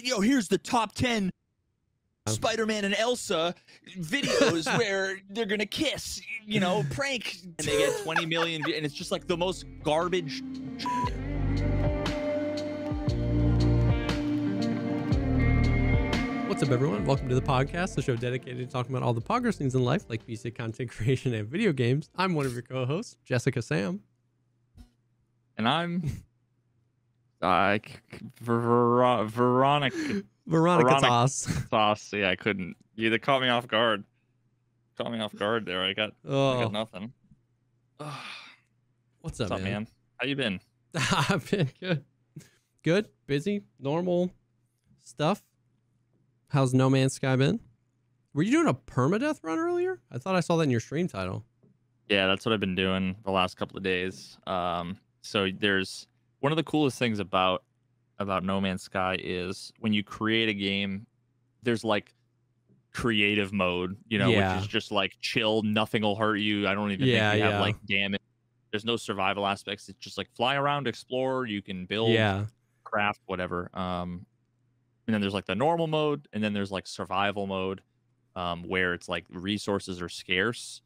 Yo, here's the top 10 Spider-Man and Elsa videos where they're gonna kiss, you know, prank, and they get 20 million, and it's just like the most garbage. What's up, everyone? Welcome to the podcast, the show dedicated to talking about all the progress things in life, like PC content creation and video games. I'm one of your co-hosts, Jessica Sam. And I'm Veronica Sauce. Yeah, I couldn't. You either caught me off guard. Caught me off guard there. I got nothing. What's up, man? How you been? I've been good. Good, busy, normal stuff. How's No Man's Sky been? Were you doing a permadeath run earlier? I thought I saw that in your stream title. Yeah, that's what I've been doing the last couple of days. So there's one of the coolest things about No Man's Sky is when you create a game, there's like creative mode, you know, which is just like chill, nothing will hurt you. I don't even think you have like damage. There's no survival aspects. It's just like fly around, explore, you can build, craft, whatever. And then there's like the normal mode, and then there's like survival mode, where it's like resources are scarce.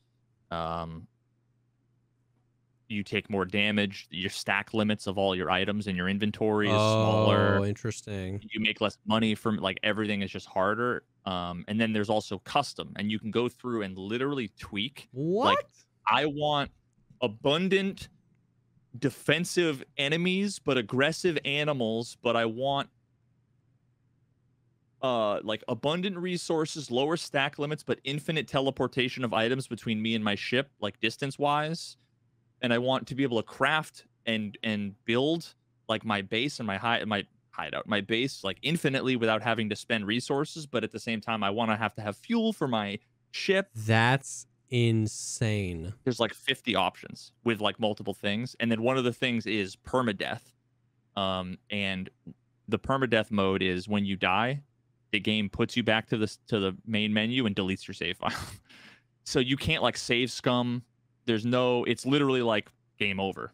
You take more damage. Your stack limits of all your items in your inventory is smaller. Oh, interesting. You make less money from, like, everything is just harder. And then there's also custom, and you can go through and literally tweak. What? Like, I want abundant defensive enemies, but aggressive animals, but I want like abundant resources, lower stack limits, but infinite teleportation of items between me and my ship, like distance wise. And I want to be able to craft and build like my base and my hideout, my base, like infinitely without having to spend resources. But at the same time, I want to have fuel for my ship. That's insane. There's like 50 options with like multiple things. And then one of the things is permadeath. And the permadeath mode is when you die, the game puts you back to the main menu and deletes your save file. So you can't like save scum. It's literally like game over.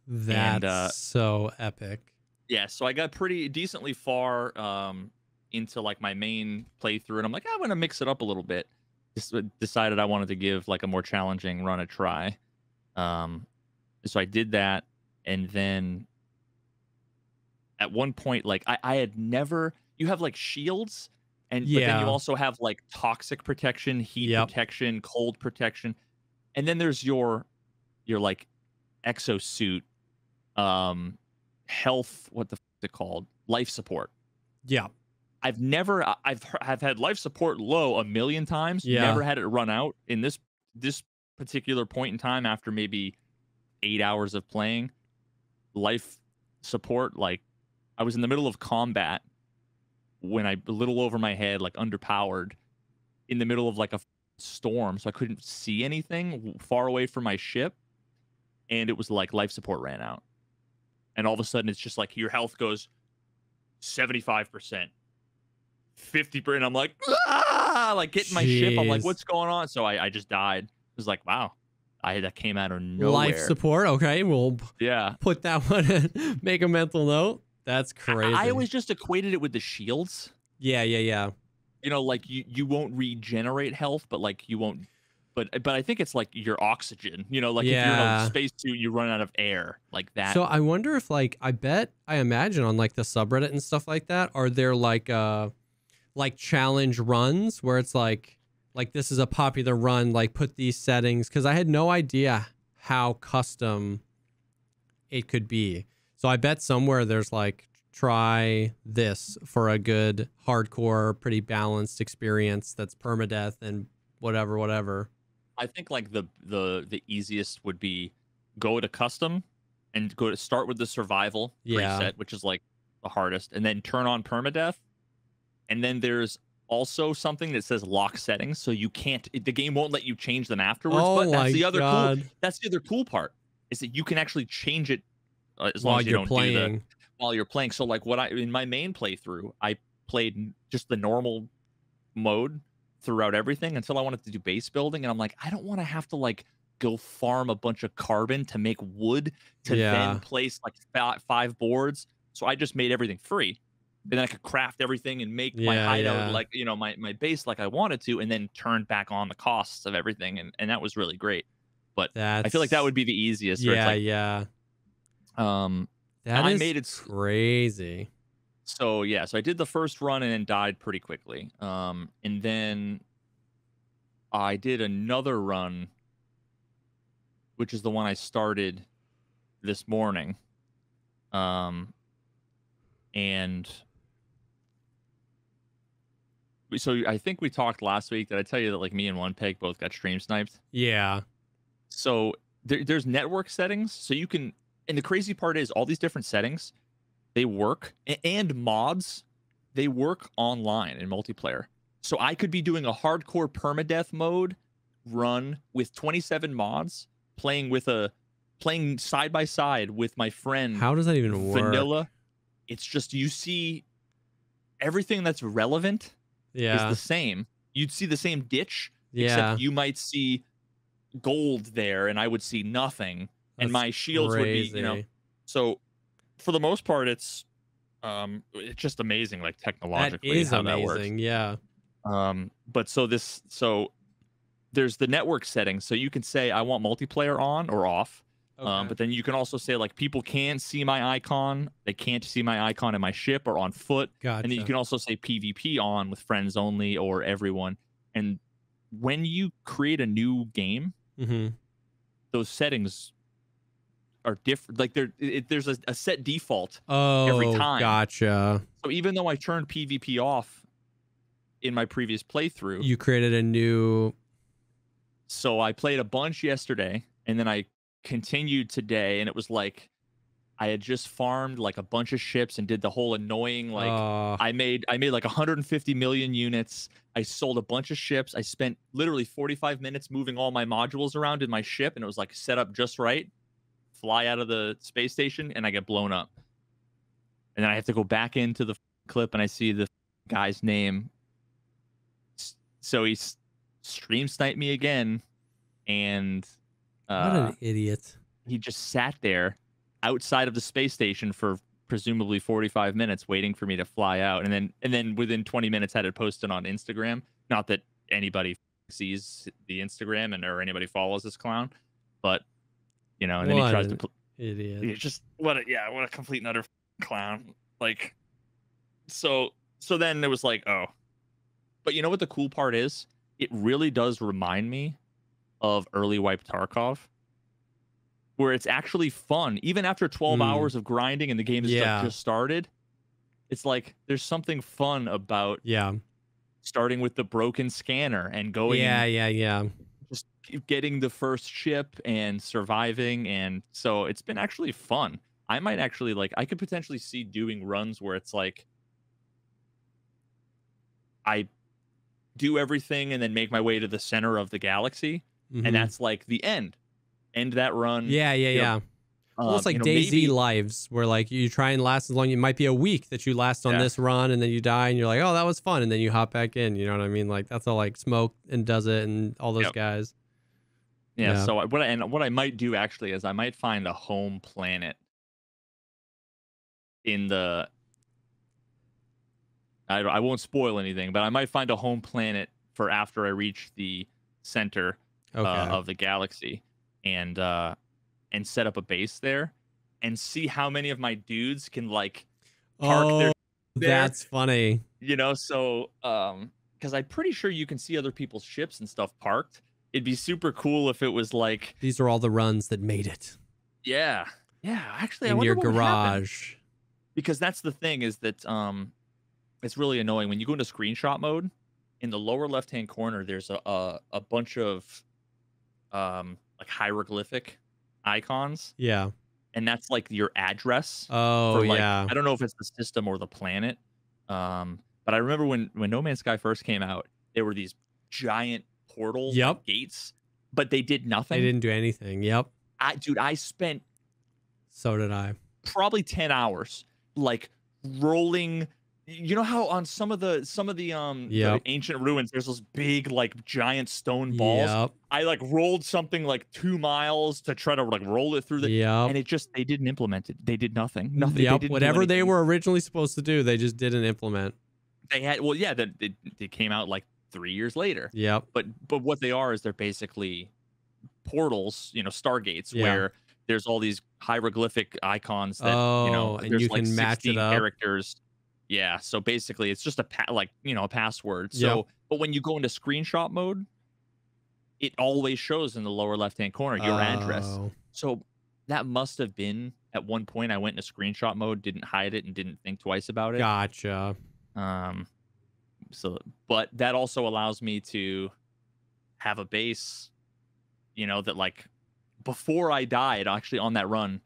That's so epic. Yeah, so I got pretty decently far into like my main playthrough, and I'm like, I'm gonna mix it up a little bit. Just decided I wanted to give like a more challenging run a try. So I did that, and then at one point, like I had never. You have like shields. But then you also have like toxic protection, heat protection, cold protection, and then there's your like exosuit, health. What the f is it called? Life support. Yeah, I've had life support low a million times. Yeah. Never had it run out in this particular point in time. After maybe 8 hours of playing, life support, like I was in the middle of combat. When a little over my head, like underpowered, in the middle of like a storm, so I couldn't see anything far away from my ship, and it was like life support ran out, and all of a sudden it's just like your health goes 75%, 50%, and I'm like, like getting my ship. I'm like, what's going on? So I just died. It was like, wow, that came out of nowhere. Life support. Okay, we'll put that one in. Make a mental note. That's crazy. I always just equated it with the shields. Yeah. You know, like you won't regenerate health, but like you won't. But I think it's like your oxygen. You know, like if you're in a spacesuit, you run out of air, like that. So I wonder if like I imagine on like the subreddit and stuff like that, are there like challenge runs where it's like this is a popular run, like put these settings, because I had no idea how custom it could be. So I bet somewhere there's like, try this for a good, hardcore, pretty balanced experience that's permadeath and whatever. I think like the easiest would be go to custom and start with the survival preset, which is like the hardest, and then turn on permadeath. And then there's also something that says lock settings, so you can't. The game won't let you change them afterwards. But that's the other cool part, is that you can actually change it. As long as you don't do while you're playing. So like in my main playthrough, I played just the normal mode throughout everything until I wanted to do base building, and I'm like, I don't want to have to like go farm a bunch of carbon to make wood to then place like 5 boards. So I just made everything free. And then I could craft everything and make my hideout like, you know, my base like I wanted to, and then turn back on the costs of everything. And that was really great. But I feel like that would be the easiest. That I is made it crazy. So yeah, so I did the first run and then died pretty quickly. And then I did another run, which is the one I started this morning. And so I think we talked last week. Did I tell you that like me and One Peg both got stream sniped? Yeah. So there's network settings. So you can, and the crazy part is all these different settings, they work, and mods, they work online in multiplayer. So I could be doing a hardcore permadeath mode run with 27 mods, playing side by side with my friend. How does that even work? Vanilla. It's just, you see everything that's relevant is the same. You'd see the same ditch, except you might see gold there and I would see nothing. And my shields would be, you know. So for the most part, it's just amazing, like technologically how that works. Yeah. But so there's the network settings. So you can say I want multiplayer on or off. But then you can also say like people can't see my icon. They can't see my icon in my ship or on foot. Gotcha. And then you can also say PvP on with friends only or everyone. And when you create a new game, those settings are different. Like there's a set default every time. Gotcha. So even though I turned PvP off in my previous playthrough, you created a new. So I played a bunch yesterday, and then I continued today, and it was like I had just farmed like a bunch of ships and did the whole annoying like I made like 150 million units. I sold a bunch of ships. I spent literally 45 minutes moving all my modules around in my ship, and it was like set up just right. Fly out of the space station, and I get blown up. And then I have to go back into the clip, and I see the guy's name. So he stream sniped me again, and what an idiot. He just sat there outside of the space station for presumably 45 minutes waiting for me to fly out, and then within 20 minutes had it posted on Instagram. Not that anybody sees the Instagram or anybody follows this clown, but you know, and then he tries to idiot. It's just what a complete and utter clown. Like so then it was like, oh. But you know what the cool part is? It really does remind me of early wipe Tarkov, where it's actually fun. Even after 12 hours of grinding and the game has just started, it's like there's something fun about starting with the broken scanner and going just getting the first ship and surviving. And so it's been actually fun. I might actually I could potentially see doing runs where it's like I do everything and then make my way to the center of the galaxy, and that's like the end that run. Almost like DayZ lives, where like you try and last as long. It might be a week that you last on this run, and then you die, and you're like, oh, that was fun, and then you hop back in. You know what I mean? Like that's all like Smoke and does it, and all those guys. So what I might do actually is I might find a home planet in the. I won't spoil anything, but I might find a home planet for after I reach the center of the galaxy, and set up a base there, and see how many of my dudes can like park there. That's funny. You know, so because I'm pretty sure you can see other people's ships and stuff parked. It'd be super cool if it was like these are all the runs that made it. Yeah. Actually, in I your wonder what garage. Because that's the thing is that it's really annoying when you go into screenshot mode. In the lower left-hand corner, there's a bunch of like hieroglyphic icons. Yeah. And that's like your address. Oh, I don't know if it's the system or the planet. But I remember when No Man's Sky first came out, there were these giant portal gates, but they did nothing. They didn't do anything. Yep. I spent. So did I. Probably 10 hours, like rolling You know how on the Yep. ancient ruins there's those big like giant stone balls? Yep. I like rolled something like 2 miles to try to like roll it through the Yep. and it just they didn't implement it. They did nothing. Nothing. They Yep. didn't do Whatever they anything. were originally supposed to do, they just didn't implement. They had well, yeah, they came out like 3 years later. Yep. But what they are is they're basically portals, stargates Yeah. where there's all these hieroglyphic icons that, Oh, and there's you like can match it 16 up. characters. Yeah, so basically it's just a password. Yep. So, but when you go into screenshot mode, it always shows in the lower left-hand corner your address. Oh. So that must have been at one point I went into screenshot mode, didn't hide it and didn't think twice about it. Gotcha. So but that also allows me to have a base, that like before I died, actually on that run,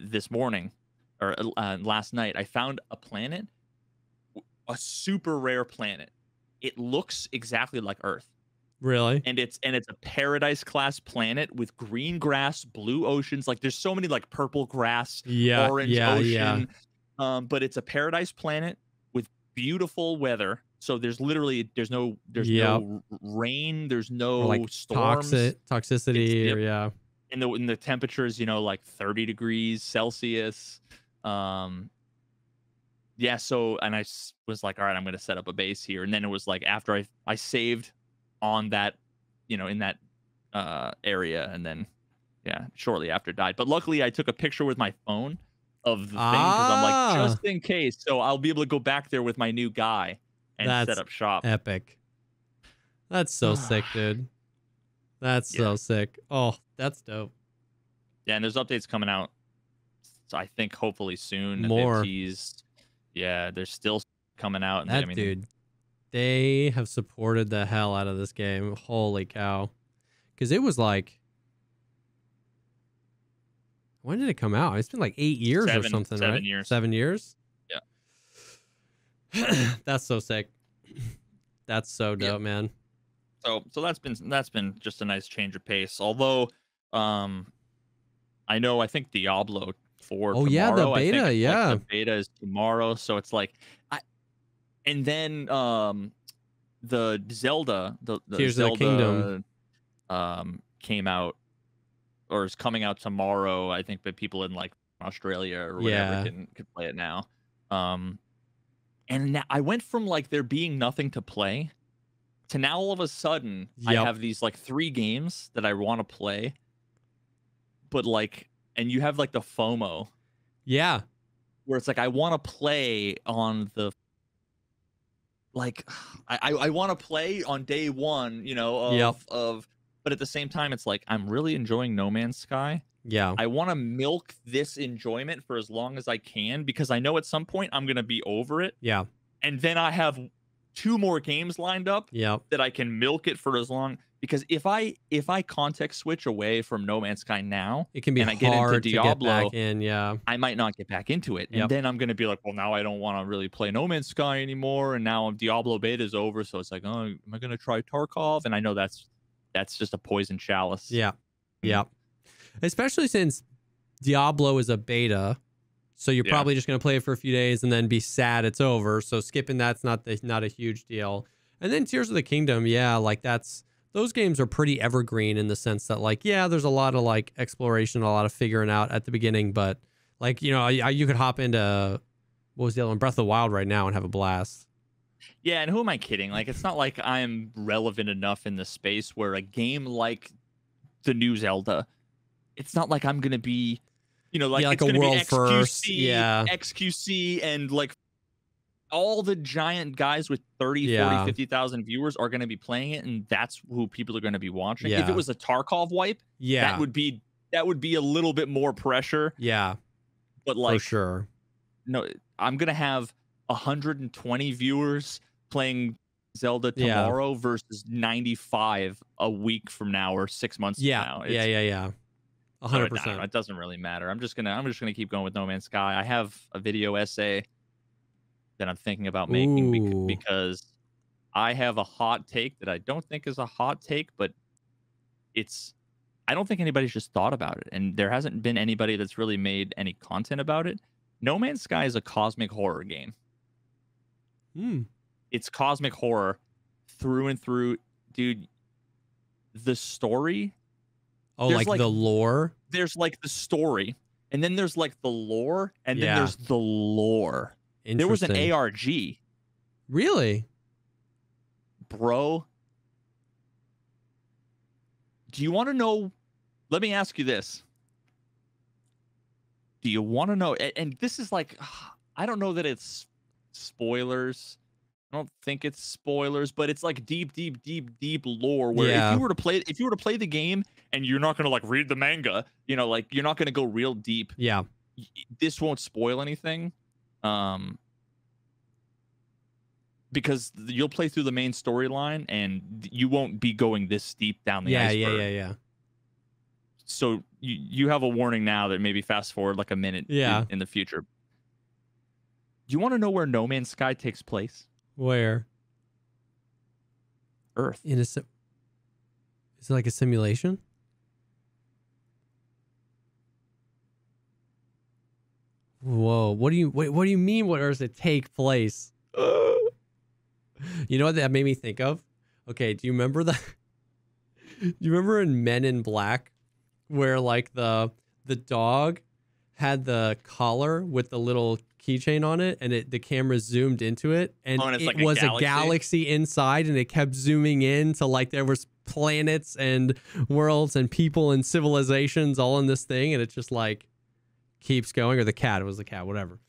this morning or last night, I found a planet, a super rare planet. It looks exactly like Earth, Really? and it's a paradise class planet with green grass, blue oceans. Like there's so many like purple grass, Yeah. orange Yeah. ocean. Yeah. But it's a paradise planet with beautiful weather. So there's no Yep. rain, there's Or no like storms. toxicity. Yep. Or yeah. And the temperatures, like 30 degrees Celsius. Yeah, so and was like, all right, I'm gonna set up a base here. And then it was like after I saved on that, in that area, and then yeah, shortly after died. But luckily I took a picture with my phone of the thing because I'm like, just in case. So I'll be able to go back there with my new guy and set That's up shop. epic. That's so sick, dude. That's so sick. Oh, that's dope. Yeah, and there's updates coming out. So I think hopefully soon. More. Yeah, there's still coming out. And That dude, they have supported the hell out of this game. Holy cow. Because it was like, when did it come out? It's been like 8 years or something, right? 7 years. 7 years? Yeah. That's so sick. That's so dope, man. So that's been just a nice change of pace. Although, I think Diablo 4 Oh, tomorrow. yeah, the I think beta, it's, yeah. the beta is tomorrow, so it's like, and then the Zelda, the Tears of the Zelda, Kingdom. came out or is coming out tomorrow. I think, but people in like Australia or whatever can play it now. And now I went from like there being nothing to play to now all of a sudden I have these like 3 games that I want to play, but like, and you have like the FOMO. Yeah. Where it's like I want to play on the like I want to play on day 1, of but at the same time it's like I'm really enjoying No Man's Sky. Yeah. I want to milk this enjoyment for as long as I can because I know at some point I'm going to be over it. Yeah. And then I have 2 more games lined up that I can milk it for as long because if I context switch away from No Man's Sky now, it can be and I get into Diablo, to get back in, I might not get back into it. And then I'm going to be like, well, now I don't want to really play No Man's Sky anymore. And now Diablo beta is over. So it's like, oh, am I going to try Tarkov? And I know that's just a poison chalice. Yeah. Yeah. Especially since Diablo is a beta. So you're probably just going to play it for a few days and then be sad it's over. So skipping that's not a huge deal. And then Tears of the Kingdom, like those games are pretty evergreen in the sense that like, there's a lot of like exploration, a lot of figuring out at the beginning, but like, you could hop into, what was the other one? Breath of the Wild right now and have a blast. Yeah, and who am I kidding? Like, it's not like I'm relevant enough in the space where a game like the new Zelda, it's not like I'm going to be, like a world be XQC, first. XQC and like all the giant guys with 30, 40, 50,000 viewers are going to be playing it, and that's who people are going to be watching. If it was a Tarkov wipe, that would be a little bit more pressure. Yeah. But like, for sure. No, I'm going to have 120 viewers playing Zelda tomorrow versus 95 a week from now or 6 months from now. 100%. It doesn't really matter. I'm just gonna keep going with No Man's Sky. I have a video essay that I'm thinking about making because I have a hot take that I don't think is a hot take, but I don't think anybody's just thought about it, and there hasn't been anybody that's really made any content about it. No Man's Sky is a cosmic horror game. Hmm. It's cosmic horror through and through, dude. The story. Oh, There's like the lore. There's like the story, and then there's like the lore, and then Yeah. there's the lore. There was an Interesting. ARG, Really? bro. Do you want to know? Let me ask you this. Do you want to know? And this is like, I don't know that it's spoilers. I don't think it's spoilers, but it's like deep, deep, deep, deep lore. Where Yeah. if you were to play the game and you're not gonna like read the manga, you know, like you're not gonna go real deep. Yeah. This won't spoil anything, because you'll play through the main storyline and you won't be going this deep down the iceberg. Yeah. So you have a warning now that maybe fast forward like a minute in the future. Do you want to know where No Man's Sky takes place? Where? Earth. Is it like a simulation? Whoa! What do you mean? Where does it take place? You know what that made me think of? Okay, do you remember that? Do you remember in Men in Black, where like the dog had the collar with the little keychain on it, and the camera zoomed into it, and it's it like was a galaxy inside, and it kept zooming in to like there was planets and worlds and people and civilizations all in this thing, and it just like keeps going. Or the cat, it was the cat, whatever.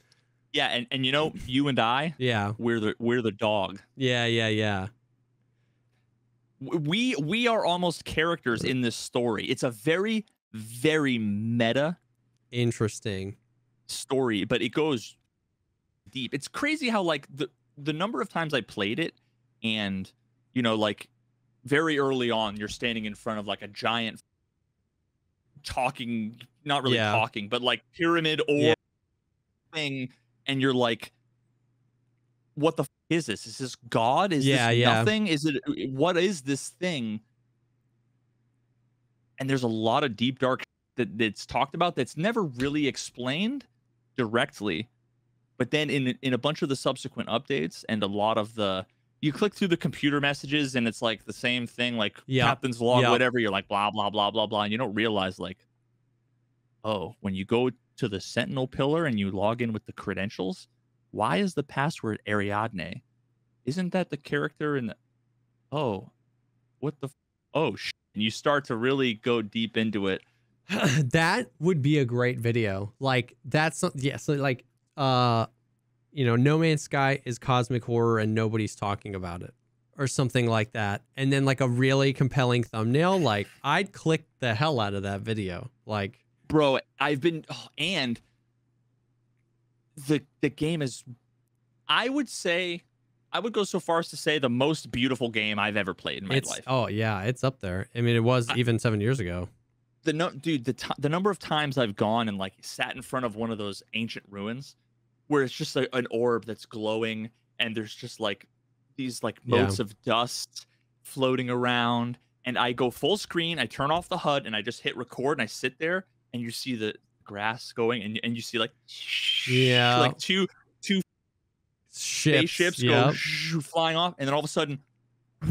Yeah, and you know, you and I, Yeah, we're the dog. yeah. We are almost characters in this story. It's a very, very meta, interesting story, but it goes deep. It's crazy how like the number of times I played it, and you know, like very early on, you're standing in front of like a giant talking, not really talking, but like pyramid or thing, and you're like, what the is this? Is this God? Is this nothing? Is it, what is this thing? And there's a lot of deep dark that's talked about that's never really explained directly. But then in a bunch of the subsequent updates and a lot of you click through the computer messages and it's like the same thing, like captain's log, whatever. You're like blah blah blah blah blah, and you don't realize like, oh, when you go to the Sentinel pillar and you log in with the credentials, why is the password Ariadne? Isn't that the character in the... Oh, what the... Oh, and you start to really go deep into it. That would be a great video. Like, that's... Yeah, so like, you know, No Man's Sky is cosmic horror and nobody's talking about it. Or something like that. And then, like, a really compelling thumbnail. Like, I'd click the hell out of that video. Like... Bro, I've been... Oh, and... The game is, I would go so far as to say, the most beautiful game I've ever played in my life. Oh yeah, it's up there. I mean, it was even 7 years ago. The number of times I've gone and like sat in front of one of those ancient ruins, where it's just an orb that's glowing, and there's just like these like motes of dust floating around, and I go full screen, I turn off the HUD, and I just hit record, and I sit there, and you see the grass going, and you see like like two spaceships go flying off, and then all of a sudden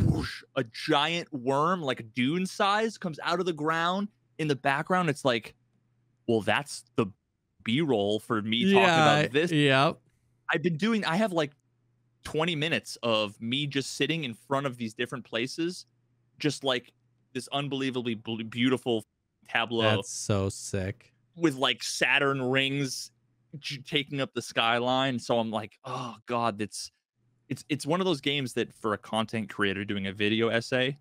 whoosh, a giant worm like a dune size comes out of the ground in the background. It's like, well, that's the B-roll for me talking about this. I have like 20 minutes of me just sitting in front of these different places, just like this unbelievably beautiful tableau. That's so sick. With like Saturn rings taking up the skyline. So I'm like, oh God, it's one of those games that for a content creator doing a video essay,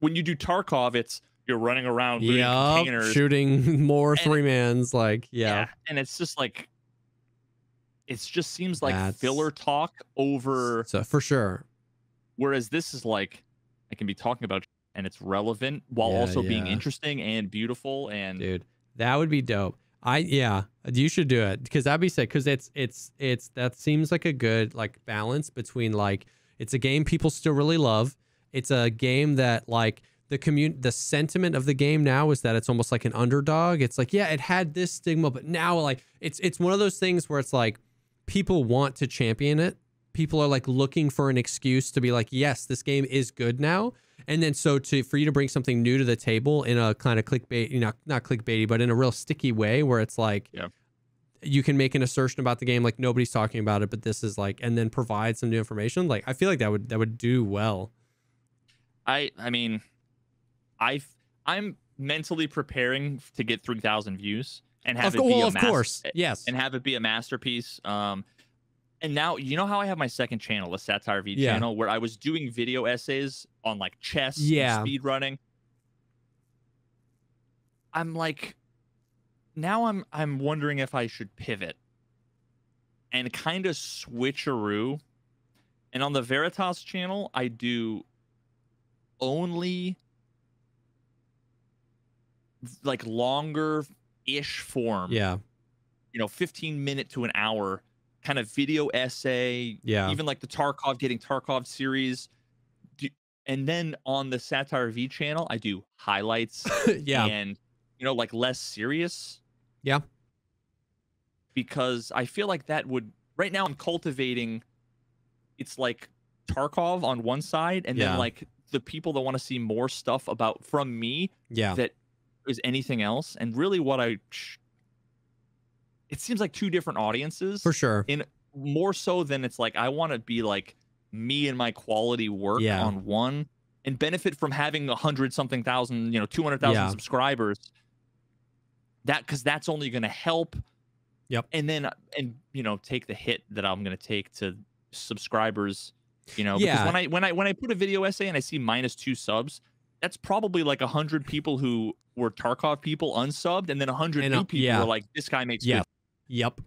when you do Tarkov, it's you're running around looting containers, shooting more three-mans, like and it's just like, it just seems like filler talk over. So for sure. Whereas this is like, I can be talking about and it's relevant while also being interesting and beautiful. And dude, that would be dope. You should do it, because that'd be sick. Because it's that seems like a good like balance between like, it's a game people still really love. It's a game that like the sentiment of the game now is that it's almost like an underdog. It's like, yeah, it had this stigma, but now like it's one of those things where it's like people want to champion it, people are like looking for an excuse to be like, yes, this game is good now. And then so for you to bring something new to the table in a kind of clickbait, you know, not clickbaity, but in a real sticky way where it's like, yeah, you can make an assertion about the game like nobody's talking about it, but this is like, and then provide some new information. Like I feel like that would do well. I mean, I'm mentally preparing to get 3,000 views and have Of course, yes, and have it be a masterpiece. And now, you know how I have my second channel, the Satire V Yeah. channel, where I was doing video essays on like chess Yeah. and speed running. I'm like, now I'm wondering if I should pivot and kind of switcheroo. And on the Veritas channel, I do only like longer-ish form. Yeah. You know, 15-minute to an hour kind of video essay. Yeah. Even like the getting Tarkov series. And then on the Satire V channel, I do highlights. Yeah. And, you know, like less serious. Yeah. Because I feel like that would, right now I'm cultivating, it's like Tarkov on one side, and then like the people that want to see more stuff from me that is anything else. And really what it seems like two different audiences. For sure. In more so than it's like, I want to be like me and my quality work on one and benefit from having 100-something thousand, you know, 200,000 subscribers. Because that's only going to help. Yep. And then, you know, take the hit that I'm going to take to subscribers, you know, because when I put a video essay and I see -2 subs, that's probably like 100 people who were Tarkov people unsubbed, and then 100 new people who are like, this guy makes good. Yep.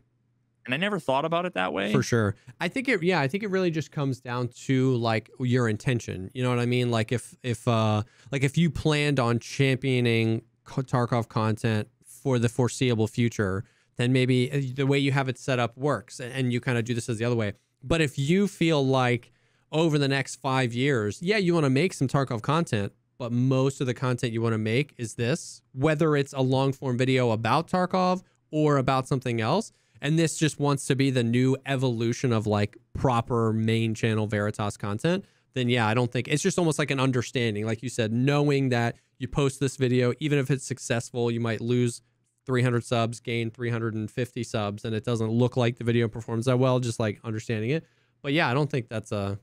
And I never thought about it that way. For sure. I think it really just comes down to like your intention. You know what I mean? Like if you planned on championing Tarkov content for the foreseeable future, then maybe the way you have it set up works, and you kind of do this as the other way. But if you feel like over the next 5 years, you want to make some Tarkov content, but most of the content you want to make is this, whether it's a long form video about Tarkov or about something else, and this just wants to be the new evolution of like proper main channel Veritas content, then I don't think, it's just almost like an understanding, like you said, knowing that you post this video, even if it's successful, you might lose 300 subs, gain 350 subs, and it doesn't look like the video performs that well, just like understanding it. But I don't think that's I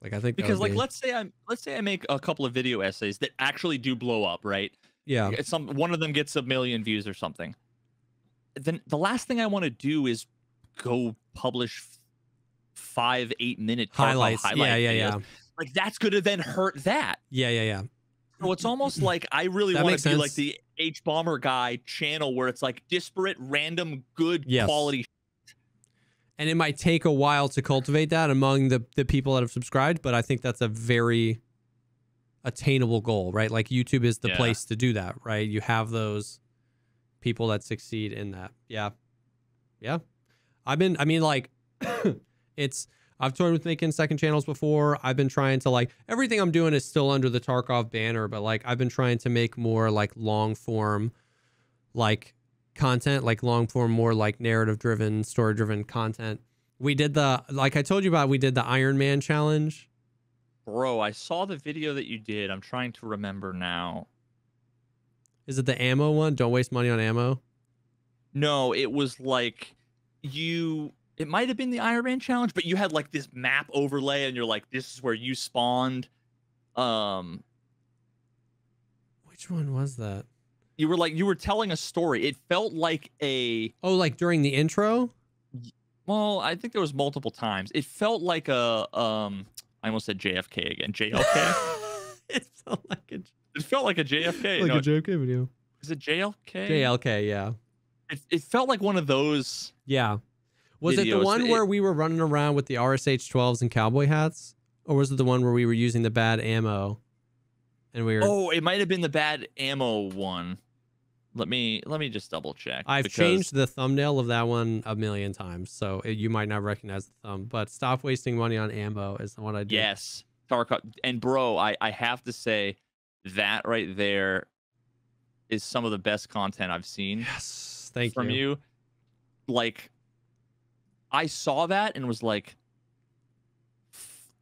think because like let's say I make a couple of video essays that actually do blow up, right? Yeah. One of them gets 1 million views or something. Then the last thing I want to do is go publish 5-8 minute highlights. Yeah. Like that's gonna then hurt that. Yeah. So it's almost like I really want to be like the H Bomber guy channel where it's like disparate, random, good quality. And it might take a while to cultivate that among the people that have subscribed, but I think that's a very attainable goal, right? Like YouTube is the place to do that, right? You have those people that succeed in that. Yeah. I've toyed with making second channels before. I've been trying to like, everything I'm doing is still under the Tarkov banner, but like I've been trying to make more like long form, like content, like long form, more like narrative driven, story driven content. We did like I told you about, we did the Iron Man challenge. Bro, I saw the video that you did. I'm trying to remember now. Is it the ammo one? Don't waste money on ammo. No, it was like it might have been the Iron Man challenge, but you had like this map overlay and you're like, this is where you spawned. Which one was that? You were telling a story. It felt like like during the intro? Well, I think there was multiple times. It felt like I almost said JFK again. JLK? It felt like a JFK. Like a JFK video. Is it JLK? JLK, yeah. It felt like one of those. Yeah. Was it the one where we were running around with the RSH-12s and cowboy hats? Or was it the one where we were using the bad ammo? And we were... Oh, it might have been the bad ammo one. Let me just double check. I've changed the thumbnail of that one 1 million times, so you might not recognize the thumb. But stop wasting money on ammo is the one I did. Yes. Tarkov. And bro, I have to say that right there is some of the best content I've seen. Yes. Thank you. From you. Like, I saw that and was like,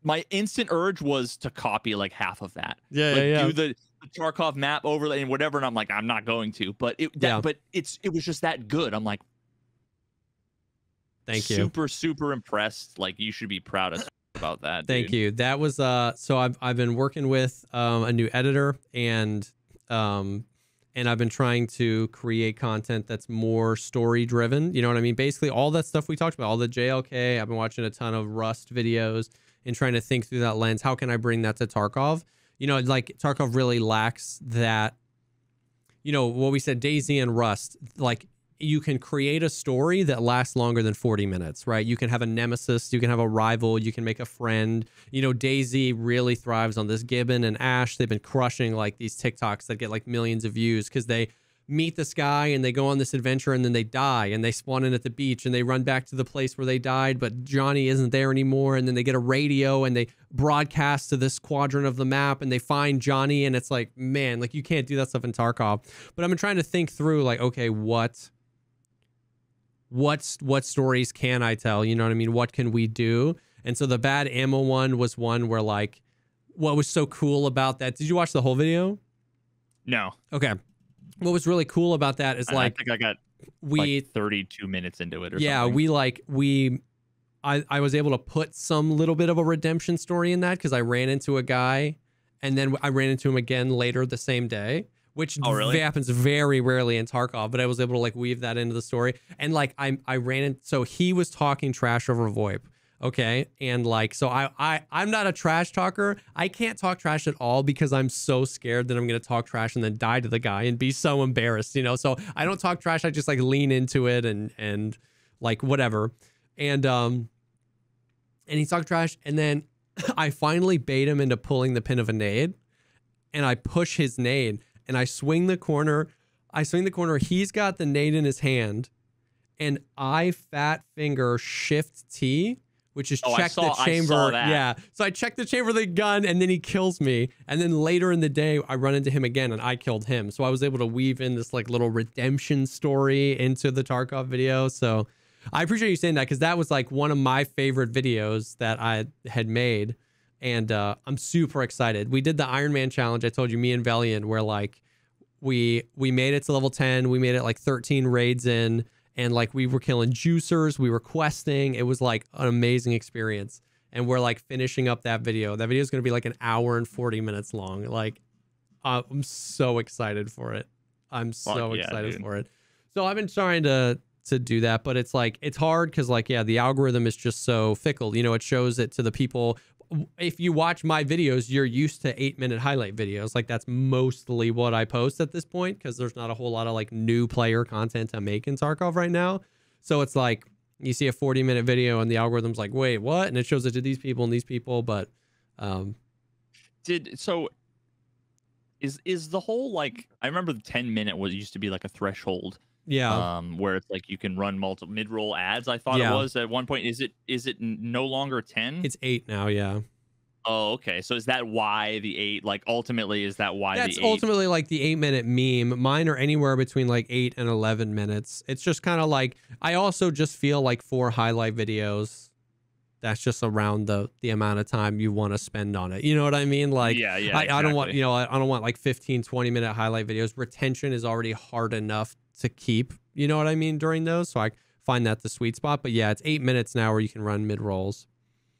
my instant urge was to copy like half of that. Yeah, Like yeah, do the Tarkov map overlay and whatever, and I'm like, I'm not going to. But it was just that good. I'm like, thank you. Super impressed. Like, you should be proud of about that. Thank dude. you. That was so I've been working with a new editor, and I've been trying to create content that's more story driven. You know what I mean? Basically all that stuff we talked about, all the JLK. I've been watching a ton of Rust videos and trying to think through that lens. How can I bring that to Tarkov? You know, like Tarkov really lacks that, you know, what we said, DayZ and Rust, like you can create a story that lasts longer than 40 minutes, right? You can have a nemesis, you can have a rival, you can make a friend. You know, DayZ really thrives on this. Gibbon and Ash, they've been crushing like these TikToks that get like millions of views because they meet this guy and they go on this adventure and then they die and they spawn in at the beach and they run back to the place where they died, but Johnny isn't there anymore. And then they get a radio and they broadcast to this quadrant of the map and they find Johnny, and it's like, man, like you can't do that stuff in Tarkov. But I've been trying to think through like, okay, what stories can I tell? You know what I mean? What can we do? And so the bad ammo one was one where like, what was so cool about that? Did you watch the whole video? No. Okay. What was really cool about that is like, I think I got like 32 minutes into it or something. I was able to put some little bit of a redemption story in that because I ran into a guy and then I ran into him again later the same day, which happens very rarely in Tarkov, but I was able to like weave that into the story. And like I ran in, so he was talking trash over VoIP. Okay. And like, so I'm not a trash talker. I can't talk trash at all because I'm so scared that I'm going to talk trash and then die to the guy and be so embarrassed, you know? So I don't talk trash. I just like lean into it and like whatever. And he talked trash. And then I finally bait him into pulling the pin of a nade, and I push his nade and I swing the corner. He's got the nade in his hand, and I fat finger shift T, which is check the chamber. Yeah. So I check the chamber of the gun and then he kills me. And then later in the day, I run into him again and I killed him. So I was able to weave in this like little redemption story into the Tarkov video. So I appreciate you saying that because that was like one of my favorite videos that I had made. And I'm super excited. We did the Iron Man challenge. I told you, me and Valiant, where like we made it to level 10. We made it like 13 raids in. And like we were killing juicers, we were questing. It was like an amazing experience. And we're like finishing up that video. That video is going to be like an hour and 40 minutes long. Like I'm so excited for it. I'm so excited for it. So I've been trying to do that, but it's like, it's hard because like, yeah, the algorithm is just so fickle. You know, it shows it to the people. If you watch my videos, you're used to 8-minute highlight videos. Like that's mostly what I post at this point because there's not a whole lot of like new player content to make in Tarkov right now. So it's like you see a 40-minute video and the algorithm's like, wait, what? And it shows it to these people and these people. But is the whole like, I remember the 10-minute was used to be like a threshold. Yeah. Where it's like you can run multiple mid-roll ads. I thought it was at one point. Is it no longer 10? It's 8 now. Yeah. Oh, okay. So is that why the 8? Like ultimately, is that why that's the 8? Ultimately like the 8-minute meme? Mine are anywhere between like 8 and 11 minutes. It's just kind of like, I also just feel like for highlight videos, that's just around the amount of time you want to spend on it. You know what I mean? Like, exactly. I don't want, you know, I don't want like 15-20-minute highlight videos. Retention is already hard enough to keep, you know what I mean, during those. So I find that the sweet spot. But yeah, it's 8 minutes now where you can run mid rolls.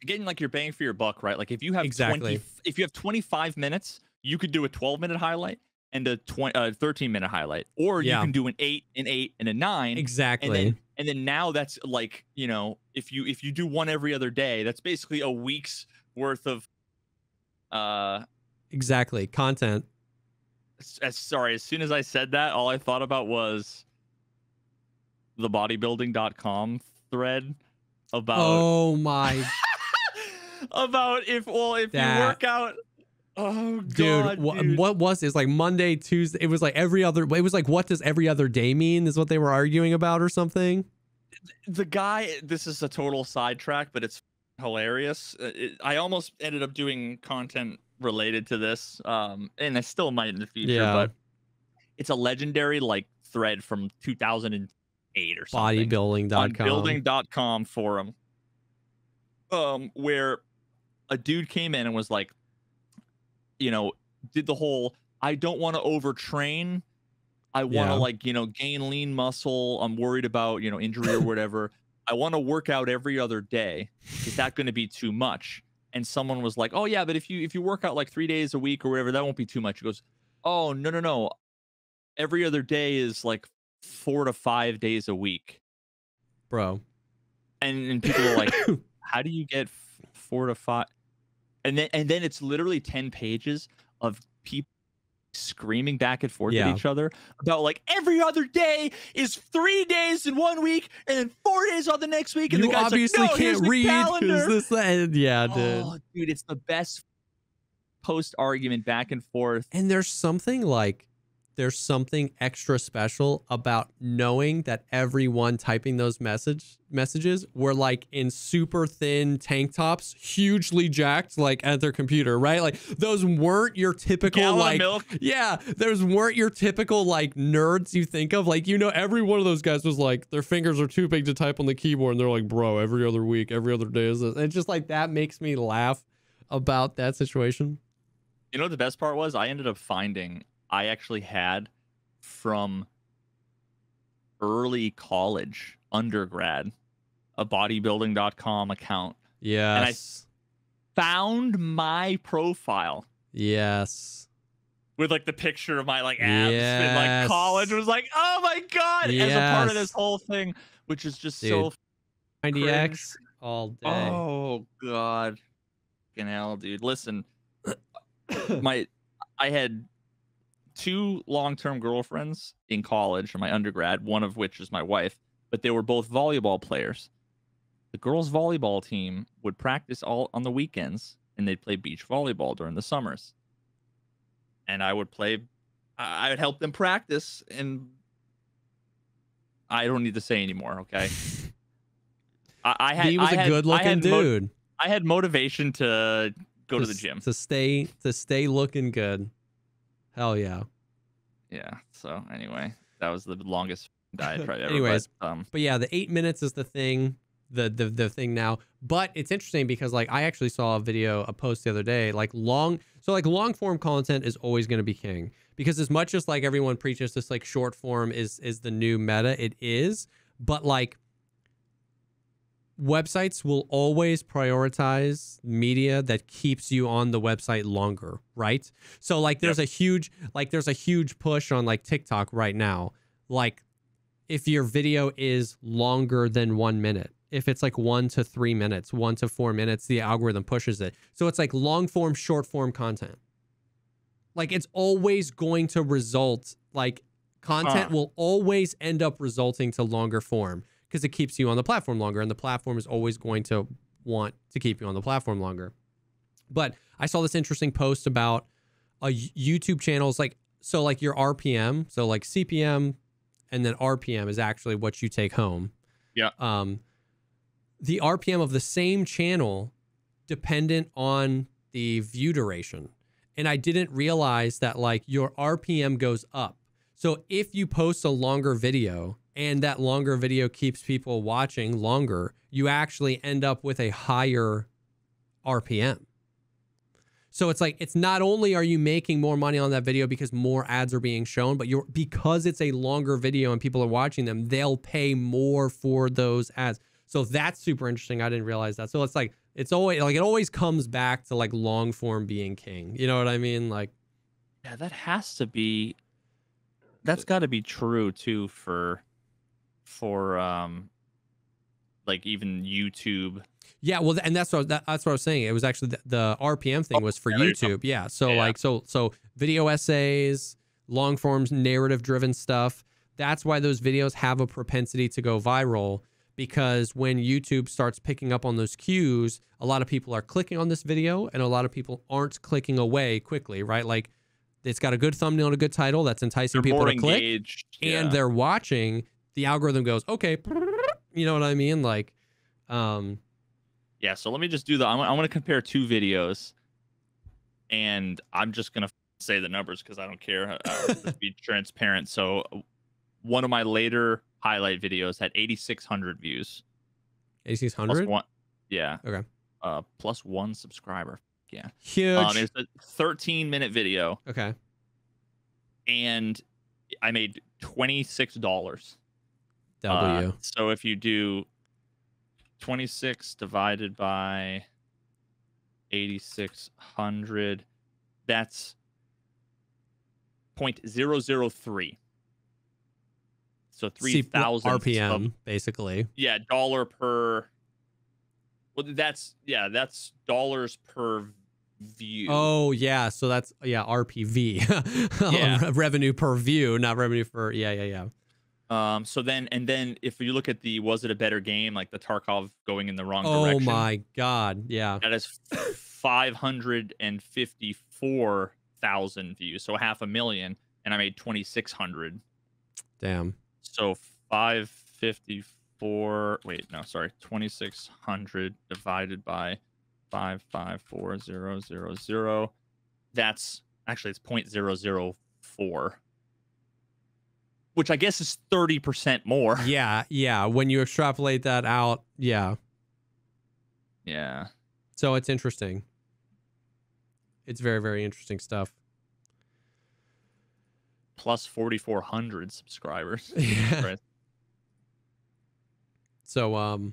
Getting like your bang for your buck, right? Like if you have if you have 25 minutes, you could do a 12-minute highlight and a 13-minute highlight, or you can do an 8, an 8, and a 9. Exactly. And then now that's like, you know, if you do one every other day, that's basically a week's worth of exactly content. Sorry, as soon as I said that, all I thought about was the bodybuilding.com thread about oh my about if you work out. Oh god, dude. What was it? Like Monday, Tuesday, it was like it was like, what does every other day mean is what they were arguing about or something. The guy, this is a total sidetrack, but it's hilarious. I almost ended up doing content related to this, and I still might in the future, but it's a legendary like thread from 2008 or something. Bodybuilding.com. Building.com forum, where a dude came in and was like, you know, did the whole I don't want to overtrain. I want to Yeah. like, gain lean muscle. I'm worried about, injury or whatever. I want to work out every other day. Is that going to be too much? And someone was like, "Oh yeah, but if you work out like 3 days a week or whatever, that won't be too much." He goes, "Oh, no, no, no. Every other day is like 4 to 5 days a week." Bro. And people are like, "How do you get 4 to 5?" And then it's literally 10 pages of people screaming back and forth at Yeah. each other about like every other day is 3 days in 1 week and then 4 days on the next week. And You the guy's obviously like, "No, here's can't the read because calendar." this and yeah, dude. Oh, dude, it's the best post argument back and forth. And there's something extra special about knowing that everyone typing those messages were like in super thin tank tops, hugely jacked, like at their computer, right? Like those weren't your typical Gallon of milk. yeah, those weren't your typical like nerds you think of. Like, every one of those guys was like, their fingers are too big to type on the keyboard, and they're like, bro, every other week, every other day is this. And it's just like that makes me laugh about that situation. You know what the best part was? I ended up finding I actually had from early college, undergrad, a bodybuilding.com account. Yes. And I found my profile. Yes. With like the picture of my like abs in like college. It was like, oh my God, as a part of this whole thing, which is just so 90X all day. Oh God. Fucking hell, dude. Listen. I had 2 long-term girlfriends in college in my undergrad, one of which is my wife, but they were both volleyball players. The girls' volleyball team would practice all on the weekends, and they'd play beach volleyball during the summers. And I would help them practice, and I don't need to say anymore, okay? He was a good-looking dude. I had motivation to go to the gym. To stay looking good. Hell yeah. Yeah. So anyway, that was the longest diatribe ever. Anyways, but yeah, the 8 minutes is the thing, the thing now. But it's interesting because like I actually saw a post the other day, like long form content is always going to be king, because as much as like everyone preaches this like short form is the new meta, it is, but like websites will always prioritize media that keeps you on the website longer, right? So like there's a huge push on like TikTok right now. Like if your video is longer than 1 minute, if it's like 1 to 3 minutes, 1 to 4 minutes, the algorithm pushes it. So it's like long form, short form content. Like it's always going to result, like content will always end up resulting to longer form, because it keeps you on the platform longer, and the platform is always going to want to keep you on the platform longer. But I saw this interesting post about a YouTube channels, like your RPM, so like CPM and then RPM is actually what you take home. Yeah. The RPM of the same channel dependent on the view duration. And I didn't realize that like your RPM goes up. So if you post a longer video and that longer video keeps people watching longer, you actually end up with a higher RPM. So it's like, it's not only are you making more money on that video because more ads are being shown, but because it's a longer video and people are watching them, they'll pay more for those ads. So that's super interesting. I didn't realize that. So it's like, it always comes back to like long form being king. You know what I mean? Like, yeah, that's got to be true too for like even YouTube. Yeah, well, and that's what I was saying. It was actually the RPM thing was for YouTube. Yeah, so yeah. like so video essays, long forms, narrative driven stuff. That's why those videos have a propensity to go viral, because when YouTube starts picking up on those cues, a lot of people are clicking on this video and a lot of people aren't clicking away quickly, right? Like it's got a good thumbnail and a good title that's enticing people to click, and they're watching. The algorithm goes, okay, you know what I mean? Like, yeah. So let me just do I want to compare 2 videos, and I'm just gonna say the numbers because I don't care. To be transparent. So one of my later highlight videos had 8,600 views. 8,600? Yeah. Okay. plus 1 subscriber. Yeah. Huge. It's a 13-minute video, Okay. and I made $26. W. So if you do 26 divided by 8,600, that's 0.003. So 3,000 RPM, basically. Yeah, dollar per. Well, that's dollars per view. Oh yeah, so that's RPV. Yeah. Revenue per view, not revenue for yeah. So then if you look at the was it a better game, like the Tarkov going in the wrong Oh direction. my god, yeah. That is 554,000 views, so 500,000, and I made 2,600. Damn. So 554. Wait, no, sorry, 2,600 divided by 554,000. That's actually it's 0.004. Which I guess is 30% more. Yeah. When you extrapolate that out, yeah. Yeah. So it's interesting. It's very, very interesting stuff. Plus 4,400 subscribers. Yeah. Right. So,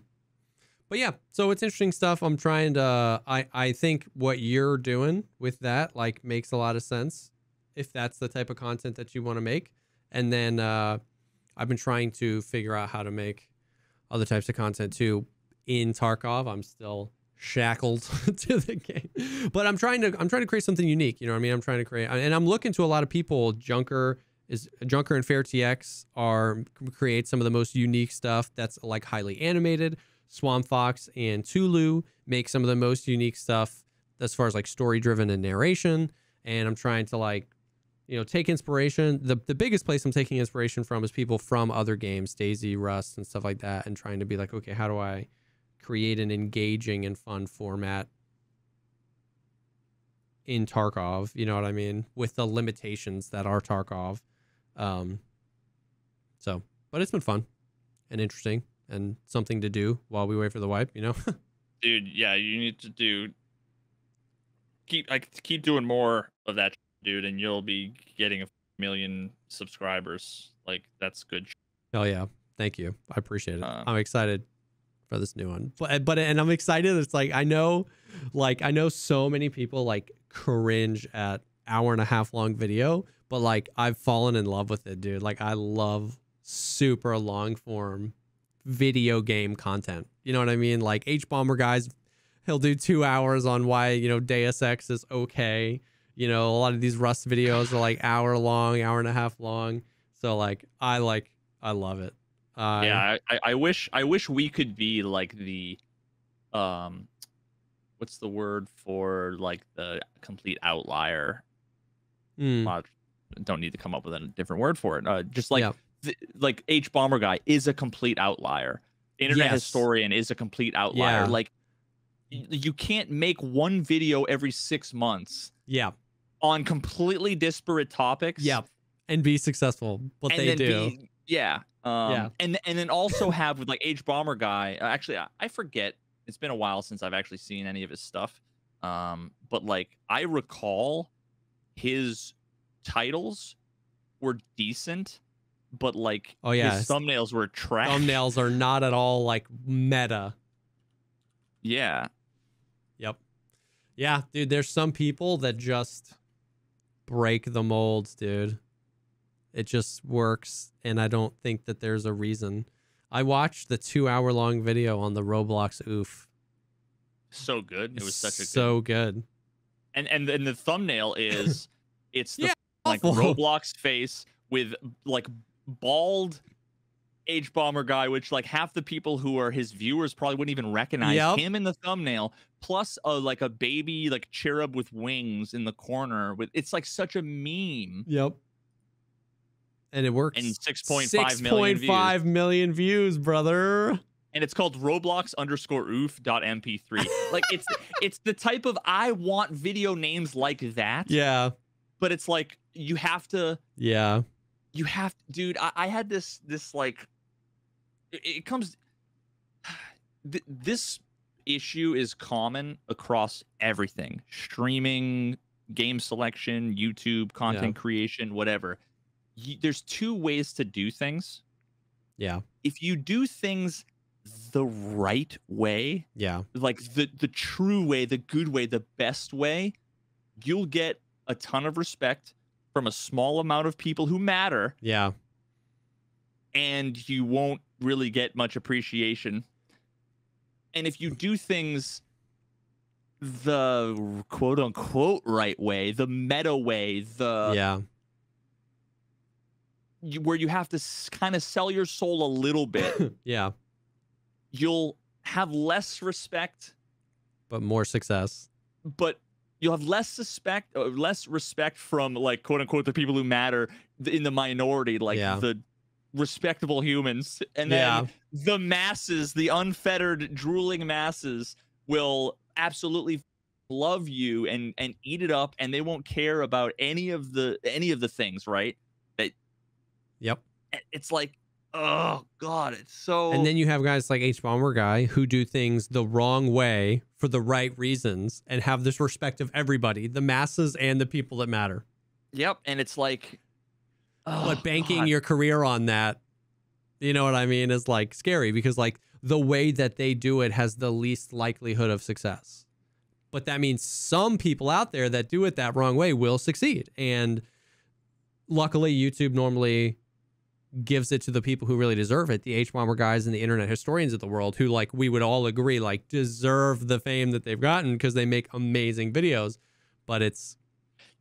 but yeah, so it's interesting stuff. I'm trying to, I think what you're doing with that, like, makes a lot of sense if that's the type of content that you want to make. And then I've been trying to figure out how to make other types of content too in Tarkov. I'm still shackled to the game, but I'm trying to create something unique. You know what I mean? I'm trying to create, and I'm looking to a lot of people. Junker and FairTX create some of the most unique stuff that's like highly animated. Swamp Fox and Tulu make some of the most unique stuff as far as like story driven and narration. And I'm trying to like, you know, take inspiration. The biggest place I'm taking inspiration from is people from other games, DayZ, Rust, and stuff like that, and trying to be like, okay, how do I create an engaging and fun format in Tarkov? You know what I mean? With the limitations that are Tarkov. So, but it's been fun and interesting and something to do while we wait for the wipe, you know? Dude, yeah, you need to keep doing more of that, dude, and you'll be getting 1 million subscribers. Like, that's good. Oh yeah, thank you, I appreciate it. I'm excited for this new one, but and I'm excited. It's like I know so many people like cringe at hour-and-a-half long video, but like I've fallen in love with it, dude. Like I love super long form video game content. You know what I mean? Like H-Bomber guys, he'll do 2 hours on why, you know, Deus Ex is okay. You know, a lot of these Rust videos are like hour long, hour-and-a-half long. So like I love it. Yeah, I wish we could be like the what's the word for like the complete outlier? Don't need to come up with a different word for it. Just like like H-Bomber guy is a complete outlier. Internet Historian is a complete outlier. Yeah. Like you can't make one video every 6 months. Yeah. On completely disparate topics. Yeah. And be successful. What they do. And then also have with like H-Bomber guy. Actually, I forget. It's been a while since I've actually seen any of his stuff. But like I recall his titles were decent, but like his thumbnails were trash. Thumbnails are not at all like meta. Yeah. Yep. Yeah, dude, there's some people that just break the molds, dude. It just works, and I don't think that there's a reason. I watched the 2-hour-long video on the Roblox oof. So good. It was such a good. And the thumbnail is it's the like awful. Roblox face with like bald H-Bomber guy, which like half the people who are his viewers probably wouldn't even recognize him in the thumbnail, plus like a baby like cherub with wings in the corner. With it's like such a meme. Yep. And it works. And 6.5 million views, brother. And it's called Roblox_oof.mp3. Like it's the type of I want video names like that. Yeah. But it's like you have to. Yeah. You have, dude. I had this like. It comes. This issue is common across everything: streaming, game selection, YouTube, content creation, whatever. There's two ways to do things. Yeah. If you do things the right way, like the true way, the good way, the best way, you'll get a ton of respect from a small amount of people who matter. Yeah. And you won't really get much appreciation. And if you do things the quote unquote right way, the meta way, where you have to kind of sell your soul a little bit, you'll have less respect, but more success. But you'll have less respect from, like, quote unquote, the people who matter in the minority, like the respectable humans, and then the masses, the unfettered, drooling masses, will absolutely love you and eat it up, and they won't care about any of the things, right? It's like, oh god, it's so. And then you have guys like H-Bomber Guy who do things the wrong way for the right reasons and have this respect of everybody, the masses and the people that matter. Yep, and it's like, but banking your career on that, you know what I mean, is like scary, because like the way that they do it has the least likelihood of success. But that means some people out there that do it that wrong way will succeed. And luckily YouTube normally gives it to the people who really deserve it, the H-Bomber guys and the internet historians of the world, who, like, we would all agree, like, deserve the fame that they've gotten because they make amazing videos. But it's...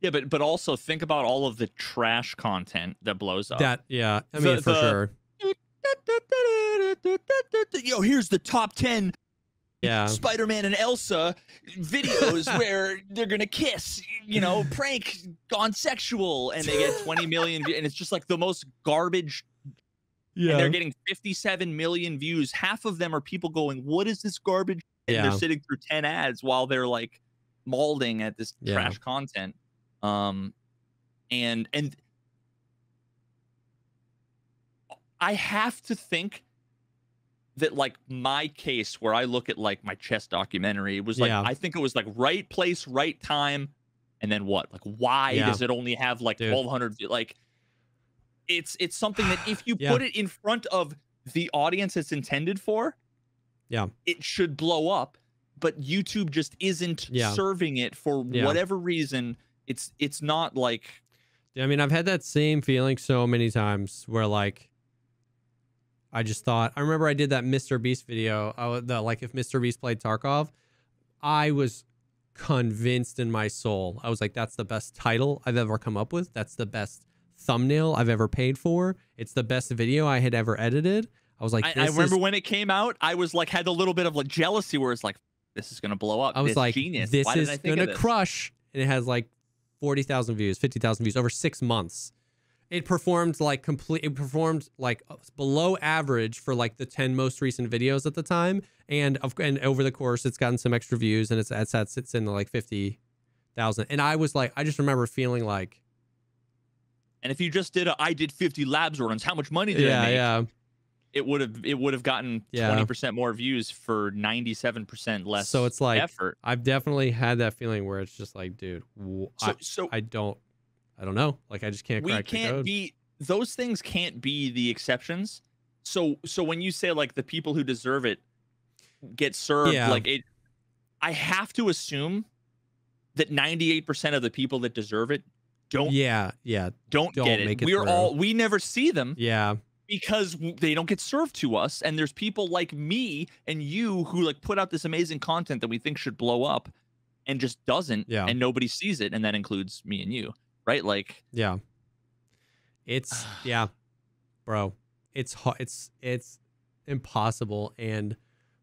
Yeah, but also think about all of the trash content that blows up. I mean, for sure. Yo, here's the top 10 Spider-Man and Elsa videos where they're gonna kiss, you know, prank gone sexual, and they get 20 million, and it's just like the most garbage. And they're getting 57 million views. Half of them are people going, what is this garbage? And they're sitting through 10 ads while they're like mauling at this trash content. And I have to think that, like, my case where I look at, like, my chess documentary, it was like, I think it was like right place, right time. And then what? Like, why does it only have like 1,200? Like, it's something that if you put it in front of the audience it's intended for, it should blow up. But YouTube just isn't serving it for whatever reason. It's not like. I mean, I've had that same feeling so many times where, like, I just thought, I remember I did that Mr. Beast video, like, if Mr. Beast played Tarkov, I was convinced in my soul. I was like, that's the best title I've ever come up with. That's the best thumbnail I've ever paid for. It's the best video I had ever edited. I was like, I remember when it came out, I was like, had a little bit of like jealousy where it's like, this is going to blow up. I was like, genius. This is going to crush. And it has like 40,000 views, 50,000 views over 6 months. It performed like below average for like the 10 most recent videos at the time, and over the course it's gotten some extra views, and it sits in like 50,000. And I was like, I just remember feeling like, and if you just did I did 50 labs runs, how much money did I make? It would have gotten 20% more views for 97% less. So it's like effort. I've definitely had that feeling where it's just like, dude, I don't know. Like, I just can't crack the code. Those things can't be the exceptions. So when you say like the people who deserve it get served, like it, I have to assume that 98% of the people that deserve it don't get it. We never see them. Because they don't get served to us. And there's people like me and you who like put out this amazing content that we think should blow up and just doesn't, and nobody sees it. And that includes me and you. Right, like it's bro. It's impossible and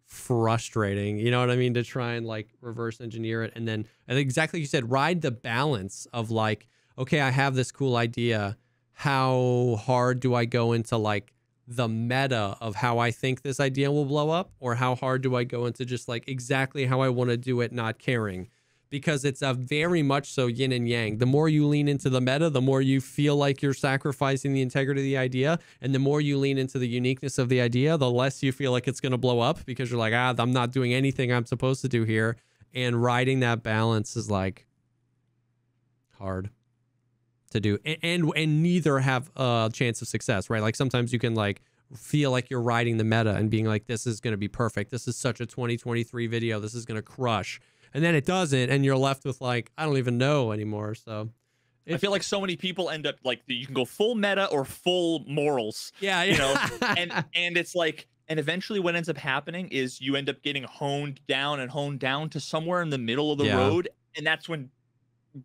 frustrating. You know what I mean? To try and like reverse engineer it, and then exactly like you said, ride the balance of like, okay, I have this cool idea. How hard do I go into like the meta of how I think this idea will blow up, or how hard do I go into just like exactly how I want to do it, not caring? because it's a very much so yin and yang. The more you lean into the meta, the more you feel like you're sacrificing the integrity of the idea. And the more you lean into the uniqueness of the idea, the less you feel like it's going to blow up, because you're like, I'm not doing anything I'm supposed to do here. And riding that balance is like hard to do. And neither have a chance of success, right? Like sometimes you can like feel like you're riding the meta and being like, this is going to be perfect. This is such a 2023 video. This is going to crush. And then it doesn't, and you're left with like, I don't even know anymore. So I feel like so many people end up like, you can go full meta or full morals. Yeah, you know, and it's like, and eventually what ends up happening is you end up getting honed down to somewhere in the middle of the road, and that's when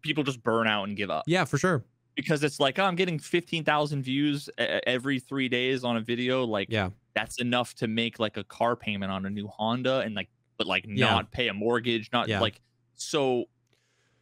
people just burn out and give up. Yeah, for sure. Because it's like, oh, I'm getting 15,000 views every 3 days on a video. Like, that's enough to make like a car payment on a new Honda, and like, but like not pay a mortgage, not like, so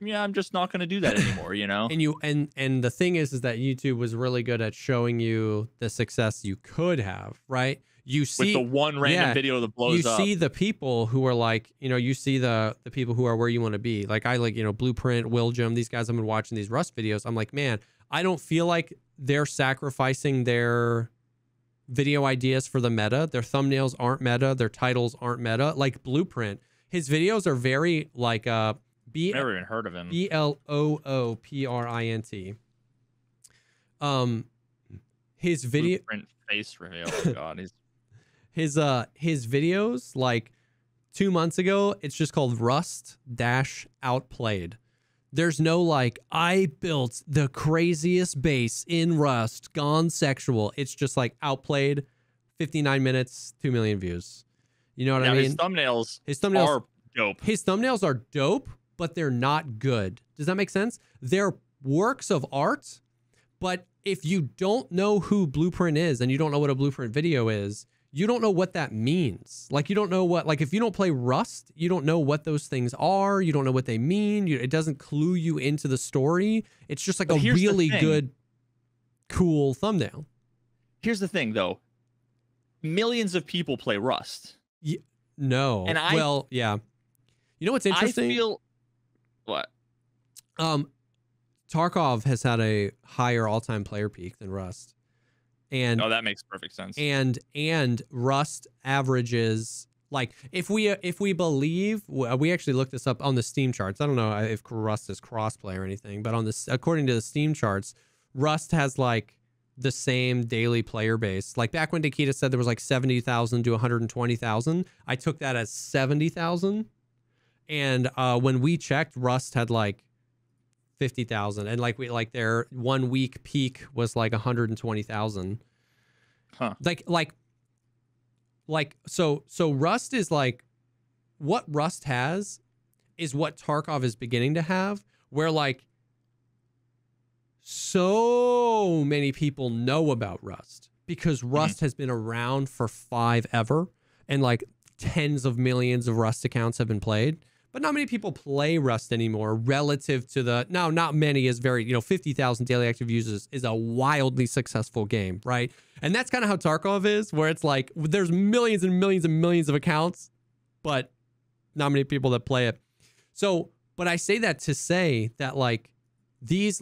yeah, I'm just not going to do that anymore, you know? And the thing is that YouTube was really good at showing you the success you could have, right? You see with the one random video that blows up. You see the people who are like, you know, you see the people who are where you want to be. Like I like, you know, Blueprint, Willjum, these guys I've been watching these Rust videos. I'm like, man, I don't feel like they're sacrificing their video ideas for the meta. Their thumbnails aren't meta. Their titles aren't meta. Like Blueprint, his videos are very like never even heard of him. BLOOPRINT. His video Blueprint face reveal. Oh God, his videos like 2 months ago. It's just called Rust Outplayed. There's no like, I built the craziest base in Rust, gone sexual. It's just like outplayed, 59 minutes, 2 million views. You know what I mean? His thumbnails are dope. His thumbnails are dope, but they're not good. Does that make sense? They're works of art, but if you don't know who Blueprint is and you don't know what a Blueprint video is, you don't know what that means. Like, you don't know what, like, if you don't play Rust, you don't know what those things are. You don't know what they mean. It doesn't clue you into the story. It's just like a really good, cool thumbnail. Here's the thing, though. Millions of people play Rust. No. And yeah. You know what's interesting? I feel... What? Tarkov has had a higher all-time player peak than Rust. And that makes perfect sense. And Rust averages, like, if we believe, we actually looked this up on the Steam charts. I don't know if Rust is crossplay or anything, but on this, according to the Steam charts, Rust has like the same daily player base. Like back when Nikita said there was like 70,000 to 120,000, I took that as 70,000. And when we checked, Rust had like 50,000, and like their 1 week peak was like 120,000. So Rust is like, what Rust has is what Tarkov is beginning to have, where like so many people know about Rust because Rust has been around for 5 ever, and like tens of millions of Rust accounts have been played. But not many people play Rust anymore relative to the... Now, not many is very... 50,000 daily active users is a wildly successful game, right? And that's kind of how Tarkov is, where it's like, there's millions and millions and millions of accounts, but not many people that play it. So, but I say that to say that, like, these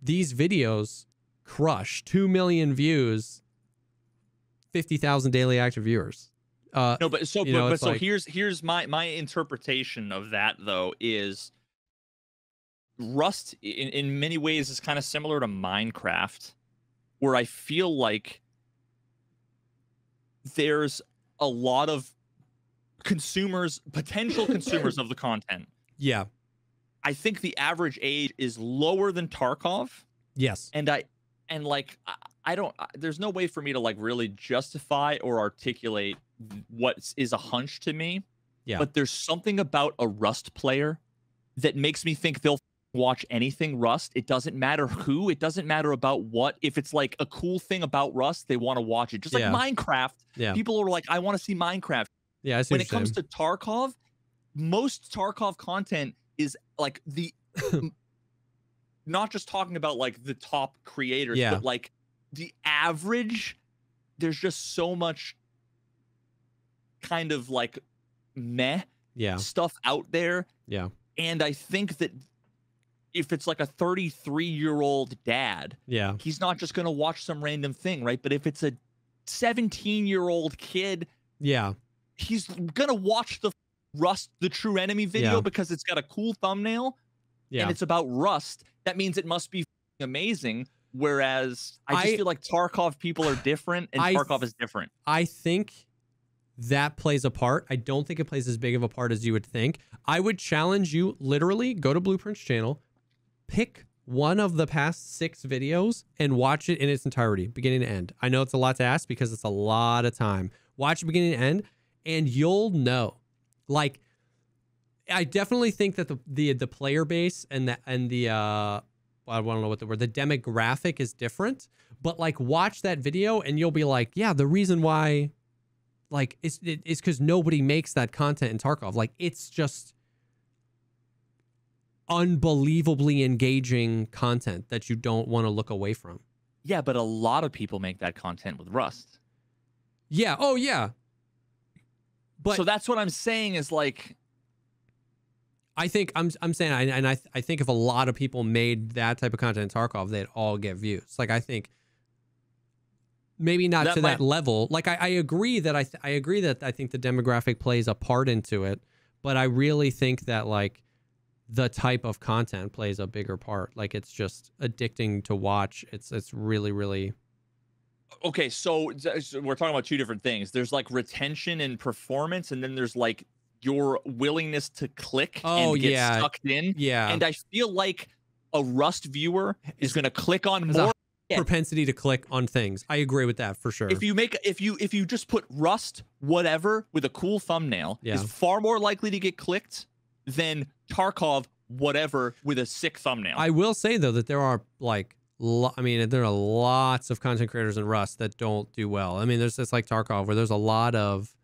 videos crush 2 million views, 50,000 daily active viewers. No, but so here's my interpretation of that, though, is Rust in many ways is kind of similar to Minecraft, where I feel like there's a lot of potential consumers of the content. Yeah. I think the average age is lower than Tarkov. Yes. And I don't, there's no way for me to like really justify or articulate what is a hunch to me. Yeah. But there's something about a Rust player that makes me think they'll watch anything Rust. It doesn't matter who, it doesn't matter about what. If it's like a cool thing about Rust, they want to watch it. Just like Minecraft. Yeah. People are like, I want to see Minecraft. Yeah. When it comes to Tarkov, most Tarkov content is like the not just talking about like the top creators, but like the average. There's just so much kind of like meh stuff out there. Yeah. And I think that if it's like a 33-year-old dad, he's not just going to watch some random thing, right? But if it's a 17-year-old kid, he's going to watch the Rust, the True Enemy video because it's got a cool thumbnail and it's about Rust. That means it must be amazing. Whereas I just feel like Tarkov people are different, and Tarkov is different. I think that plays a part. I don't think it plays as big of a part as you would think. I would challenge you, literally, go to Blueprint's channel, pick one of the past 6 videos, and watch it in its entirety, beginning to end. I know it's a lot to ask because it's a lot of time. Watch it beginning to end, and you'll know. Like, I definitely think that the player base and the I don't know what the word, the demographic is different, but like watch that video and you'll be like, yeah, the reason why, like, it's because nobody makes that content in Tarkov. Like, it's just unbelievably engaging content that you don't want to look away from. Yeah, but a lot of people make that content with Rust. Yeah. Oh, yeah. But so that's what I'm saying is like, I think I'm saying, I think if a lot of people made that type of content in Tarkov, they'd all get views. Like, I think maybe not to that level. Like, I agree that I agree that I think the demographic plays a part into it, but I really think that like the type of content plays a bigger part. Like, it's just addicting to watch. It's really, really. Okay, so we're talking about 2 different things. There's like retention and performance, and then there's like your willingness to click and get sucked in. Yeah. And I feel like a Rust viewer is going to click on more propensity to click on things. I agree with that for sure. If you just put Rust whatever with a cool thumbnail is far more likely to get clicked than Tarkov whatever with a sick thumbnail. I will say though that there are like there are lots of content creators in Rust that don't do well. I mean, there's this like Tarkov where there's a lot of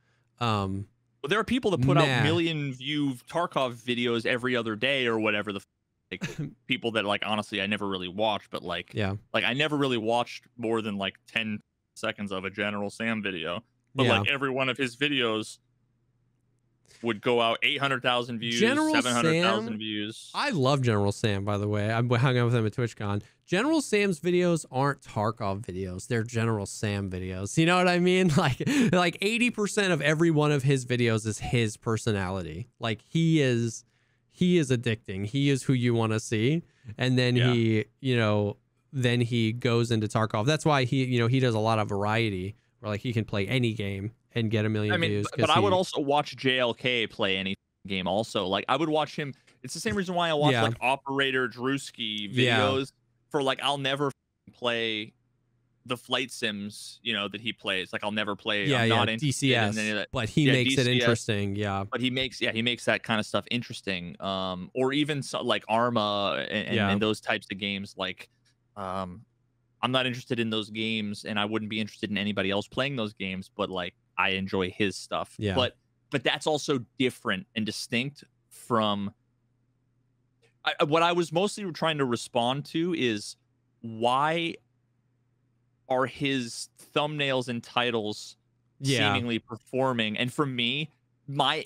well, there are people that put out million-view Tarkov videos every other day or whatever. Like, people that like honestly I never really watched, but like I never really watched more than like 10 seconds of a General Sam video. But like every one of his videos would go out 800,000 views, 700,000 views. I love General Sam, by the way. I hung out with him at TwitchCon. General Sam's videos aren't Tarkov videos. They're General Sam videos. You know what I mean? Like 80% of every one of his videos is his personality. Like, he is addicting. He is who you want to see. And then he goes into Tarkov. That's why he does a lot of variety where like he can play any game and get a million views. But I would also watch JLK play any game also. Like, I would watch him. It's the same reason why I watch like Operator Drewski videos for like, I'll never play the flight sims, that he plays. Like, I'll never play not DCS, but he makes it interesting. But he makes that kind of stuff interesting. Or even like Arma and those types of games. Like, I'm not interested in those games, and I wouldn't be interested in anybody else playing those games, but like, I enjoy his stuff. But that's also different and distinct from what I was mostly trying to respond to is why are his thumbnails and titles seemingly performing? And for me, my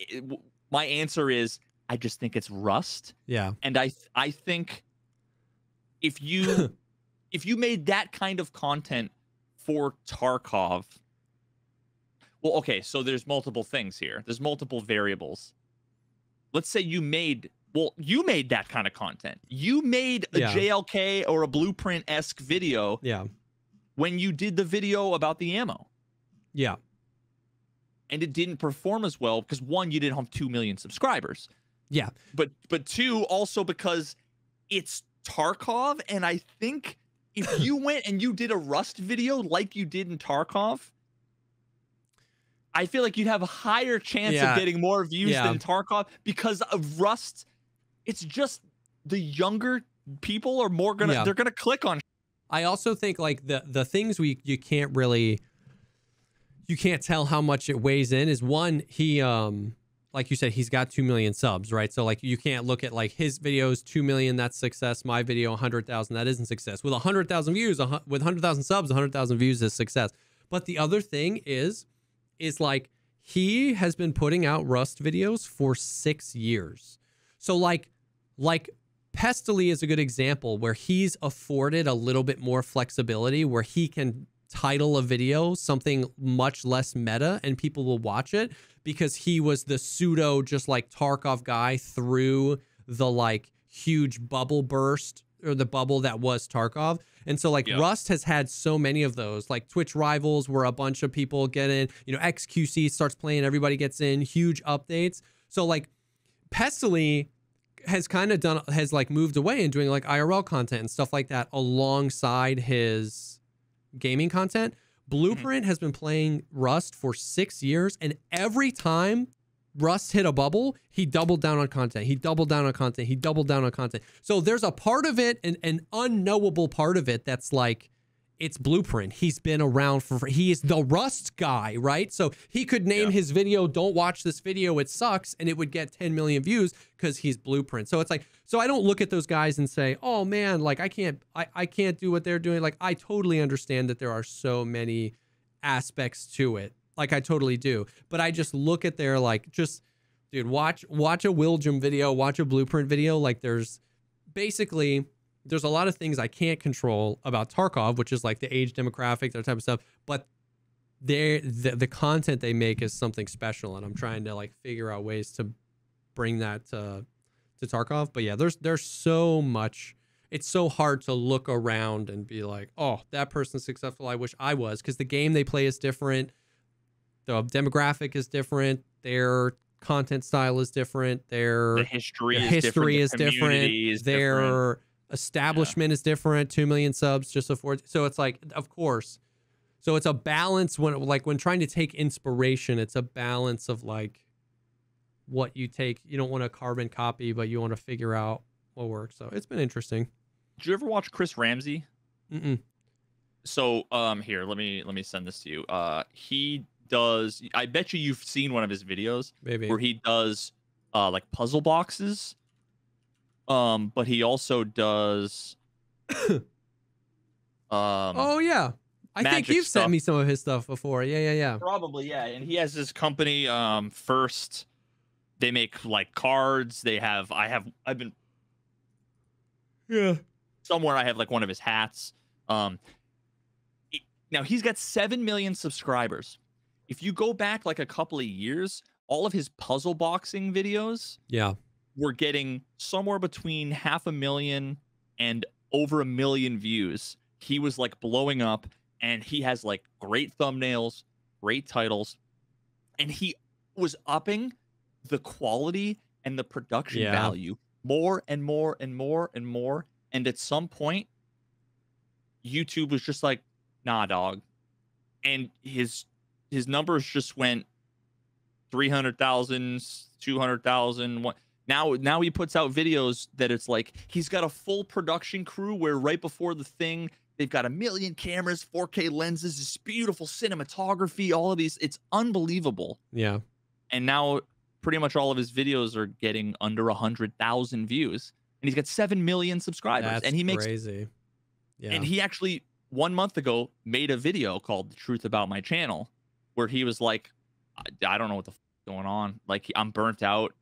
answer is I just think it's Rust. Yeah. And I think if you made that kind of content for Tarkov, well, okay, so there's multiple things here. There's multiple variables. Let's say you made that kind of content. You made a JLK or a Blueprint-esque video when you did the video about the ammo. Yeah. And it didn't perform as well because, one, you didn't have 2 million subscribers. Yeah. But 2, also because it's Tarkov, and I think if you went and you did a Rust video like you did in Tarkov, I feel like you'd have a higher chance of getting more views than Tarkov because of Rust. It's just the younger people are more gonna they're gonna click on. I also think like the things you can't tell how much it weighs in is, one, he like you said, he's got 2 million subs, right? So like, you can't look at like his videos 2 million, that's success. My video 100,000, that isn't success. With 100,000 views, with 100,000 subs, 100,000 views is success. But the other thing is like he has been putting out Rust videos for 6 years. So like Pestily is a good example where he's afforded a little bit more flexibility, where he can title a video something much less meta and people will watch it because he was the pseudo just like Tarkov guy through the like huge bubble burst, or the bubble that was Tarkov. And so like Rust has had so many of those, like Twitch Rivals where a bunch of people get in, you know, XQC starts playing, everybody gets in, huge updates. So like Pestily has kind of done, has like moved away and doing like IRL content and stuff like that alongside his gaming content. Blueprint has been playing Rust for 6 years, and every time Rust hit a bubble, he doubled down on content. He doubled down on content. He doubled down on content. So there's a part of it, an unknowable part of it that's like, it's Blueprint. He's been around he is the Rust guy, right? So he could name his video, "Don't watch this video, it sucks," and it would get 10 million views because he's Blueprint. So it's like, so I don't look at those guys and say, oh man, like I can't do what they're doing. Like I totally understand that there are so many aspects to it. Like I totally do. But I just look at their like, just, dude, watch a Willjum video, watch a Blueprint video. Like there's a lot of things I can't control about Tarkov, which is like the age demographic, that type of stuff. But the content they make is something special, and I'm trying to like figure out ways to bring that to Tarkov. But yeah, there's so much. It's so hard to look around and be like, oh, that person's successful, I wish I was, because the game they play is different, the demographic is different, their content style is different, the history is different, their establishment is different. 2 million subs just afford. So it's like, of course. So it's a balance when trying to take inspiration, it's a balance of like what you take. You don't want a carbon copy, but you want to figure out what works. So it's been interesting. Did you ever watch Chris Ramsey? Mm-mm. So here, let me send this to you. He does, I bet you've seen one of his videos. Maybe. Where he does like puzzle boxes. But he also does oh yeah, I think you've sent me some of his stuff before. Yeah. Probably, yeah. And he has this company, First. They make like cards. I've been somewhere I have like one of his hats. Now he's got 7 million subscribers. If you go back like a couple of years, all of his puzzle boxing videos, we're getting somewhere between 500,000 and over 1 million views. He was like blowing up, and he has like great thumbnails, great titles, and he was upping the quality and the production value more and more and more and more. And at some point, YouTube was just like, nah, dog. And his numbers just went 300,000, 200,000. Now he puts out videos that it's like he's got a full production crew where right before the thing, they've got 1 million cameras, 4K lenses, this beautiful cinematography, all of these. It's unbelievable. Yeah. And now pretty much all of his videos are getting under 100,000 views. And he's got 7 million subscribers. That's and he makes crazy. Yeah. And he actually 1 month ago made a video called "The Truth About My Channel," where he was like, I don't know what the f is going on. Like, I'm burnt out.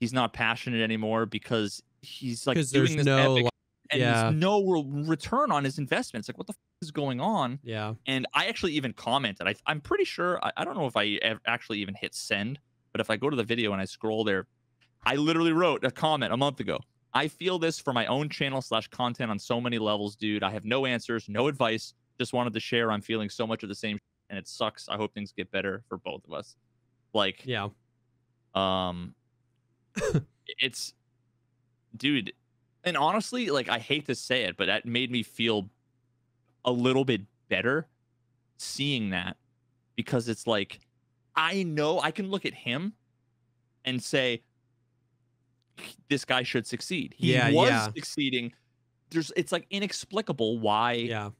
He's not passionate anymore because he's like doing this epic, and there's no return on his investments. Like, what the f is going on? Yeah. And I actually even commented. I'm pretty sure, I don't know if I actually even hit send, but if I go to the video and I scroll there, I literally wrote a comment a month ago. I feel this for my own channel / content on so many levels, dude. I have no answers, no advice. Just wanted to share. I'm feeling so much of the same, and it sucks. I hope things get better for both of us. Like, it's, dude, and honestly, like, I hate to say it, but that made me feel a little bit better seeing that, because it's like, I know I can look at him and say, this guy should succeed. He was succeeding. It's like inexplicable why,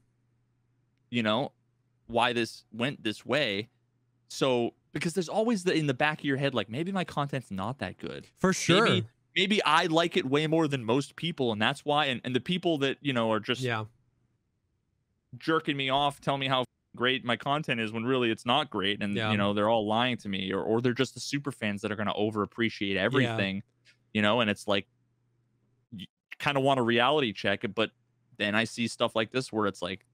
you know, why this went this way. So, because there's always in the back of your head, like, maybe my content's not that good. For sure. Maybe I like it way more than most people, and that's why. And the people that, you know, are just jerking me off, telling me how great my content is when really it's not great, and Yeah. you know they're all lying to me, or they're just the super fans that are going to over appreciate Yeah. everything, you know. And it's like you kind of want a reality check, but then I see stuff like this where it's like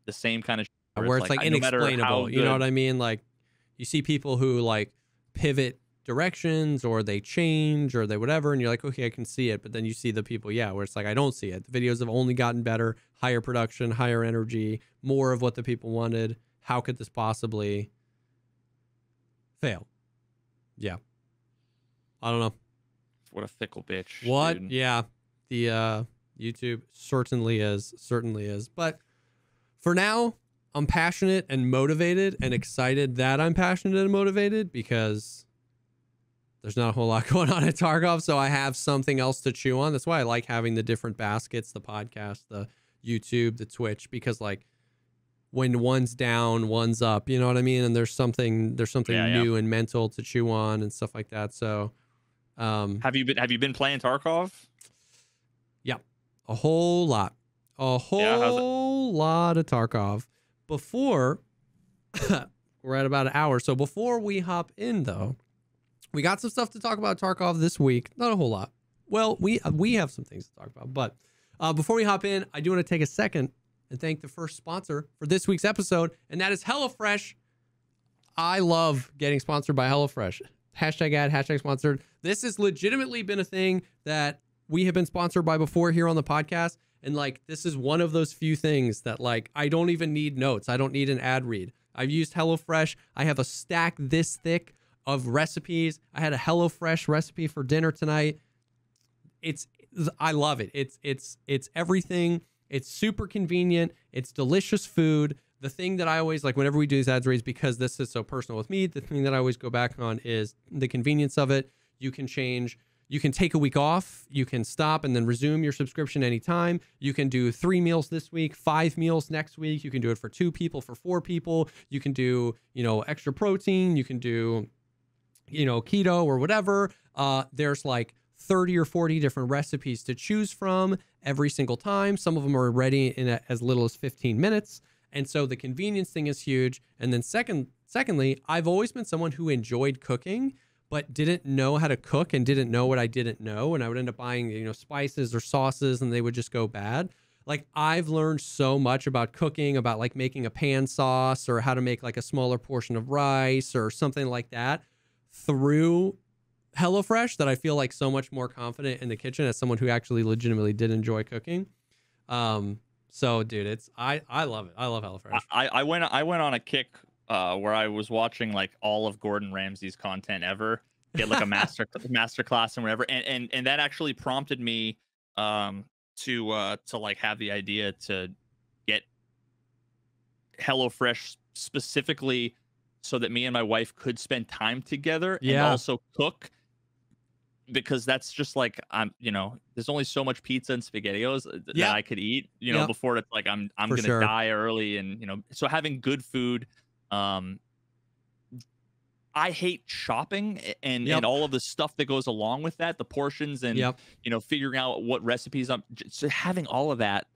the same kind of where Where it's it's like like no matter how inexplainable. You know what good, I mean? Like you see people who like pivot directions or they change or they whatever, and you're like, okay, I can see it. But then you see the people, yeah, where it's like, I don't see it. The videos have only gotten better, higher production, higher energy, more of what the people wanted. How could this possibly fail? Yeah. I don't know. what a fickle bitch. What? Dude. Yeah. The YouTube certainly is. But for now, I'm passionate and motivated and excited that I'm passionate and motivated because there's not a whole lot going on at Tarkov, so I have something else to chew on. That's why I like having the different baskets, the podcast, the YouTube, the Twitch, because like when one's down, one's up, you know what I mean? And there's something new and mental to chew on and stuff like that. So Have you been playing Tarkov? yeah, a whole lot. A whole lot of Tarkov. Before we're at about an hour. So before we hop in though, we got some stuff to talk about Tarkov this week. Not a whole lot. Well, we have some things to talk about. But before we hop in, I do want to take a second and thank the first sponsor for this week's episode, and that is HelloFresh. I love getting sponsored by HelloFresh. Hashtag ad, hashtag sponsored. This has legitimately been a thing that we have been sponsored by before here on the podcast. And like, this is one of those few things that like, I don't even need notes. I don't need an ad read. I've used HelloFresh. I have a stack this thick of recipes. I had a HelloFresh recipe for dinner tonight. I love it. It's everything. It's super convenient. It's delicious food. The thing that I always like whenever we do these ads reads, because this is so personal with me, the thing that I always go back on is the convenience of it. You can change. You can take a week off. You can stop and then resume your subscription anytime. You can do 3 meals this week, 5 meals next week. You can do it for 2 people, for 4 people. You can do, extra protein. You can do, keto or whatever. There's like 30 or 40 different recipes to choose from every single time. Some of them are ready in as little as 15 minutes. And so the convenience thing is huge. And then secondly, I've always been someone who enjoyed cooking, but didn't know how to cook and didn't know what I didn't know. And I would end up buying, spices or sauces and they would just go bad. Like I've learned so much about cooking, about like making a pan sauce or how to make like a smaller portion of rice or something like that through HelloFresh that I feel like so much more confident in the kitchen as someone who actually legitimately did enjoy cooking. So dude, I love it. I love HelloFresh. I went on a kick where I was watching like all of Gordon Ramsay's content ever, get like a master class and whatever, and that actually prompted me to like have the idea to get HelloFresh specifically so that me and my wife could spend time together and also cook, because that's just like there's only so much pizza and SpaghettiOs that I could eat before it's like I'm gonna die early, and so having good food. I hate shopping and all of the stuff that goes along with that, the portions and figuring out what recipes so having all of that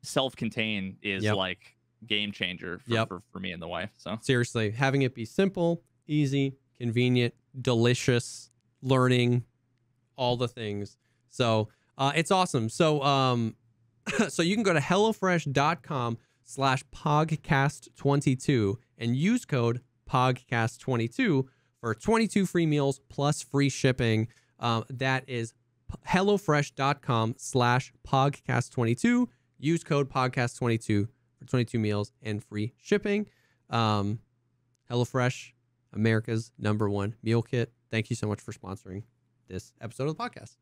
self-contained is like game changer for me and the wife. So seriously, having it be simple, easy, convenient, delicious, learning, all the things. So it's awesome. So so you can go to hellofresh.com/pogcast22 and use code POGCAST22 for 22 free meals plus free shipping. That is hellofresh.com/pogcast22. Use code POGCAST22 for 22 meals and free shipping. HelloFresh, America's #1 meal kit. Thank you so much for sponsoring this episode of the podcast.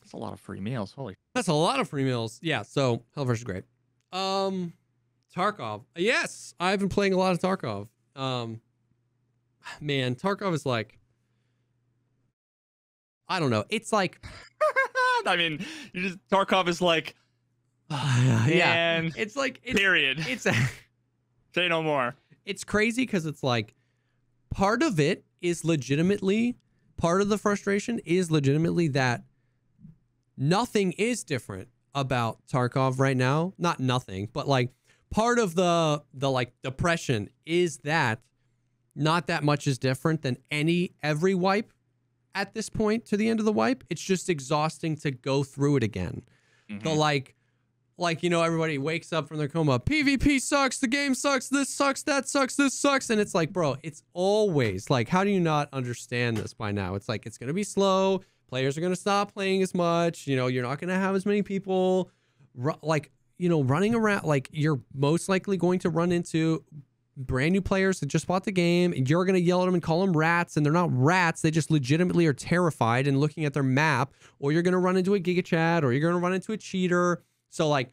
That's a lot of free meals. That's a lot of free meals. Yeah, so HelloFresh is great. Tarkov. Yes, I've been playing a lot of Tarkov. Man, Tarkov is like, I don't know. It's like, I mean, Tarkov is like, yeah. It's like, period. It's say no more. It's crazy because it's like, part of it is legitimately, part of the frustration is legitimately that nothing is different about Tarkov right now. Not nothing, but like part of the like depression is that not that much is different than every wipe at this point to the end of the wipe. It's just exhausting to go through it again. The like, you know, everybody wakes up from their coma. PvP sucks. The game sucks. This sucks. That sucks. This sucks. And it's like, bro, it's always like, how do you not understand this by now? It's like, it's going to be slow. Players are going to stop playing as much. You know, you're not going to have as many people like, you know, running around. Like, you're most likely going to run into brand new players that just bought the game, and you're going to yell at them and call them rats, and they're not rats. They just legitimately are terrified and looking at their map. Or you're going to run into a Giga Chat, or you're going to run into a cheater. So like,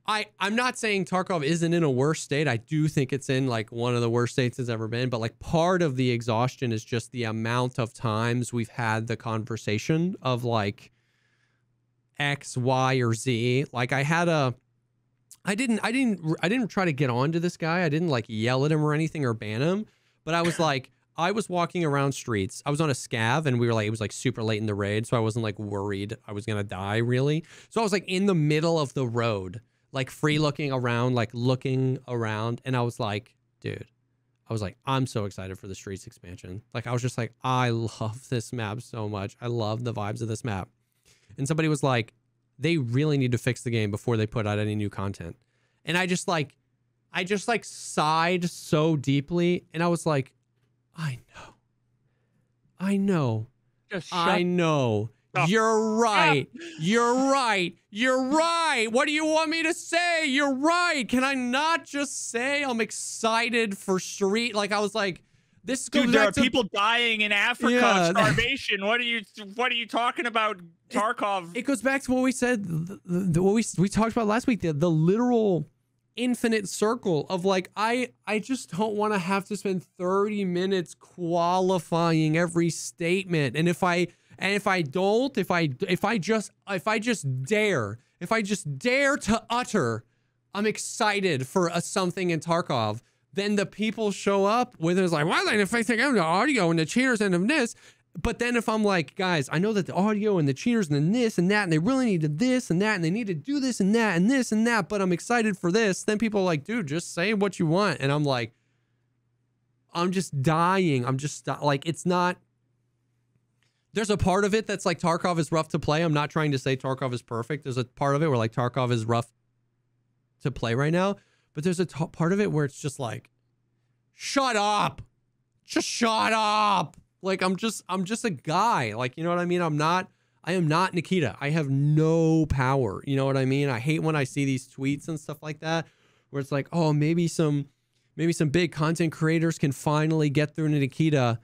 I'm not saying Tarkov isn't in a worse state. I do think it's in like one of the worst states it's ever been. But like, part of the exhaustion is just the amount of times we've had the conversation of like X, Y, or Z. Like, I didn't try to get on to this guy. I didn't like yell at him or anything or ban him. But I was like, I was walking around streets. I was on a scav, and we were like, it was like super late in the raid, so I wasn't like worried I was gonna die really. So I was like in the middle of the road, like free looking around, and I was like, dude, I'm so excited for the Streets expansion. Like, I was just like, I love this map so much. I love the vibes of this map. And somebody was like, they really need to fix the game before they put out any new content. And I just sighed so deeply, and I was like, I know. You're right. You're right. You're right. What do you want me to say? You're right. Can I not just say I'm excited for Street? Like, I was like, this goes Dude, there back are to people dying in Africa of starvation. What are you talking about, Tarkov? It goes back to what we said, what we talked about last week, the literal infinite circle of like, I just don't want to have to spend 30 minutes qualifying every statement. And if I just dare to utter, I'm excited for something in Tarkov, then the people show up with it's like, why are they fixing the audio and the cheaters and this? But then if I'm like, guys, I know that the audio and the cheaters and this and that, and they really need this and that, and they need to do this and that and this and that, but I'm excited for this. Then people are like, dude, just say what you want. And I'm like, I'm just dying. I'm just like, it's not. There's a part of it that's like Tarkov is rough to play. I'm not trying to say Tarkov is perfect. There's a part of it where like Tarkov is rough to play right now. But there's a part of it where it's just like, shut up. Just shut up. Like, I'm just a guy. Like, you know what I mean? I am not Nikita. I have no power. You know what I mean? I hate when I see these tweets and stuff like that, where it's like, oh, maybe some big content creators can finally get through to Nikita.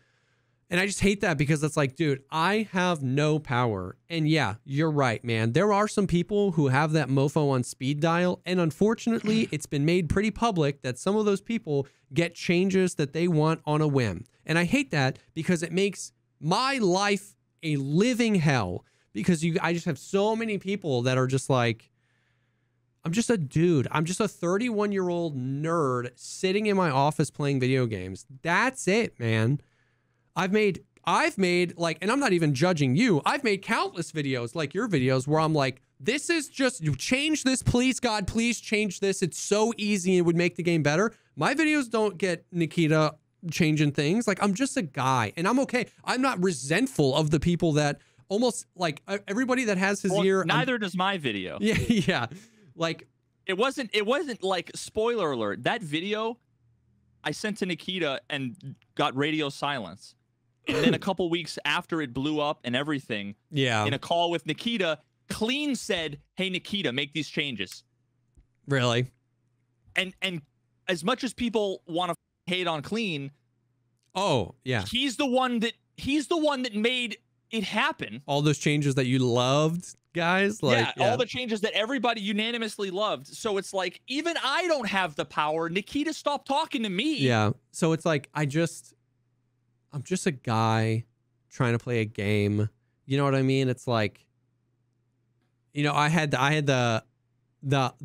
And I just hate that, because it's like, dude, I have no power. And yeah, you're right, man. There are some people who have that mofo on speed dial. And unfortunately, it's been made pretty public that some of those people get changes that they want on a whim. And I hate that, because it makes my life a living hell, because I just have so many people that are just like, I'm just a dude. I'm just a 31-year-old nerd sitting in my office playing video games. That's it, man. I've made like, and I'm not even judging you. I've made countless videos like your videos where I'm like, this is just, you change this, please, God, please change this. It's so easy. It would make the game better. My videos don't get Nikita changing things. Like, I'm just a guy, and I'm okay. I'm not resentful of the people that almost like everybody that has his ear. Neither does my video. Yeah. Yeah. Like, it wasn't like, spoiler alert, that video I sent to Nikita and got radio silence. And then a couple weeks after it blew up and everything, yeah, in a call with Nikita, Clean said, hey, Nikita, make these changes. Really? And as much as people want to hate on Clean, oh yeah, he's the one that made it happen. All those changes that you loved, guys. Like, yeah, all the changes that everybody unanimously loved. So it's like, even I don't have the power. Nikita, stop talking to me. Yeah. So it's like, I'm just a guy trying to play a game. You know what I mean? It's like, you know, I had the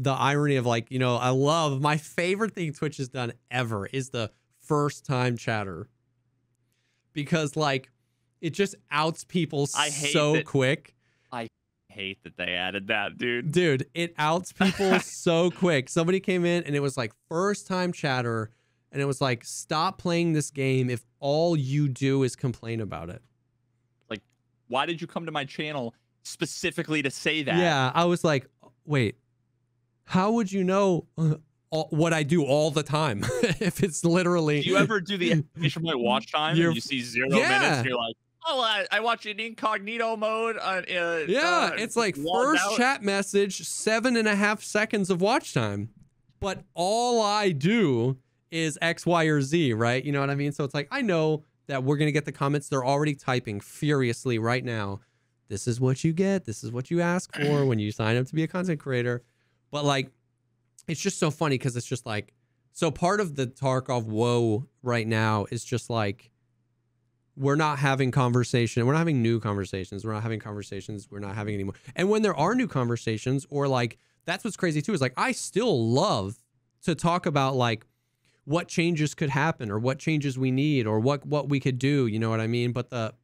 irony of like, you know, I love, my favorite thing Twitch has done ever is the first time chatter, because like, it just outs people so quick. I hate that they added that, dude. Dude, it outs people so quick. Somebody came in and it was like first time chatter, and it was like, stop playing this game if all you do is complain about it. Like, why did you come to my channel specifically to say that? Yeah, I was like, wait, how would you know what I do all the time if it's literally... Do you ever do the exclamation point watch time and you see 0 minutes and you're like, oh, I watch it in incognito mode. Yeah, it's like first chat message, 7.5 seconds of watch time. But all I do is X, Y, or Z, right? You know what I mean? So it's like, I know that we're going to get the comments. They're already typing furiously right now. This is what you get. This is what you ask for when you sign up to be a content creator. But like, it's just so funny because it's just like, so part of the Tarkov woe right now is just like, we're not having conversation. We're not having new conversations. We're not having conversations. We're not having anymore. And when there are new conversations, or like, that's what's crazy too, is like, I still love to talk about like what changes could happen or what changes we need or what we could do. You know what I mean? But the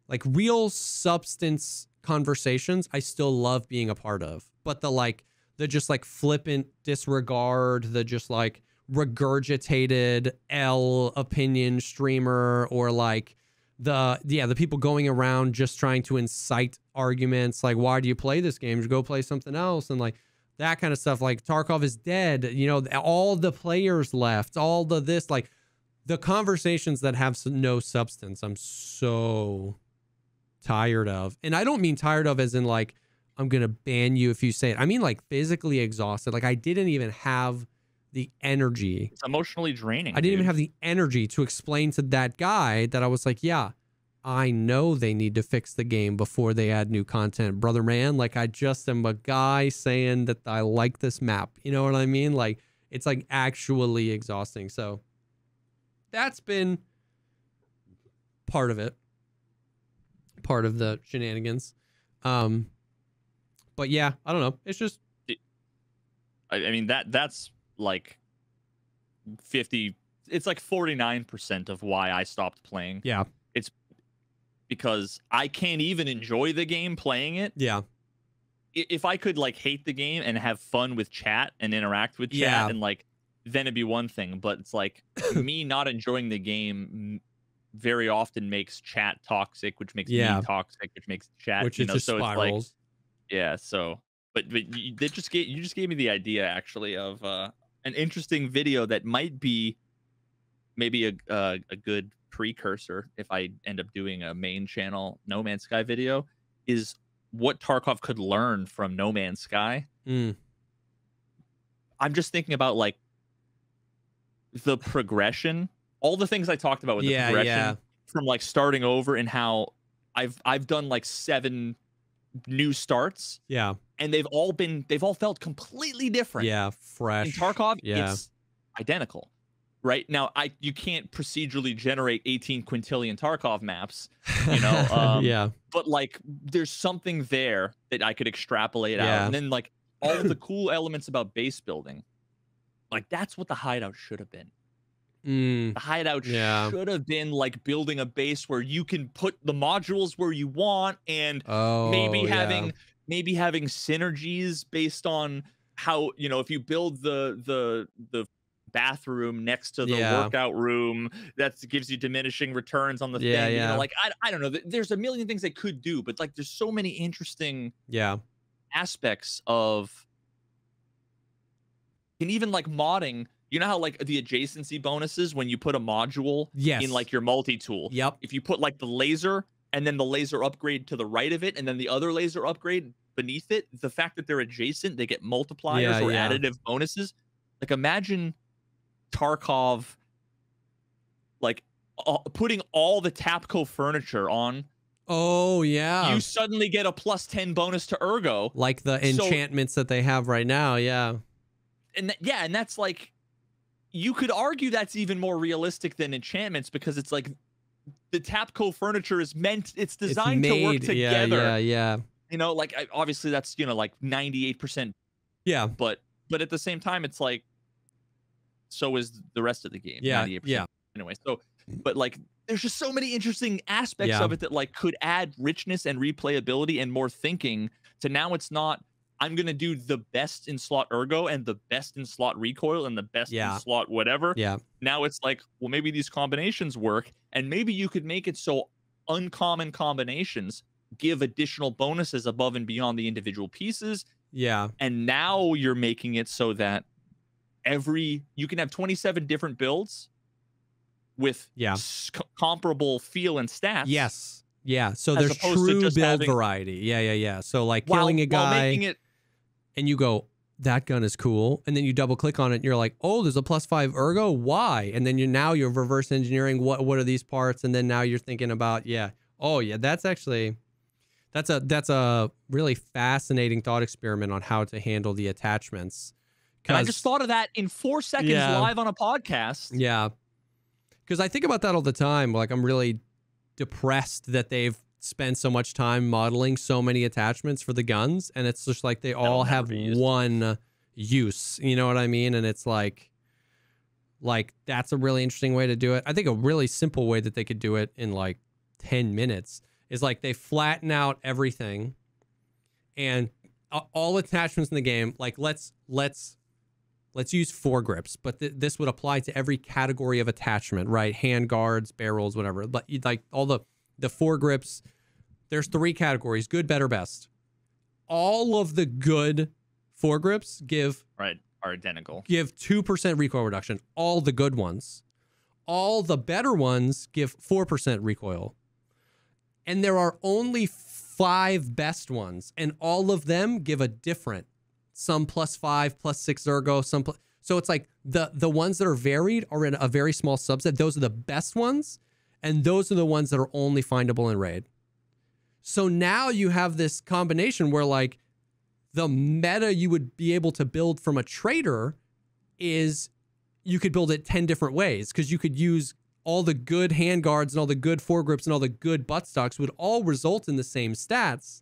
like real substance conversations, I still love being a part of. But the just like flippant disregard, the just like regurgitated L opinion streamer, or like the people going around just trying to incite arguments like, why do you play this game? Go play something else. And like that kind of stuff, like Tarkov is dead, you know, all the players left, all the this, like the conversations that have no substance, I'm so tired of. And I don't mean tired of as in like, I'm gonna ban you if you say it. I mean like physically exhausted. Like I didn't even have the energy. It's emotionally draining. I didn't even have the energy to explain to that guy that I was like, yeah, I know they need to fix the game before they add new content, brother man. Like I just am a guy saying that I like this map. You know what I mean? Like it's like actually exhausting. So that's been part of it. Part of the shenanigans. But yeah, I don't know. It's just, I mean, that's like 50, it's like 49% of why I stopped playing. yeah. It's because I can't even enjoy the game playing it. Yeah. If I could like hate the game and have fun with chat and interact with chat, Yeah. and like, then it'd be one thing. But it's like me not enjoying the game very often makes chat toxic, which makes me toxic, which makes chat, Which you it know, just so spirals. it's like, yeah, so but you just gave me the idea actually of an interesting video that might be maybe a good precursor if I end up doing a main channel No Man's Sky video, is what Tarkov could learn from No Man's Sky. I'm just thinking about like the progression, all the things I talked about with the progression from like starting over, and how I've done like 7 new starts, and they've all felt completely different. Fresh. In Tarkov, it's identical, right? Now you can't procedurally generate 18 quintillion Tarkov maps, you know. But like there's something there that I could extrapolate out, and then like all of the cool elements about base building, like that's what the hideout should have been. The hideout should have been like building a base where you can put the modules where you want, and maybe having synergies based on how, you know, if you build the bathroom next to the workout room, that gives you diminishing returns on the thing. You know, like I don't know. There's a million things they could do, but like there's so many interesting aspects of, and even like modding. You know how like the adjacency bonuses when you put a module in like your multi-tool? If you put like the laser and then the laser upgrade to the right of it and then the other laser upgrade beneath it, the fact that they're adjacent, they get multipliers or additive bonuses. Like imagine Tarkov like putting all the Tapco furniture on. You suddenly get a +10 bonus to Ergo. Like the enchantments that they have right now, And and that's like, you could argue that's even more realistic than enchantments, because it's like the Tapco furniture is it's designed to work together. You know, like obviously that's, you know, like 98%. But at the same time, it's like, so is the rest of the game. 98%. Anyway, but like there's just so many interesting aspects of it that like could add richness and replayability and more thinking to now. It's not, I'm going to do the best in slot ergo and the best in slot recoil and the best in slot whatever. Now it's like, well, maybe these combinations work, and maybe you could make it so uncommon combinations give additional bonuses above and beyond the individual pieces. And now you're making it so that you can have 27 different builds with comparable feel and stats. So there's true build variety. So like killing a guy and you go, that gun is cool, and then you double click on it and you're like, oh, there's a +5 ergo, why? And then you're reverse engineering what are these parts, and then now you're thinking about that's a really fascinating thought experiment on how to handle the attachments. And I just thought of that in 4 seconds live on a podcast. Because I think about that all the time. Like, I'm really depressed that they've spent so much time modeling so many attachments for the guns, and it's just like they all have one use. You know what I mean? And it's like that's a really interesting way to do it. I think a really simple way that they could do it in like 10 minutes is like they flatten out everything and all attachments in the game. Like let's use foregrips, but this would apply to every category of attachment, right? Hand guards, barrels, whatever. But like all the foregrips, there's 3 categories: good, better, best. All of the good foregrips are identical. Give 2% recoil reduction. All the good ones. All the better ones give 4% recoil. And there are only 5 best ones, and all of them give a different. Some +5, +6 ergo, so it's like the ones that are varied are in a very small subset. Those are the best ones, and those are the ones that are only findable in raid. So now you have this combination where like the meta you would be able to build from a trader is you could build it 10 different ways, because you could use all the good handguards and all the good foregrips and all the good buttstocks would all result in the same stats.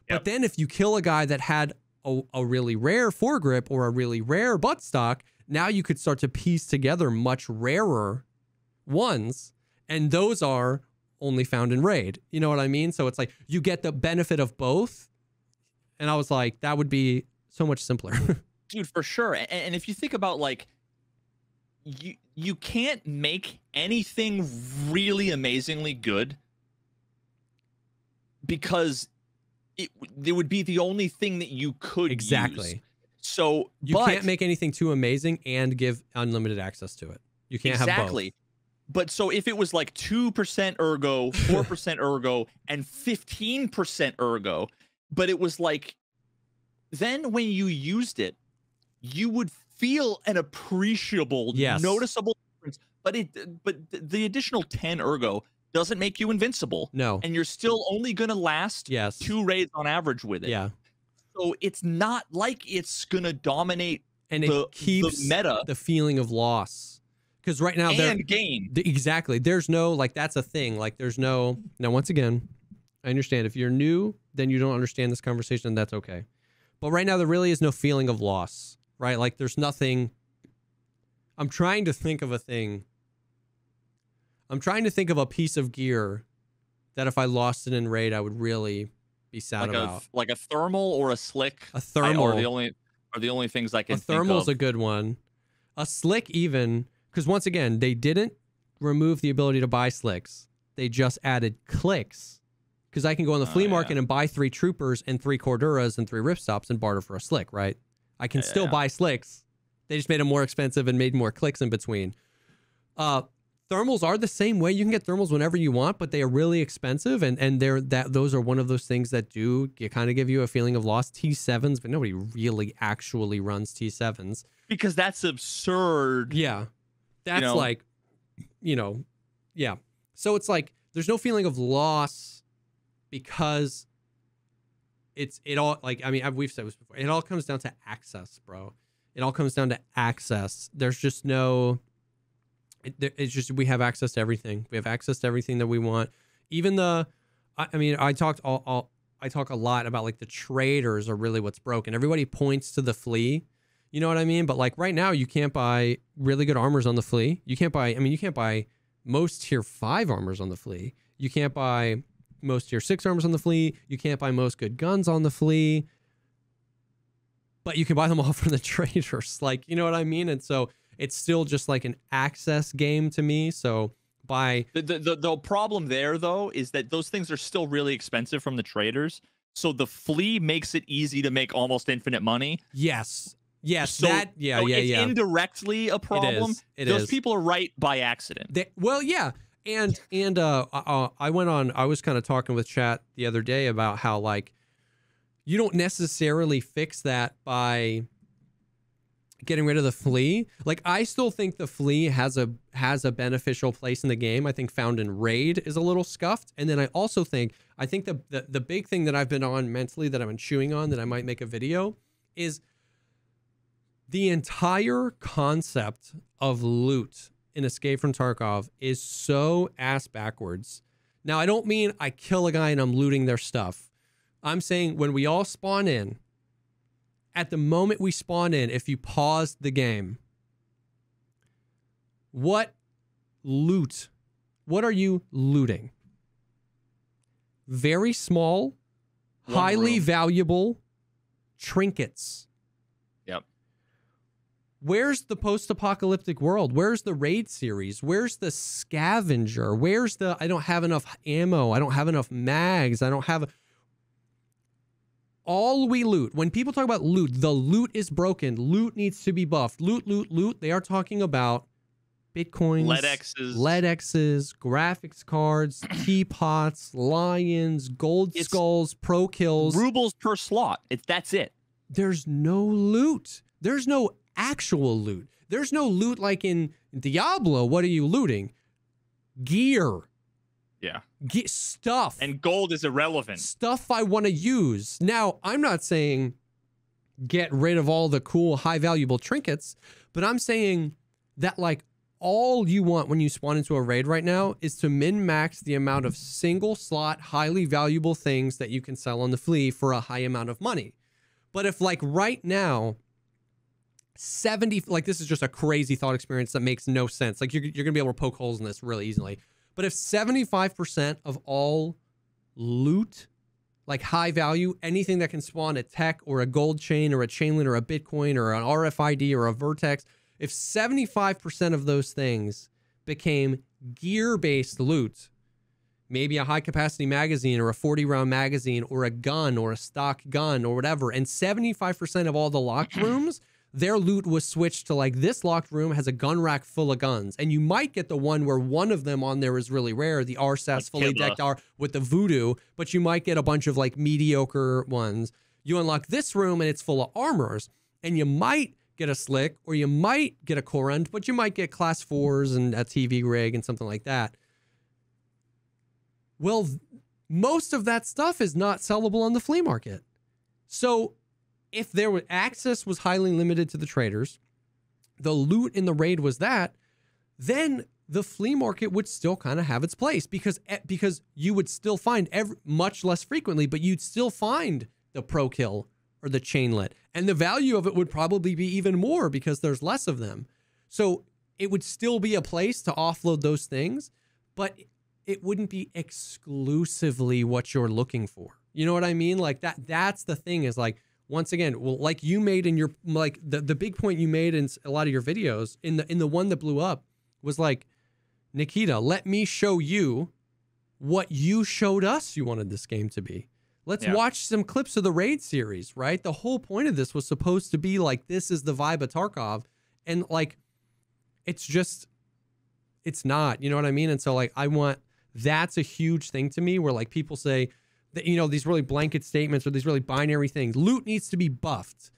But then if you kill a guy that had a really rare foregrip or a really rare buttstock, now you could start to piece together much rarer ones, and those are only found in raid. You know what I mean? So it's like you get the benefit of both, and I was like, that would be so much simpler. Dude, for sure. And if you think about like, you can't make anything really amazingly good because it would be the only thing that you could use. So you can't make anything too amazing and give unlimited access to it. You can't have both. But so if it was like 2% ergo, 4% ergo, and 15% ergo, but it was like, then when you used it, you would feel an appreciable, noticeable difference. But the additional 10 ergo doesn't make you invincible. No. And you're still only going to last 2 raids on average with it. So it's not like it's going to dominate and it keeps the meta. The feeling of loss. Because right now exactly. There's no, like, that's a thing. Like, there's no, now once again, I understand if you're new, then you don't understand this conversation, and that's okay. But right now there really is no feeling of loss, right? Like, there's nothing. I'm trying to think of a thing. I'm trying to think of a piece of gear that if I lost it in raid, I would really be sad about. Like a thermal or a slick. A thermal are the only things I can think of. A thermal's a good one. A slick even, because once again, they didn't remove the ability to buy slicks. They just added clicks. Because I can go on the flea market and buy 3 troopers and 3 corduras and 3 ripstops and barter for a slick, right? I can still buy slicks. They just made them more expensive and made more clicks in between. Thermals are the same way. You can get thermals whenever you want, but they are really expensive, and those are one of those things that do kind of give you a feeling of loss. T7s, but nobody really actually runs T7s. Because that's absurd. Yeah. That's like, So it's like, there's no feeling of loss because it all, like, I mean, we've said this before. It all comes down to access, bro. It all comes down to access. There's just no... It's just we have access to everything. We have access to everything that we want. Even I talk a lot about like the traders are really what's broken. Everybody points to the flea, you know what I mean? But like right now, you can't buy really good armors on the flea. You can't buy most tier 5 armors on the flea. You can't buy most tier 6 armors on the flea. You can't buy most good guns on the flea. But you can buy them all from the traders. Like, you know what I mean? And so it's still just like an access game to me. So by the problem there though is that those things are still really expensive from the traders. So the flea makes it easy to make almost infinite money. Yes. Yes. So, it's yeah. indirectly a problem. Those people are right by accident. Well, yeah. And I was kind of talking with chat the other day about how like you don't necessarily fix that by getting rid of the flea. Like I still think the flea has a beneficial place in the game. I think found in raid is a little scuffed. And then I also think the big thing that I've been on mentally that I've been chewing on that I might make a video is the entire concept of loot in Escape from Tarkov is so ass backwards. Now, I don't mean I kill a guy and I'm looting their stuff. I'm saying when we all spawn in, at the moment we spawn in, if you pause the game, what are you looting? Very small, highly valuable trinkets. Yep. Where's the post-apocalyptic world? Where's the raid series? Where's the scavenger? Where's the I don't have enough ammo. I don't have enough mags. I don't have all we loot. When people talk about loot, the loot is broken. Loot needs to be buffed. Loot. They are talking about Bitcoins, lead X's, graphics cards, teapots, lions, gold skulls, pro kills. Rubles per slot. That's it. There's no loot. There's no actual loot. There's no loot like in Diablo. What are you looting? Gear. Yeah. Stuff. And gold is irrelevant. Stuff I want to use. Now, I'm not saying get rid of all the cool, high valuable trinkets, but I'm saying that like all you want when you spawn into a raid right now is to min-max the amount of single slot, highly valuable things that you can sell on the flea for a high amount of money. But if like right now, like this is just a crazy thought experience that makes no sense. Like you're going to be able to poke holes in this really easily. But if 75% of all loot, like high value, anything that can spawn a tech or a gold chain or a chainlet or a Bitcoin or an RFID or a vertex, if 75% of those things became gear-based loot, maybe a high-capacity magazine or a 40-round magazine or a gun or a stock gun or whatever, and 75% of all the locked rooms, their loot was switched to like this locked room has a gun rack full of guns. And you might get the one where one of them on there is really rare, the RSAS fully decked R with the voodoo, but you might get a bunch of like mediocre ones. You unlock this room and it's full of armors, and you might get a slick or you might get a Corund, but you might get class 4s and a TV rig and something like that. Well, most of that stuff is not sellable on the flea market. So if there were access was highly limited to the traders, the loot in the raid was that, then the flea market would still kind of have its place because you would still find much less frequently, but you'd still find the pro kill or the chainlet, and the value of it would probably be even more because there's less of them. So it would still be a place to offload those things, but it wouldn't be exclusively what you're looking for. You know what I mean? Like that's the thing is like, once again, well, like you made in your, like the big point you made in a lot of your videos in the one that blew up was like, Nikita, let me show you what you showed us you wanted this game to be. Let's watch some clips of the raid series, right? The whole point of this was supposed to be like, this is the vibe of Tarkov. And like, it's just, it's not, you know what I mean? And so like, that's a huge thing to me where like people say that, you know, these really blanket statements or these really binary things, loot needs to be buffed.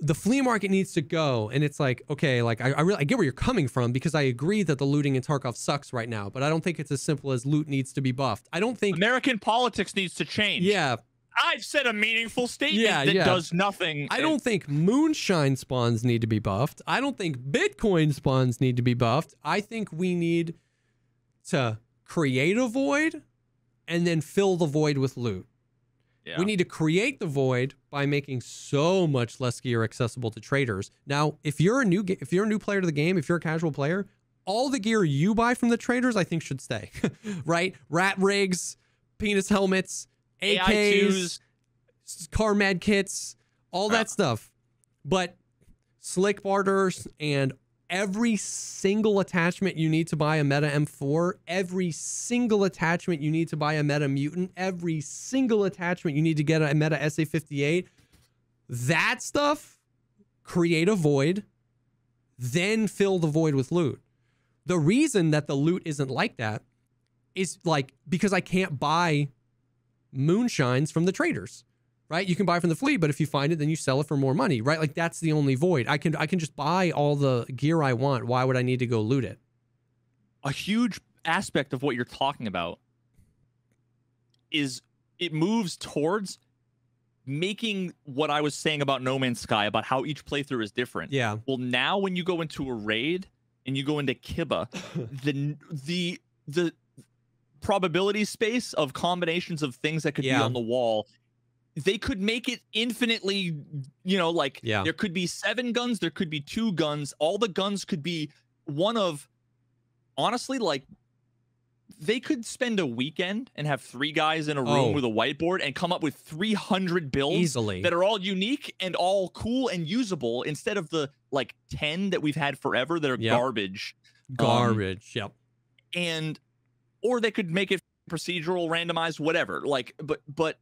The flea market needs to go. And it's like, okay, like I get where you're coming from because I agree that the looting in Tarkov sucks right now, but I don't think it's as simple as loot needs to be buffed. I don't think American politics needs to change. Yeah. I've said a meaningful statement that does nothing. I don't think moonshine spawns need to be buffed. I don't think Bitcoin spawns need to be buffed. I think we need to create a void and then fill the void with loot. Yeah. We need to create the void by making so much less gear accessible to traders. Now, if you're a new player to the game, if you're a casual player, all the gear you buy from the traders, I think should stay, right? Rat rigs, penis helmets, AKs, car med kits, all that stuff. But slick barters and every single attachment you need to buy a meta M4, every single attachment you need to buy a meta mutant, every single attachment you need to get a meta SA58, that stuff, create a void, then fill the void with loot. The reason that the loot isn't like that is like because I can't buy moonshines from the traders, right? You can buy from the fleet, but if you find it, then you sell it for more money, right? Like that's the only void. I can just buy all the gear I want. Why would I need to go loot it? A huge aspect of what you're talking about is it moves towards making what I was saying about No Man's Sky, about how each playthrough is different. Yeah. Well, now when you go into a raid and you go into Kiba, the probability space of combinations of things that could be on the wall, they could make it infinitely, you know, like there could be 7 guns, there could be 2 guns, all the guns could be one of, honestly, like they could spend a weekend and have 3 guys in a room with a whiteboard and come up with 300 builds easily that are all unique and all cool and usable instead of the like 10 that we've had forever that are garbage. Yep. And or they could make it procedural, randomized, whatever. Like, but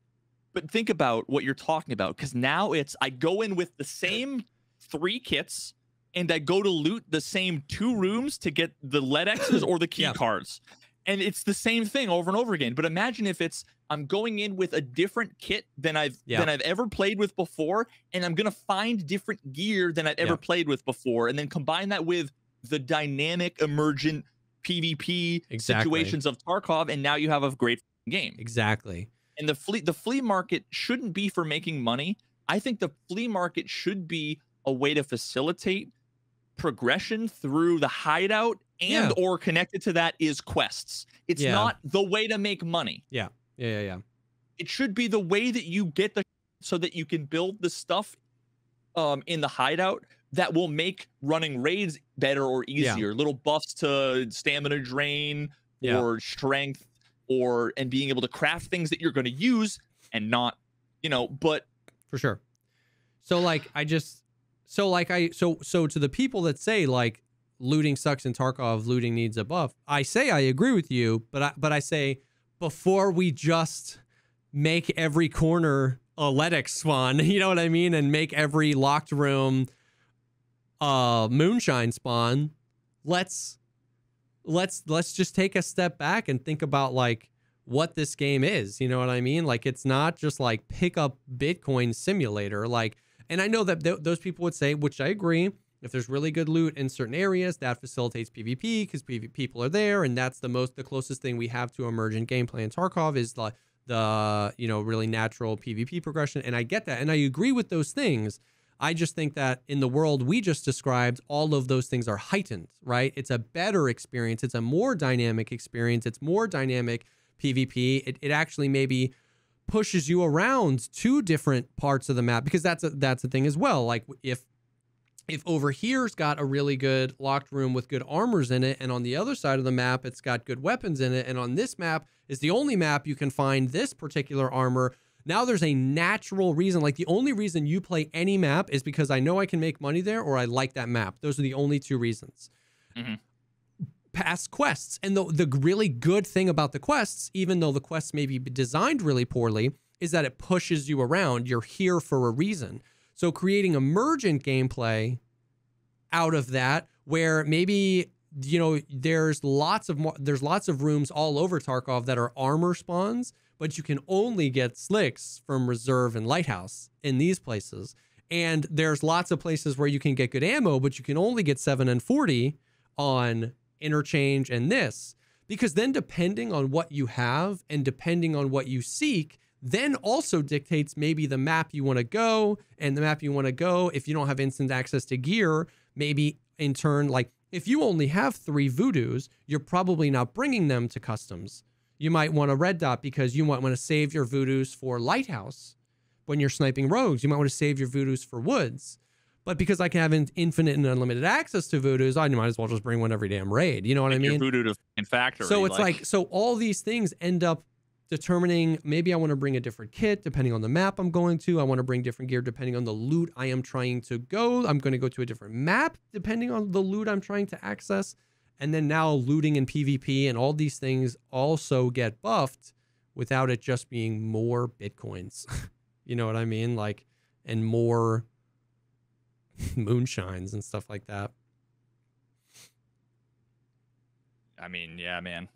think about what you're talking about, because now it's I go in with the same 3 kits and I go to loot the same 2 rooms to get the lead X's or the key cards. And it's the same thing over and over again. But imagine if it's I'm going in with a different kit than I've ever played with before, and I'm gonna find different gear than I've ever played with before, and then combine that with the dynamic emergent PvP situations of Tarkov, and now you have a great game. Exactly. And the flea market shouldn't be for making money. I think the flea market should be a way to facilitate progression through the hideout, and or connected to that is quests. It's not the way to make money. Yeah. It should be the way that you get the so that you can build the stuff in the hideout that will make running raids better or easier. Little buffs to stamina drain or strength and being able to craft things that you're going to use and not, you know, but for sure. So like so to the people that say like looting sucks in Tarkov, looting needs a buff, I say I agree with you, but I say before we just make every corner a Ledex spawn, you know what I mean, and make every locked room moonshine spawn, let's just take a step back and think about like what this game is, you know what I mean? Like it's not just like pick up Bitcoin simulator, like, and I know that those people would say, which I agree, if there's really good loot in certain areas, that facilitates PvP because people are there, and that's the closest thing we have to emergent gameplay in Tarkov is the you know, really natural PvP progression, and I get that, and I agree with those things. I just think that in the world we just described, all of those things are heightened, right? It's a better experience. It's a more dynamic experience. It's more dynamic PvP. It actually maybe pushes you around to different parts of the map, because that's a thing as well. Like if over here's got a really good locked room with good armors in it, and on the other side of the map it's got good weapons in it, and on this map is the only map you can find this particular armor, now there's a natural reason. Like the only reason you play any map is because I know I can make money there, or I like that map. Those are the only 2 reasons. Past quests. And the really good thing about the quests, even though the quests may be designed really poorly, is that it pushes you around. You're here for a reason. So creating emergent gameplay out of that, where maybe, you know, there's lots of rooms all over Tarkov that are armor spawns, but you can only get slicks from Reserve and Lighthouse in these places. And there's lots of places where you can get good ammo, but you can only get 7 and 40 on Interchange and this. Because then depending on what you have and depending on what you seek, then also dictates maybe the map you want to go, and the map you want to go, if you don't have instant access to gear, maybe in turn, like if you only have 3 voodoos, you're probably not bringing them to customs. You might want a red dot because you might want to save your voodoos for Lighthouse when you're sniping rogues. You might want to save your voodoos for woods. But because I can have infinite and unlimited access to voodoos, I might as well just bring one every damn raid. You know what I mean? Your voodoo to fucking factory. So it's like, so all these things end up determining, maybe I want to bring a different kit depending on the map I'm going to. I want to bring different gear depending on the loot I am trying to go. I'm going to go to a different map depending on the loot I'm trying to access. And then now looting and PvP and all these things also get buffed without it just being more Bitcoins. You know what I mean? Like, and more moonshines and stuff like that. I mean, yeah, man.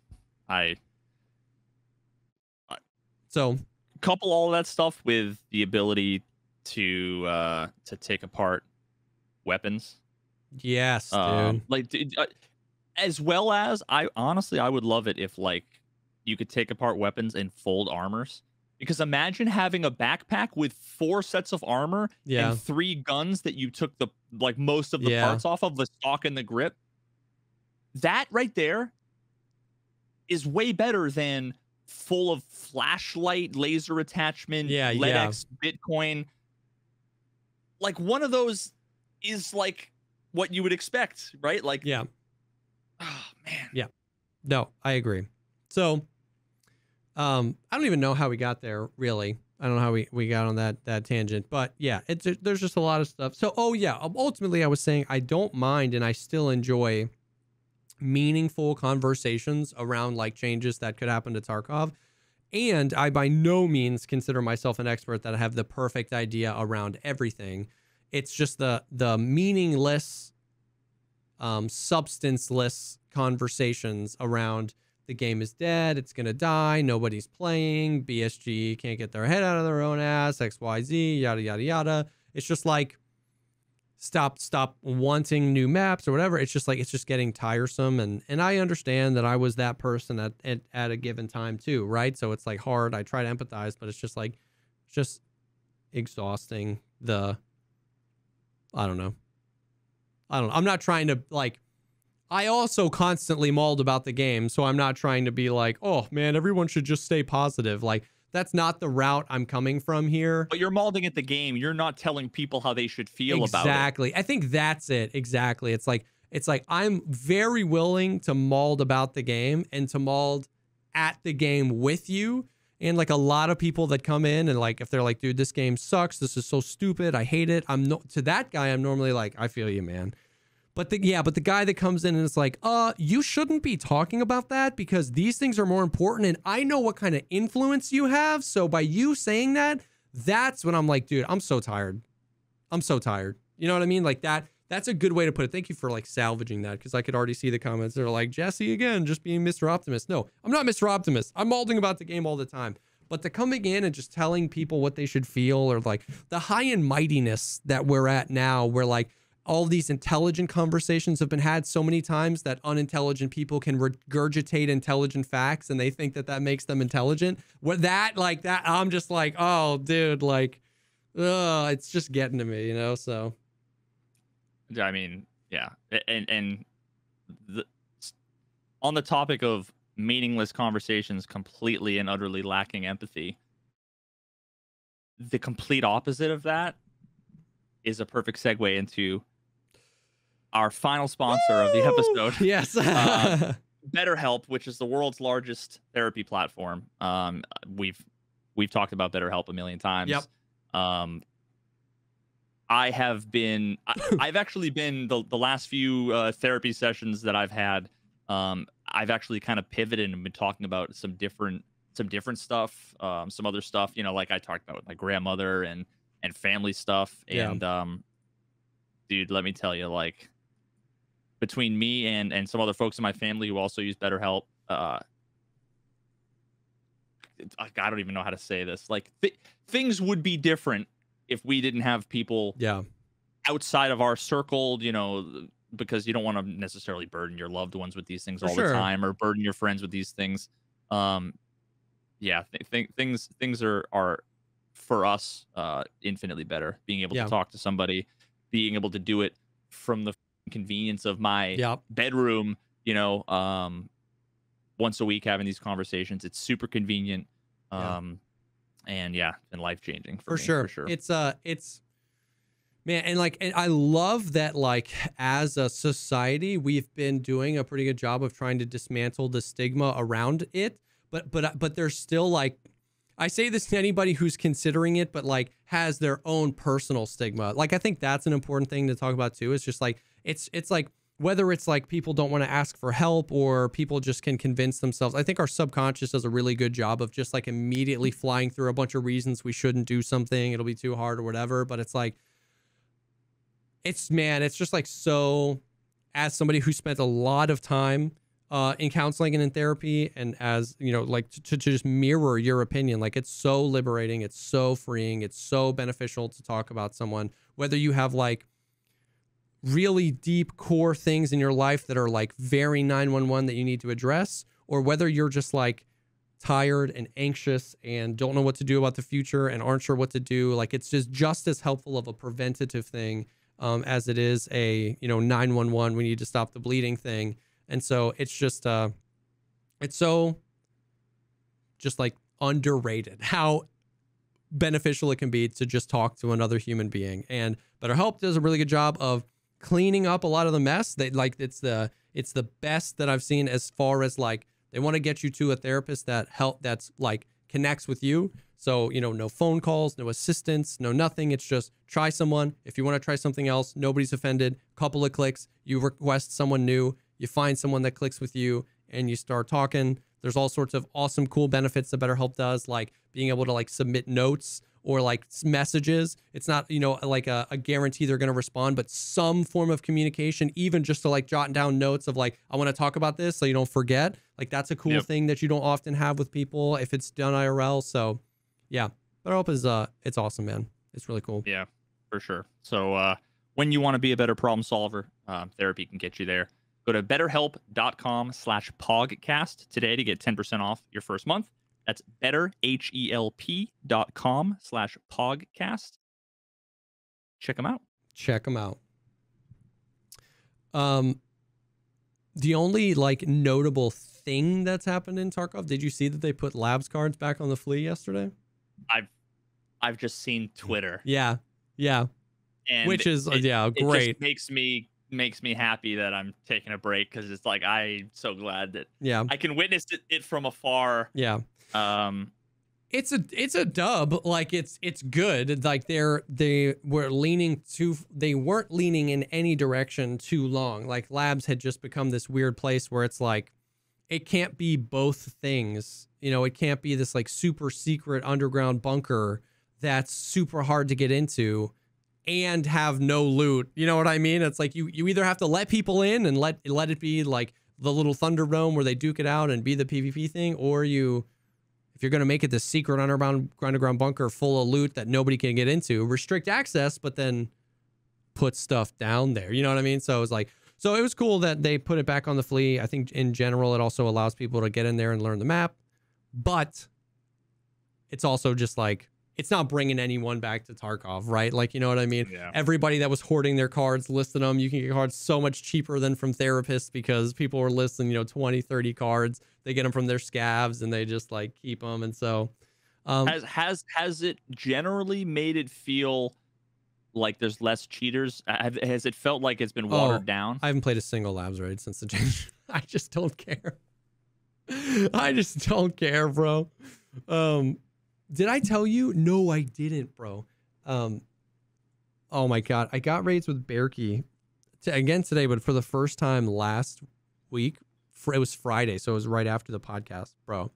So couple all that stuff with the ability to take apart weapons. Yes, dude. Like, as well as I would love it if like you could take apart weapons and fold armors. Because imagine having a backpack with 4 sets of armor and 3 guns that you took the like most of the parts off of, the stock and the grip. That right there is way better than full of flashlight, laser attachment, LEDX, Bitcoin. Like one of those is like what you would expect, right? Like, yeah. Oh man. Yeah. No, I agree. So I don't even know how we got there, really. I don't know how we got on that tangent, but yeah, there's just a lot of stuff. So, ultimately I was saying I don't mind and I still enjoy meaningful conversations around like changes that could happen to Tarkov. And I by no means consider myself an expert that I have the perfect idea around everything. It's just the meaningless, substanceless conversations around the game is dead, it's going to die, nobody's playing, BSG can't get their head out of their own ass, XYZ, yada, yada, yada. It's just like, stop wanting new maps or whatever. It's just like, it's just getting tiresome. And I understand that I was that person at a given time too, right? So it's like hard. I try to empathize, but it's just like, just exhausting. I don't know. I'm not trying to like, I also constantly mauled about the game, so I'm not trying to be like, oh man, everyone should just stay positive. Like, that's not the route I'm coming from here. But you're mauling at the game. You're not telling people how they should feel about it. Exactly. I think that's it. Exactly. It's like I'm very willing to maul about the game and to maul at the game with you. And like a lot of people that come in and like, if they're like, dude, this game sucks, this is so stupid, I hate it. To that guy, I'm normally like, I feel you, man. But the guy that comes in and it's like, you shouldn't be talking about that because these things are more important. And I know what kind of influence you have. So by you saying that, that's when I'm like, dude, I'm so tired. I'm so tired. You know what I mean? Like that's a good way to put it. Thank you for like salvaging that. Cause I could already see the comments. They're like, Jesse again, just being Mr. Optimist. No, I'm not Mr. Optimist. I'm mauling about the game all the time. But the coming in and just telling people what they should feel, or like the high and mightiness that we're at now, where like, all these intelligent conversations have been had so many times that unintelligent people can regurgitate intelligent facts and they think that makes them intelligent. I'm just like, oh, dude, like, it's just getting to me, you know? So, I mean, yeah. On the topic of meaningless conversations, completely and utterly lacking empathy, the complete opposite of that is a perfect segue into our final sponsor of the episode. Yes. BetterHelp, which is the world's largest therapy platform. We've talked about BetterHelp a million times. Yep. I've actually been the last few therapy sessions that I've had. I've actually kind of pivoted and been talking about some different stuff, some other stuff, you know, like I talked about with my grandmother and family stuff. And dude, let me tell you, like, between me and some other folks in my family who also use BetterHelp, I don't even know how to say this. Like, things would be different if we didn't have people outside of our circle, you know, because you don't want to necessarily burden your loved ones with these things all the time, or burden your friends with these things. Things are for us infinitely better. Being able to talk to somebody, being able to do it from the convenience of my bedroom, you know, once a week, having these conversations. It's super convenient. And life changing for me, sure. For sure. It's Man, and I love that, like, as a society, we've been doing a pretty good job of trying to dismantle the stigma around it. But there's still, like, I say this to anybody who's considering it, but like has their own personal stigma. Like, I think that's an important thing to talk about too. It's just like, it's like, whether it's like people don't want to ask for help or people just can convince themselves. I think our subconscious does a really good job of just like immediately flying through a bunch of reasons we shouldn't do something. It'll be too hard or whatever. But it's like, it's just like, so as somebody who spent a lot of time in counseling and in therapy, and as you know, like to just mirror your opinion, like it's so liberating, it's so freeing, it's so beneficial to talk about someone, whether you have like really deep core things in your life that are like very 911 that you need to address, or whether you're just like tired and anxious and don't know what to do about the future and aren't sure what to do. Like, it's just as helpful of a preventative thing as it is a, 911, we need to stop the bleeding thing. And so it's just, it's so just like underrated how beneficial it can be to just talk to another human being. And BetterHelp does a really good job of cleaning up a lot of the mess. They like, it's the best that I've seen as far as like, they want to get you to a therapist that's like connects with you. So, no phone calls, no assistance, no nothing. It's just try someone. If you want to try something else, nobody's offended. Couple of clicks, you request someone new. You find someone that clicks with you and you start talking. There's all sorts of awesome, cool benefits that BetterHelp does, like being able to like submit notes or like messages. It's not, like a guarantee they're going to respond, but some form of communication, even just to like jotting down notes of like, I want to talk about this so you don't forget. Like, that's a cool thing that you don't often have with people if it's done IRL. So yeah, BetterHelp is, it's awesome, man. It's really cool. Yeah, for sure. So when you want to be a better problem solver, therapy can get you there. Go to betterhelp.com/pogcast today to get 10% off your first month. That's betterhelp.com/pogcast. Check them out. Check them out. The only like notable thing that's happened in Tarkov, did you see that they put labs cards back on the flea yesterday? I've just seen Twitter. Yeah. And which is great. It just makes me happy that I'm taking a break, because it's like, I'm so glad that I can witness it from afar. Yeah. It's a dub. Like, it's good. Like, they weren't leaning in any direction too long. Like, labs had just become this weird place where it's like, it can't be both things. It can't be this like super secret underground bunker that's super hard to get into and have no loot. You know what I mean? It's like you either have to let people in and let it be like the little Thunderdome where they duke it out and be the PvP thing, or if you're going to make it the secret underground bunker full of loot that nobody can get into, restrict access, but then put stuff down there. You know what I mean? So it was like, so it was cool that they put it back on the flea. I think in general, it also allows people to get in there and learn the map, but it's also just like, it's not bringing anyone back to Tarkov, right? Like, you know what I mean? Yeah. Everybody that was hoarding their cards listed them. You can get cards so much cheaper than from therapists because people were listing, 20, 30 cards. They get them from their scavs and they just like keep them. And so has it generally made it feel like there's less cheaters? Has it felt like it's been watered down? I haven't played a single labs raid since the change. I just don't care. I just don't care, bro. Did I tell you? No, I didn't, bro. Oh my God. I got raids with Bearkey again today, but for the first time last week. It was Friday, so it was right after the podcast, bro.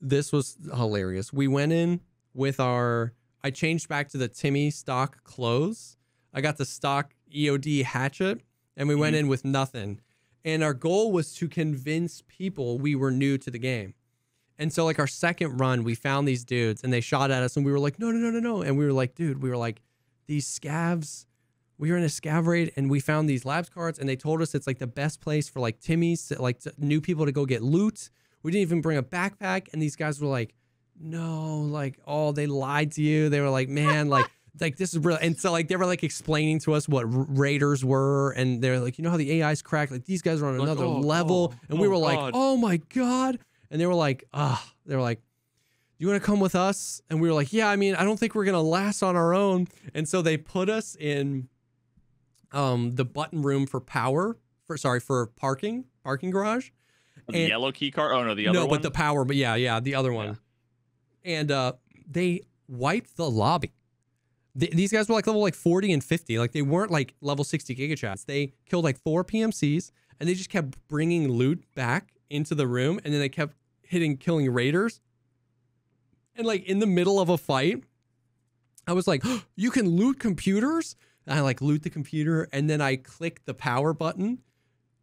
This was hilarious. We went in with I changed back to the Timmy stock clothes. I got the stock EOD hatchet, and we went in with nothing. And our goal was to convince people we were new to the game. And so like our second run, we found these dudes and they shot at us and we were like, no. And we were like, dude, these scavs, we were in a scav raid and we found these labs cards and they told us it's like the best place for like Timmy's, like new people to go get loot. We didn't even bring a backpack. And these guys were like, no, like, oh, they lied to you. They were like, man, like this is real. And so like, they were like explaining to us what raiders were. And they're like, how the AI's cracked. Like these guys are on another level. And we were like, oh my God. And they were like, you want to come with us? And we were like, yeah, I mean, I don't think we're going to last on our own. And so they put us in the button room for for parking garage. The yellow key card? Oh, no, the other one? No, but the power, but yeah, the other one. And they wiped the lobby. These guys were like level like 40 and 50. Like they weren't like level 60 Giga Chats. They killed like 4 PMCs and they just kept bringing loot back into the room. And then they kept killing raiders. And like in the middle of a fight, I was like, oh, you can loot computers? And I like loot the computer and then I click the power button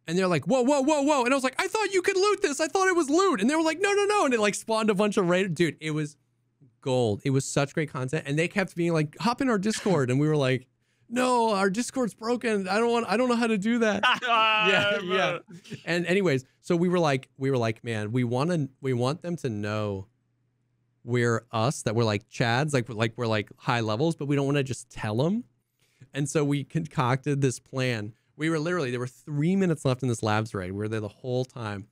and they're like, whoa, whoa, whoa, whoa. And I was like, I thought you could loot this. I thought it was loot. And they were like, no, no, no. And it like spawned a bunch of raiders. Dude, it was gold. It was such great content. And they kept being like, hop in our Discord. And we were like, no, our Discord's broken. I don't know how to do that. yeah. And anyways, so we were like, man, we want them to know we're us, that we're like Chads, like we're like high levels, but we don't want to just tell them. And so we concocted this plan. We were literally, there were 3 minutes left in this labs raid. We were there the whole time.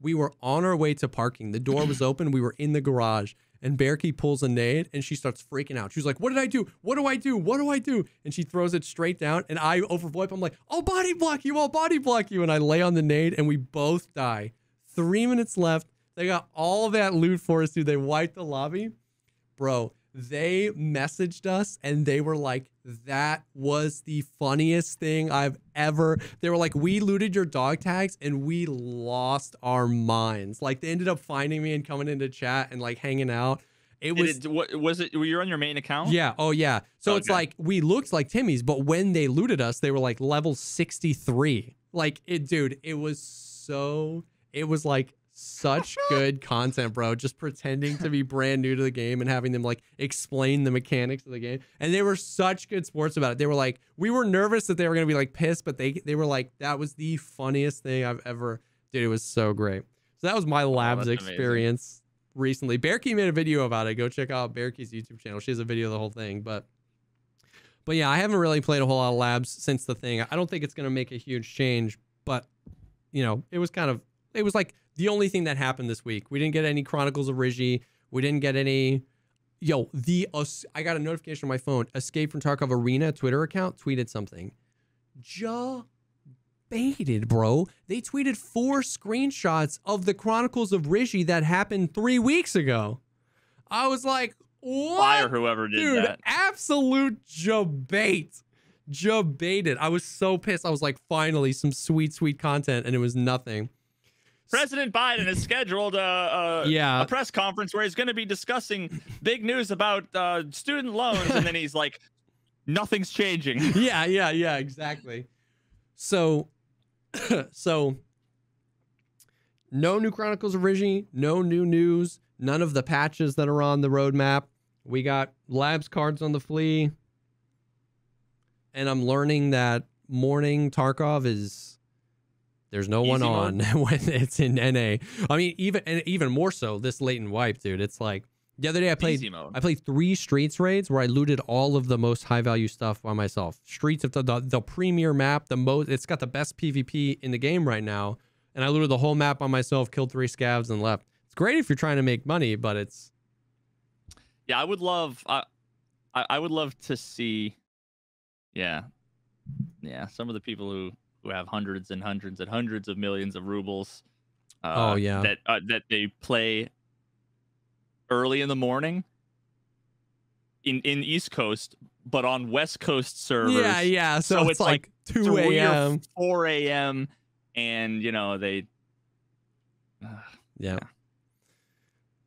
We were on our way to parking. The door was open. We were in the garage and Bearkey pulls a nade and she starts freaking out. She's like, what did I do? What do I do? What do I do? And she throws it straight down and I overvoip. I'm like, I'll body block you. I'll body block you. And I lay on the nade and we both die. 3 minutes left. They got all of that loot for us, dude. They wiped the lobby. Bro, they messaged us and they were like, that was the funniest thing I've ever. They were like, we looted your dog tags and we lost our minds. Like they ended up finding me and coming into chat and like hanging out. What was it? Were you on your main account? Yeah. Oh yeah. So it's like, we looked like Timmy's, but when they looted us, they were like level 63. Like dude, it was like such good content, bro. Just pretending to be brand new to the game and having them like explain the mechanics of the game. And they were such good sports about it. They were like, we were nervous that they were gonna be like pissed, but they were like, that was the funniest thing I've ever. Dude, it was so great. So that was my labs experience recently. Bearkey made a video about it. Go check out Bearkey's YouTube channel. She has a video of the whole thing. But yeah, I haven't really played a whole lot of labs since the thing. I don't think it's gonna make a huge change, but you know, it was like the only thing that happened this week. We didn't get any Chronicles of Rigi. We didn't get any. I got a notification on my phone. Escape from Tarkov Arena Twitter account tweeted something. Baited, bro. They tweeted 4 screenshots of the Chronicles of Rigi that happened 3 weeks ago. I was like, what? Fire whoever did that. Absolute jabait. Jabaited. I was so pissed. I was like, finally, some sweet, sweet content, and it was nothing. President Biden has scheduled a press conference where he's going to be discussing big news about student loans, and then he's like, nothing's changing. Yeah, exactly. So no new Chronicles of Rigi, no new news, none of the patches that are on the roadmap. We got labs cards on the flea, and I'm learning that morning Tarkov is... There's no one on when it's in NA. I mean, even more so this latent wipe, dude. It's like the other day I played 3 Streets raids where I looted all of the most high value stuff by myself. Streets of the premier map, it's got the best PvP in the game right now, and I looted the whole map by myself, killed 3 scavs and left. It's great if you're trying to make money, but it's... Yeah, I would love to see some of the people who have hundreds and hundreds and hundreds of millions of rubles. That they play early in the morning in East Coast, but on West Coast servers. Yeah. So it's like 2 a.m., 4 a.m., and you know they. Yeah.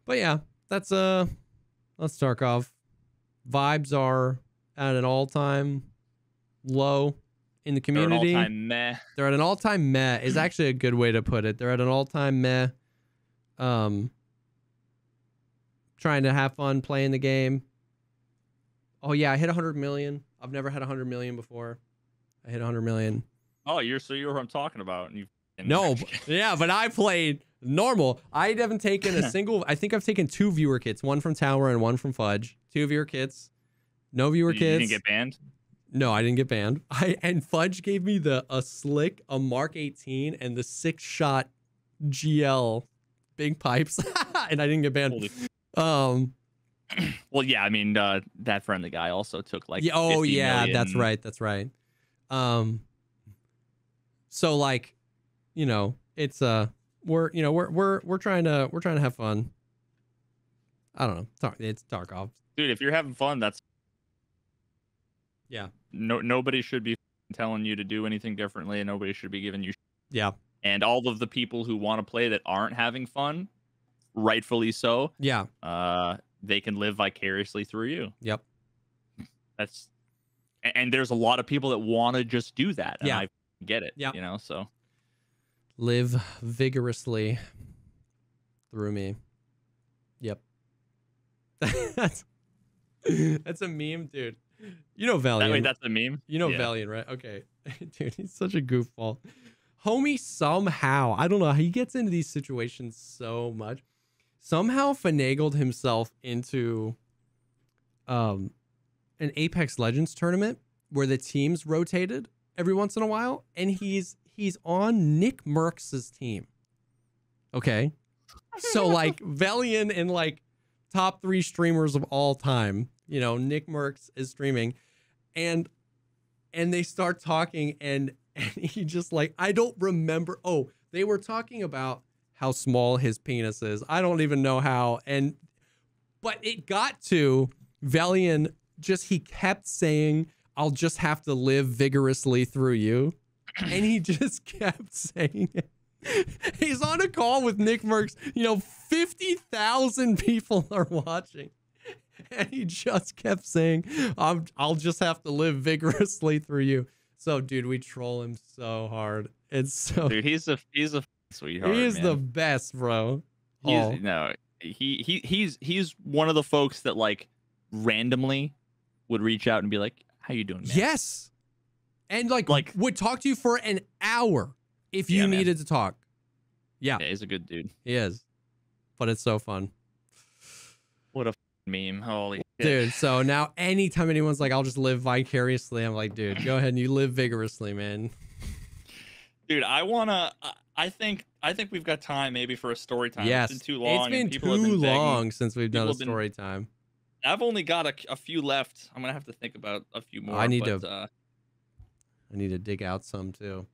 But yeah, that's Tarkov. Vibes are at an all-time low in the community. They're at an all-time meh. They're at an all-time meh is actually a good way to put it. They're at an all-time meh. Trying to have fun playing the game. Oh yeah, I hit 100 million. I've never had 100 million before. I hit 100 million. Oh, you're what I'm talking about. But I played normal. I haven't taken a single. I think I've taken 2 viewer kits, one from Tower and one from Fudge. 2 viewer kits. No viewer kits. You didn't get banned? No, I didn't get banned. And Fudge gave me a Mark 18 and the 6-shot GL big pipes, and I didn't get banned. Um, Well, yeah, I mean, that friendly guy also took like yeah, oh 50 yeah, that's million. right, that's right. Um, so like, it's we're trying to have fun. I don't know. It's Tarkov. Dude, if you're having fun, that's Yeah. nobody should be telling you to do anything differently, and nobody should be giving you. Yeah. And all of the people who want to play that aren't having fun, rightfully so, Yeah. they can live vicariously through you. Yep. That's and there's a lot of people that want to just do that, and Yeah. I get it. Yeah. So Live vigorously through me. Yep. that's that's a meme, dude. You know Valiant. Wait, that's a meme. You know Yeah. Valiant, right? Okay. Dude, he's such a goofball. Homie somehow, I don't know, he gets into these situations so much. Somehow finagled himself into an Apex Legends tournament where the teams rotated every once in a while, and he's on Nick Merckx's team. Okay. So like Valiant and like top 3 streamers of all time, Nick Merckx is streaming, and they start talking, and he just like, I don't remember. Oh, they were talking about how small his penis is. I don't even know how. But it got to Valiant, he kept saying, I'll just have to live vigorously through you. And he just kept saying it. He's on a call with Nick Merckx. 50,000 people are watching. And he just kept saying, I'll just have to live vigorously through you. So, dude, we troll him so hard. It's so... Dude, he's a sweetheart, He is man. the best, bro. He's one of the folks that like randomly would reach out and be like, how you doing, man? Yes. And like would talk to you for an hour if you needed to talk. Yeah. Yeah, he's a good dude. He is. But it's so fun. What a meme. Holy shit. Dude, so now anytime anyone's like, I'll just live vicariously, I'm like, dude, go ahead and you live vigorously, man. Dude, I think we've got time maybe for a story time. Yes. It's been too long. It's been too long since we've done a story time. I've only got a few left. I'm gonna have to think about a few more. I need to dig out some too.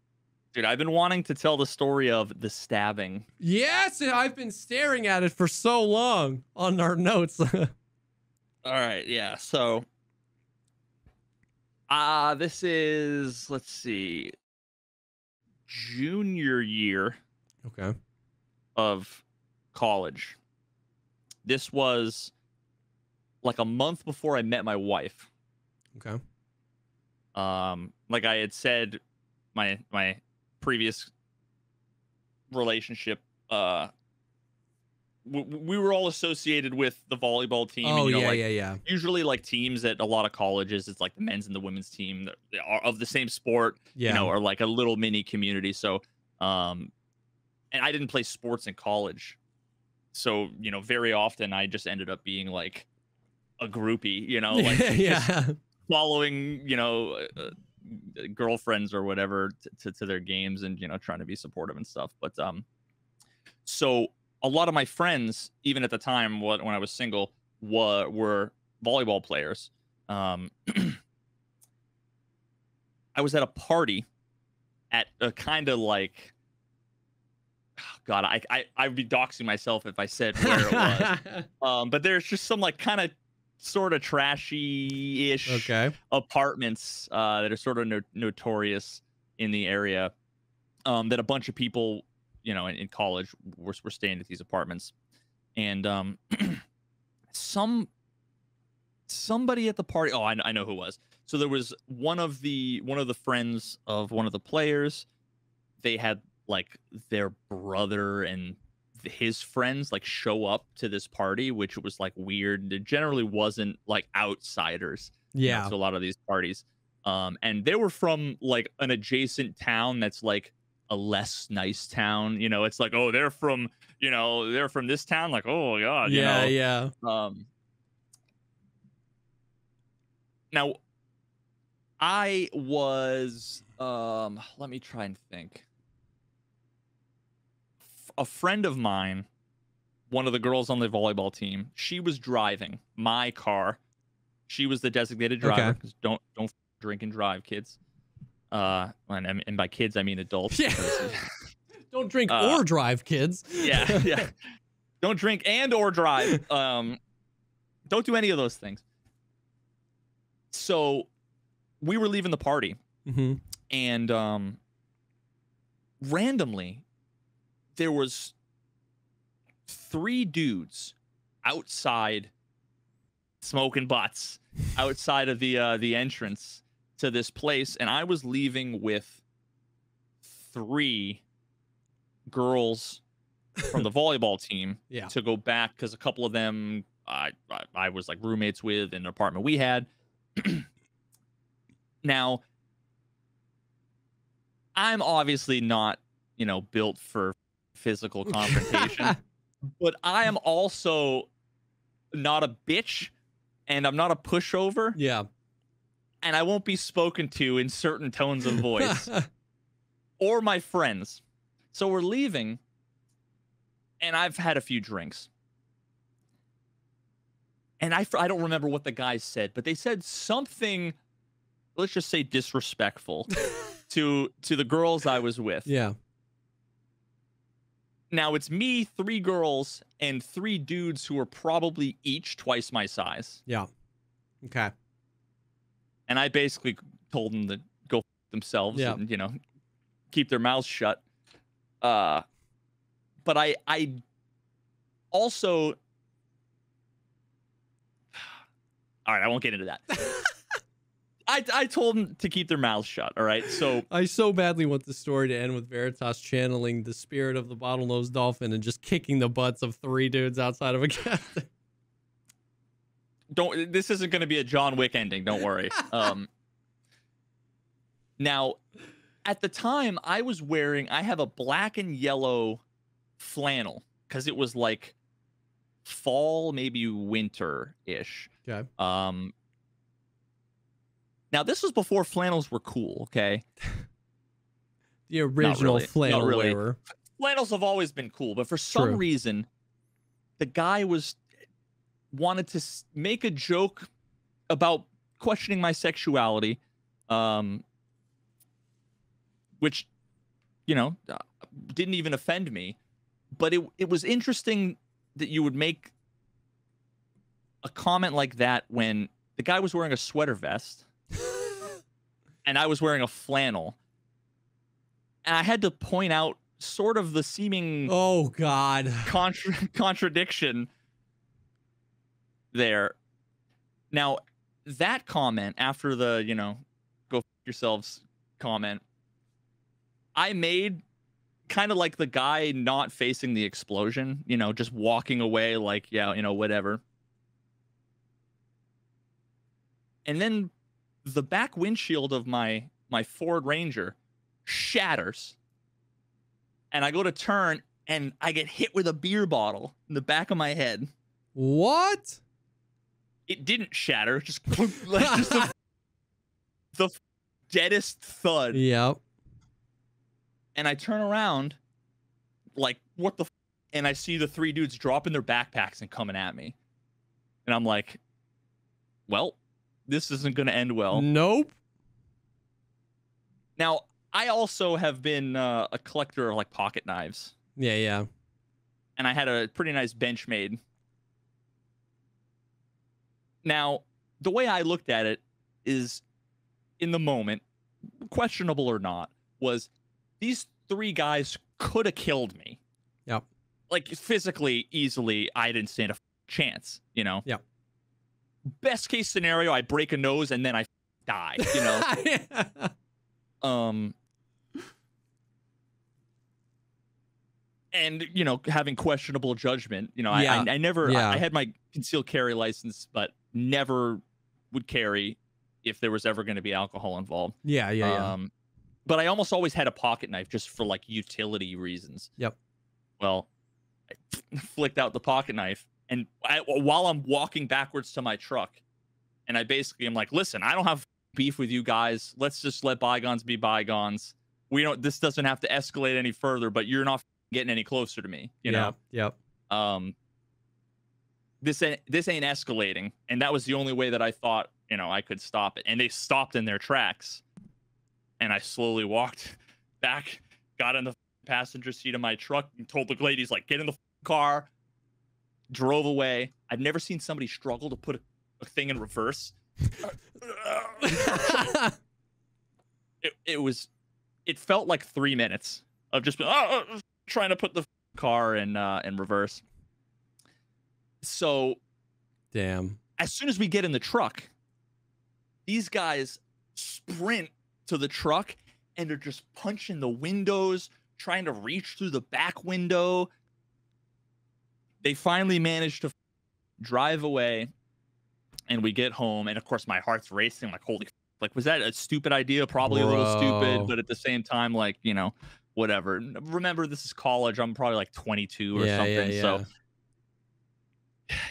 Dude, I've been wanting to tell the story of the stabbing. Yes, I've been staring at it for so long on our notes. All right, yeah. So, this is, let's see, junior year. Okay. Of college. This was like a month before I met my wife. Okay. Like I had said, my previous relationship, we were all associated with the volleyball team. Oh, and, yeah. Usually, like teams at a lot of colleges, it's like the men's and the women's team that are of the same sport. Yeah. Or like a little mini community. So, and I didn't play sports in college, so very often I just ended up being like a groupie. Like yeah. Following girlfriends or whatever to their games and trying to be supportive and stuff. But so a lot of my friends, even at the time when I was single, were volleyball players. I was at a party at a kind of like, God, I'd be doxing myself if I said where it was. But there's just some like kind of sort of trashy-ish apartments that are sort of notorious in the area, that a bunch of people, in college were staying at these apartments. And somebody at the party, I know who it was. So there was one of the friends of one of the players. They had like their brother and his friends like show up to this party, which was like weird. It generally wasn't like outsiders to a lot of these parties, and they were from like an adjacent town that's like a less nice town. It's like, oh, they're from this town, like, oh god. Yeah. Now I was let me try and think. A friend of mine one of the girls on the volleyball team. She was driving my car. She was the designated driver. Because don't drink and drive, kids. And by kids I mean adults. Yeah. Don't drink or drive, kids. Yeah. Don't drink and or drive. Don't do any of those things. So we were leaving the party, and randomly there was 3 dudes outside smoking butts outside of the entrance to this place, and I was leaving with 3 girls from the volleyball team to go back, because a couple of them I was like roommates with in an apartment we had. Now, I'm obviously not, built for physical confrontation, but I am also not a bitch, and I'm not a pushover. Yeah. And I won't be spoken to in certain tones of voice or my friends. So we're leaving, and I've had a few drinks. And I don't remember what the guys said, but they said something, let's just say disrespectful to the girls I was with. Yeah. Now it's me, 3 girls, and 3 dudes who are probably each twice my size. Yeah. Okay. And I basically told them to go f themselves and, keep their mouths shut. But I also... All right, I won't get into that. I told them to keep their mouths shut, all right? So I so badly want the story to end with Veritas channeling the spirit of the bottlenose dolphin and just kicking the butts of 3 dudes outside of a gas station. This isn't going to be a John Wick ending, don't worry. Now, at the time, I have a black and yellow flannel, because it was like fall, maybe winter-ish. Okay. Now, this was before flannels were cool, okay? The original flannel wearer. Flannels have always been cool, but for some reason, the guy wanted to make a joke about questioning my sexuality, which, didn't even offend me. But it was interesting that you would make a comment like that when the guy was wearing a sweater vest and I was wearing a flannel. And I had to point out sort of the seeming contradiction there. Now, that comment after the, go f yourselves comment, I made kind of like the guy not facing the explosion, just walking away like, whatever. And then the back windshield of my Ford Ranger shatters. And I go to turn, and I get hit with a beer bottle in the back of my head. What? It didn't shatter. Just the deadest thud. Yep. And I turn around, like, what the f? And I see the 3 dudes dropping their backpacks and coming at me. And I'm like, well, this isn't going to end well. Nope. Now, I also have been a collector of, like, pocket knives. Yeah. And I had a pretty nice bench made. Now, the way I looked at it is, in the moment, questionable or not, was these 3 guys could have killed me. Yep. Like, physically, easily, I didn't stand a chance, Yep. Best case scenario, I break a nose and then I die, Yeah. And, having questionable judgment, I never, I had my concealed carry license, but never would carry if there was ever going to be alcohol involved. Yeah. But I almost always had a pocket knife just for, like, utility reasons. Yep. Well, I flicked out the pocket knife, and while I'm walking backwards to my truck, and I basically am like, listen, I don't have beef with you guys. Let's just let bygones be bygones. This doesn't have to escalate any further, but you're not getting any closer to me, Yep. And this ain't escalating. And that was the only way that I thought, you know, I could stop it. And they stopped in their tracks. And I slowly walked back, got in the passenger seat of my truck, and told the ladies, like, get in the car, drove away. I've never seen somebody struggle to put a thing in reverse. It felt like 3 minutes of just trying to put the car in reverse. So, damn. As soon as we get in the truck, these guys sprint to the truck and they're just punching the windows, trying to reach through the back window. They finally managed to drive away, and we get home, and of course my heart's racing, like, holy, like, was that a stupid idea? Probably a little stupid, but at the same time, like, you know, whatever. Remember, this is college. I'm probably like 22 or something. So,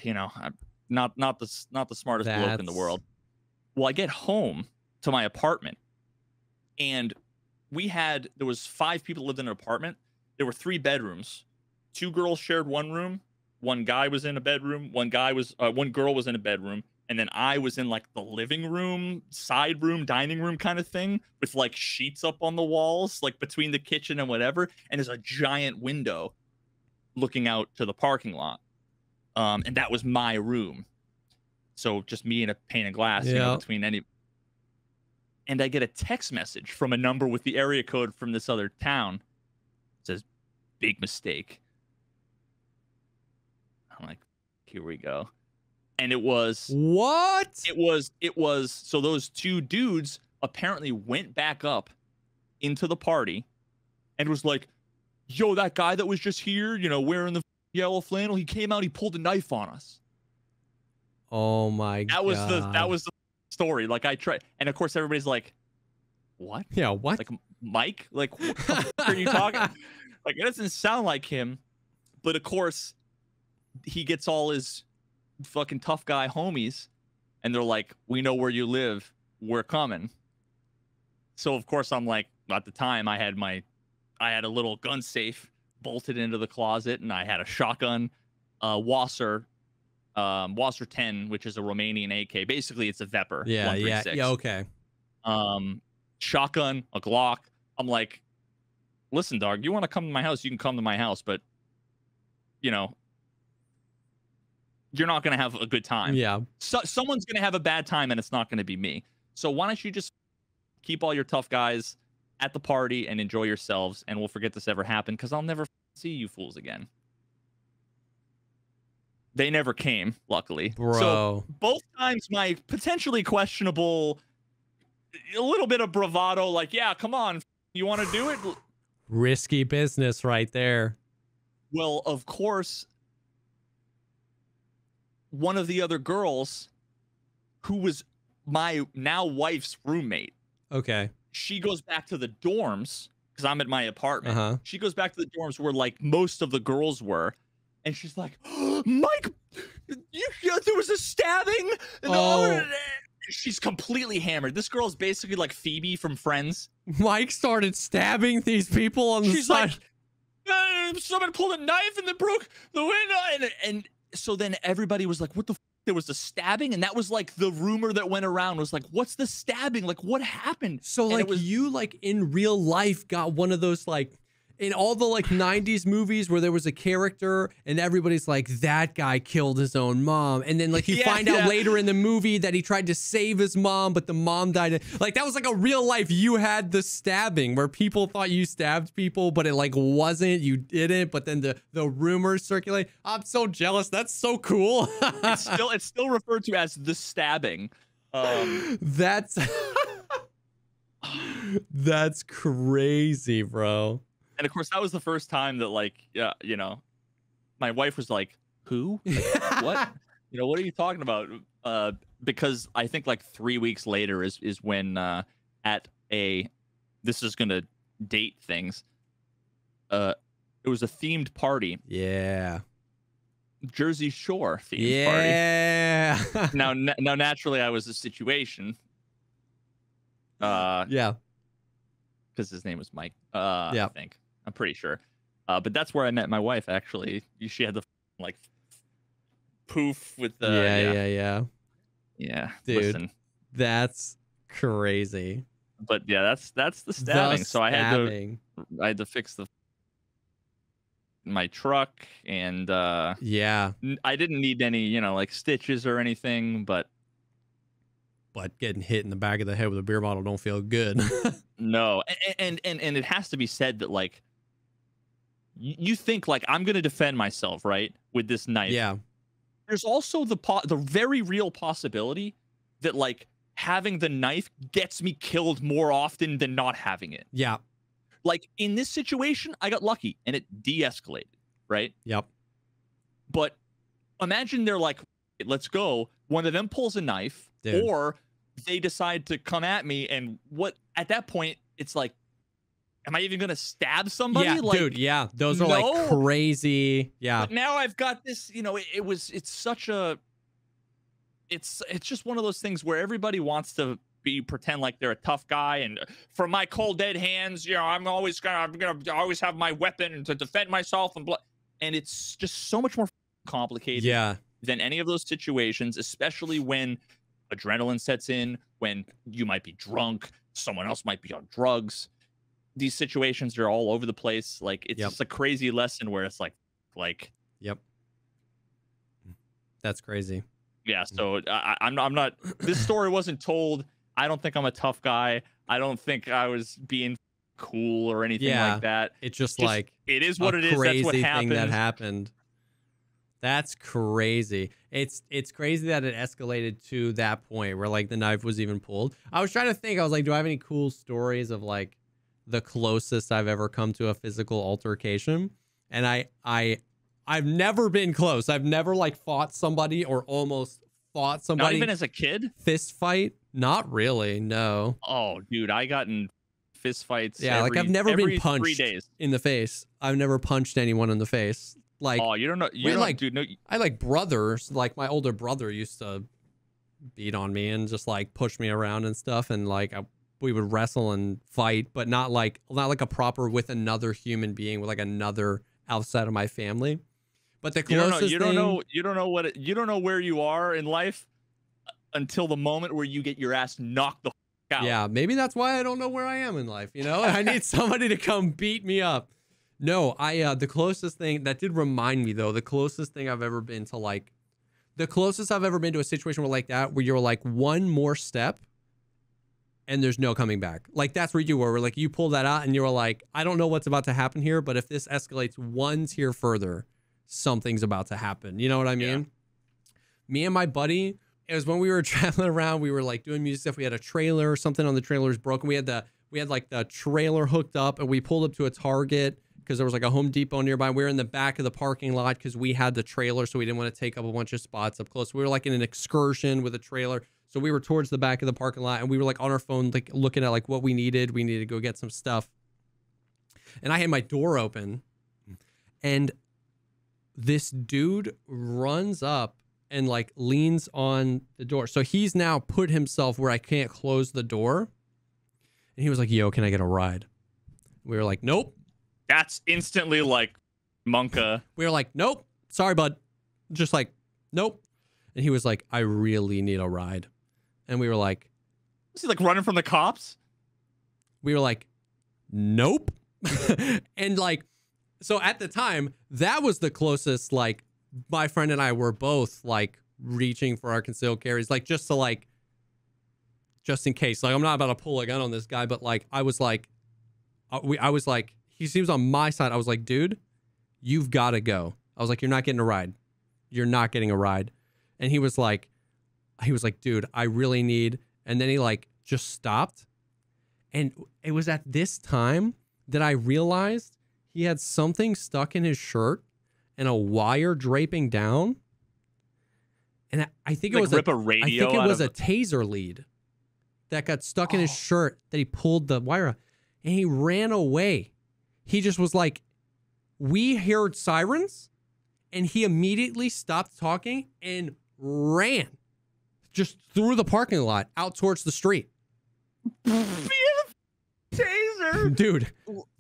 you know, I'm not the smartest bloke in the world. Well, I get home to my apartment, and there was 5 people lived in an apartment. There were 3 bedrooms. 2 girls shared one room. 1 guy was in a bedroom. 1 girl was in a bedroom. And then I was in like the living room, side room, dining room kind of thing with like sheets up on the walls, like between the kitchen and whatever. And there's a giant window looking out to the parking lot. And that was my room. So just me and a pane of glass, you know, between any. And I get a text message from a number with the area code from this other town. It says, big mistake. I'm like, here we go. And it was what? It was so those 2 dudes apparently went back up into the party and was like, yo, that guy that was just here, you know, wearing the yellow flannel, he came out, he pulled a knife on us. Oh my god. That was the story. Like, I tried, and of course everybody's like, what? Yeah, what? Like, Mike? Like, what are you talking? Like, it doesn't sound like him. But of course, he gets all his fucking tough guy homies, and they're like, we know where you live, we're coming. So of course I'm like, at the time I had a little gun safe bolted into the closet, and I had a shotgun, Wasser 10, which is a Romanian AK. Basically it's a Vepr. Yeah, okay. Shotgun, a Glock. I'm like, listen, dog, you want to come to my house, you can come to my house, but you know, you're not going to have a good time. Yeah. So someone's going to have a bad time, and it's not going to be me. So why don't you just keep all your tough guys at the party and enjoy yourselves, and we'll forget this ever happened, because I'll never see you fools again. They never came, luckily. Bro. So both times my potentially questionable, a little bit of bravado, like, yeah, come on, you want to do it? Risky business right there. Well, of course, one of the other girls, who was my now wife's roommate. Okay. She goes back to the dorms, because I'm at my apartment. She goes back to the dorms where like most of the girls were. And she's like, oh, Mike, there was a stabbing. And she's completely hammered. This girl's basically like Phoebe from Friends. Mike started stabbing these people on the side. Like, someone pulled a knife and then broke the window. And so then everybody was like, what the f? There was a stabbing, and that was like the rumor that went around was like, what's the stabbing? Like, what happened? So and like you like in real life got one of those like in all the like 90s movies where there was a character and everybody's like, that guy killed his own mom. And then like you find out later in the movie that he tried to save his mom, but the mom died. Like that was like a real life. You had the stabbing where people thought you stabbed people, but it like wasn't, you didn't. But then the rumors circulate. I'm so jealous. That's so cool. it's still referred to as the stabbing. That's crazy, bro. And of course, that was the first time that, like, you know, my wife was like, "Who? Like, what? You know, what are you talking about?" Because I think like 3 weeks later is when this is gonna date things. It was a themed party. Yeah. Jersey Shore themed party. Yeah. Now, naturally, I was a situation. Yeah. Because his name was Mike. I think. I'm pretty sure. But that's where I met my wife, actually. She had the like poof with the yeah. Dude, Listen, that's crazy. but yeah, that's the stabbing. So I had to fix my truck, and yeah, I didn't need any, you know, like stitches or anything, but getting hit in the back of the head with a beer bottle don't feel good. no. And it has to be said that, like, you think like I'm gonna defend myself, right, with this knife. Yeah. There's also the very real possibility that, like, having the knife gets me killed more often than not having it. Yeah. Like, in this situation, I got lucky and it de-escalated, right? Yep. But imagine they're like, let's go. One of them pulls a knife, Dude. or they decide to come at me, and what at that point it's like, am I even gonna stab somebody? Yeah, like, dude. Yeah, those are like crazy. Yeah. But now I've got this. You know, it's such a. It's just one of those things where everybody wants to pretend like they're a tough guy, and for my cold dead hands, you know, I'm gonna always have my weapon to defend myself, and it's just so much more complicated. Yeah. Than any of those situations, especially when adrenaline sets in, when you might be drunk, someone else might be on drugs. These situations are all over the place. Like, it's just a crazy lesson where it's like, yep, that's crazy. Yeah. So I'm not. This story wasn't told. I don't think I'm a tough guy. I don't think I was being cool or anything like that. It's just like, it is what it is. Crazy That's what thing that happened. That's crazy. It's crazy that it escalated to that point where, like, the knife was even pulled. I was trying to think. I was like, do I have any cool stories of, like, the closest I've ever come to a physical altercation? And I've never been close. I've never, like, fought somebody or almost fought somebody. Not even as a kid? Fist fight? Not really, no. Oh, dude, I got in fist fights. Yeah, like, I've never been punched 3 days. in the face. I've never punched anyone in the face. Like, oh, you don't know, like, dude. No, I like brothers. Like, my older brother used to beat on me and just, like, push me around and stuff, and, like, we would wrestle and fight, but not like a proper with another human being, with, like, another outside of my family. But the closest you don't know where you are in life until the moment where you get your ass knocked the out. Yeah, maybe that's why I don't know where I am in life. You know, I need somebody to come beat me up. No, the closest thing that did remind me, though, the closest thing I've ever been to, like, the closest I've ever been to a situation where, like, that, where you're like one more step and there's no coming back. Like, that's where you were, where, like, you pulled that out and you were like, I don't know what's about to happen here, but if this escalates one tier further, something's about to happen. You know what I mean? Yeah. Me and my buddy, it was when we were traveling around, we were, like, doing music stuff. We had a trailer, something on the trailer was broken. We had like the trailer hooked up, and we pulled up to a Target because there was, like, a Home Depot nearby. We were in the back of the parking lot because we had the trailer, so we didn't want to take up a bunch of spots up close. We were, like, in an excursion with a trailer, so we were towards the back of the parking lot, and we were, like, on our phone, like, looking at, like, what we needed. We needed to go get some stuff, and I had my door open, and this dude runs up and, like, leans on the door. So he's now put himself where I can't close the door, and he was like, "Yo, can I get a ride?" We were like, "Nope." That's instantly like Monka. We were like, "Nope, sorry, bud." Just like, "Nope." And he was like, "I really need a ride." And we were like, "Is he like running from the cops?" We were like, "Nope." And, like, so at the time, that was the closest, like, my friend and I were both, like, reaching for our concealed carries, like, just to, like, just in case. Like, I'm not about to pull a gun on this guy, but, like, I was like, he was on my side. I was like, "Dude, you've got to go." I was like, "You're not getting a ride. You're not getting a ride." And he was like, "Dude, I really need." And then he, like, just stopped. And it was at this time that I realized he had something stuck in his shirt and a wire draping down. And I think it was rip a radio. I think it was a taser lead that got stuck in his shirt that he pulled the wire out, and he ran away. He just was like, we heard sirens, and he immediately stopped talking and ran just through the parking lot out towards the street. Taser, dude.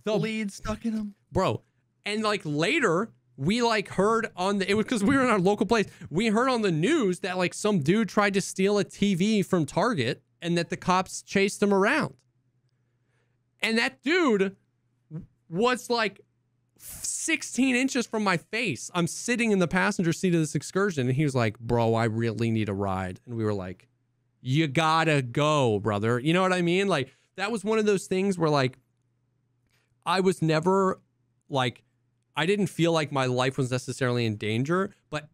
The lead stuck in him, bro. And, like, later, we like heard on the, it was because we were in our local place. We heard on the news that like some dude tried to steal a TV from Target and that the cops chased him around. And that dude was like 16 inches from my face. I'm sitting in the passenger seat of this excursion and he was like, bro, I really need a ride. And we were like, you gotta go, brother. You know what I mean? Like, that was one of those things where like, I was never like, I didn't feel like my life was necessarily in danger, but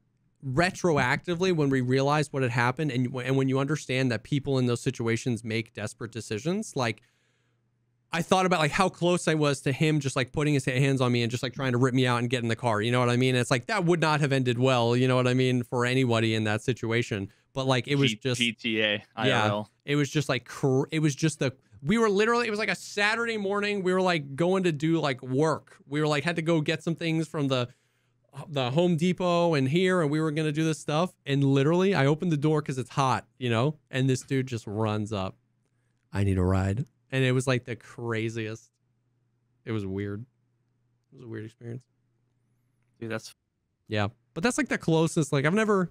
retroactively when we realized what had happened and when you understand that people in those situations make desperate decisions, like, I thought about like how close I was to him just like putting his hands on me and just like trying to rip me out and get in the car. You know what I mean? It's like that would not have ended well. You know what I mean? For anybody in that situation. But like it was just GTA. IRL. Yeah. It was just like it was just we were literally, it was like a Saturday morning. We were like going to do like work. We were like had to go get some things from the Home Depot and here, and we were gonna do this stuff. And literally, I opened the door because it's hot, you know. And this dude just runs up. I need a ride. And it was like the craziest. It was weird. It was a weird experience. Dude, yeah. But that's like the closest. Like I've never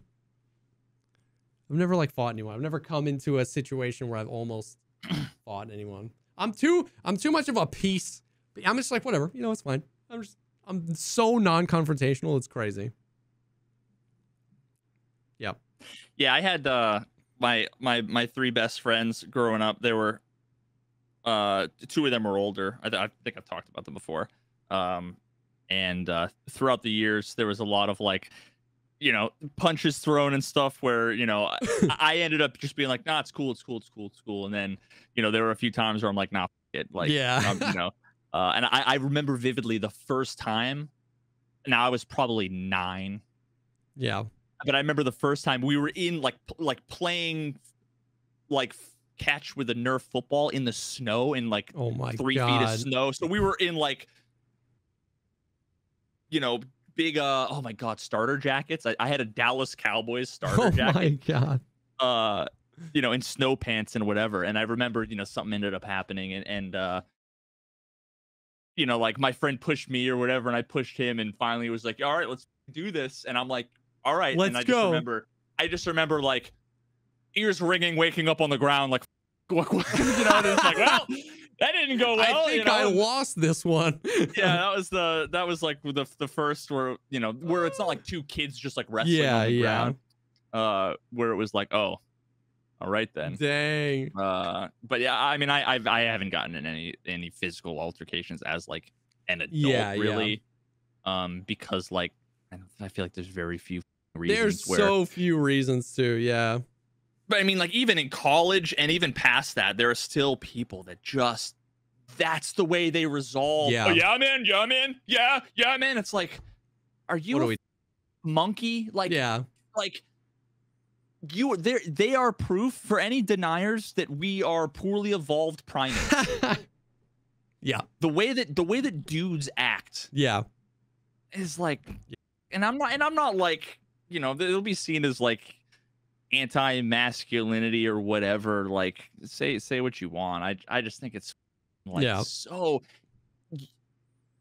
like fought anyone. I've never come into a situation where I've almost fought anyone. I'm too much of a piece. I'm just like, whatever. You know, it's fine. I'm so non-confrontational. It's crazy. Yeah. Yeah, I had my three best friends growing up. They were two of them were older. I think I've talked about them before. And throughout the years, there was a lot of like, you know, punches thrown and stuff where, you know, I ended up just being like, nah, it's cool. And then, you know, there were a few times where I'm like, nah, f it. Like, yeah, you know, and I remember vividly the first time. Now I was probably 9. Yeah. But I remember the first time we were in like playing like catch with a Nerf football in the snow in like oh my 3 God. feet of snow. So we were in like, you know, big oh my God, starter jackets. I had a Dallas Cowboys starter jacket. Oh my God. You know, in snow pants and whatever. And I remember, you know, something ended up happening and you know, like my friend pushed me or whatever, and I pushed him, and finally it was like, all right, let's do this. And I'm like, all right. Let's and go. I just remember like ears ringing, waking up on the ground, like, you know, and it's like, well, that didn't go well. I think I lost this one. Yeah, that was like the first where, you know, where it's not like two kids just like wrestling on the ground. Where it was like, oh, all right then. Dang. But yeah, I mean, I haven't gotten in any physical altercations as like an adult, really. Because like I feel like there's very few reasons. There's so few reasons to, yeah. But I mean, like even in college and even past that, there are still people that just that's the way they resolve. Yeah. Oh, yeah, man. Yeah, man. It's like, are you a monkey? Like, yeah. Like they are proof for any deniers that we are poorly evolved primates. Yeah. The way that dudes act. Yeah. Is like, and I'm not like, you know, it'll be seen as like anti-masculinity or whatever. Like, say what you want. I just think it's like so.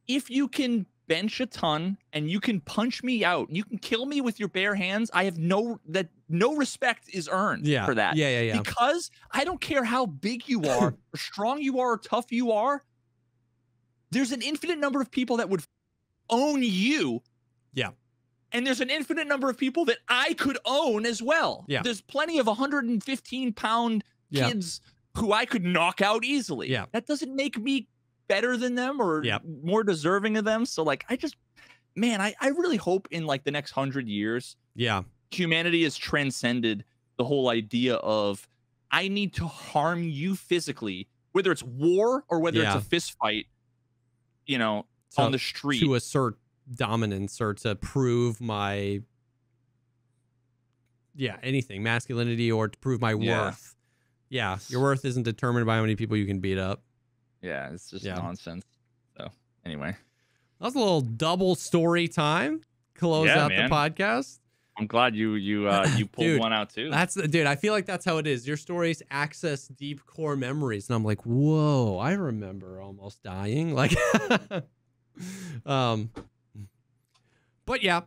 If you can bench a ton and you can punch me out, you can kill me with your bare hands, I have no respect is earned for that. Yeah. Because I don't care how big you are, or strong you are, or tough you are. There's an infinite number of people that would own you. Yeah. And there's an infinite number of people that I could own as well. Yeah. There's plenty of 115-pound kids who I could knock out easily. Yeah. That doesn't make me better than them or more deserving of them. So like, I really hope in like the next 100 years, humanity has transcended the whole idea of I need to harm you physically, whether it's war or whether it's a fist fight, you know, on the street. To assert dominance or to prove my anything, masculinity, or to prove my worth. Yeah, your worth isn't determined by how many people you can beat up. Yeah, it's just nonsense. So anyway, that was a little double story time. Close out the podcast. I'm glad you pulled one out too. Dude, I feel like that's how it is. Your stories access deep core memories, and I'm like, whoa, I remember almost dying. Like, But yeah,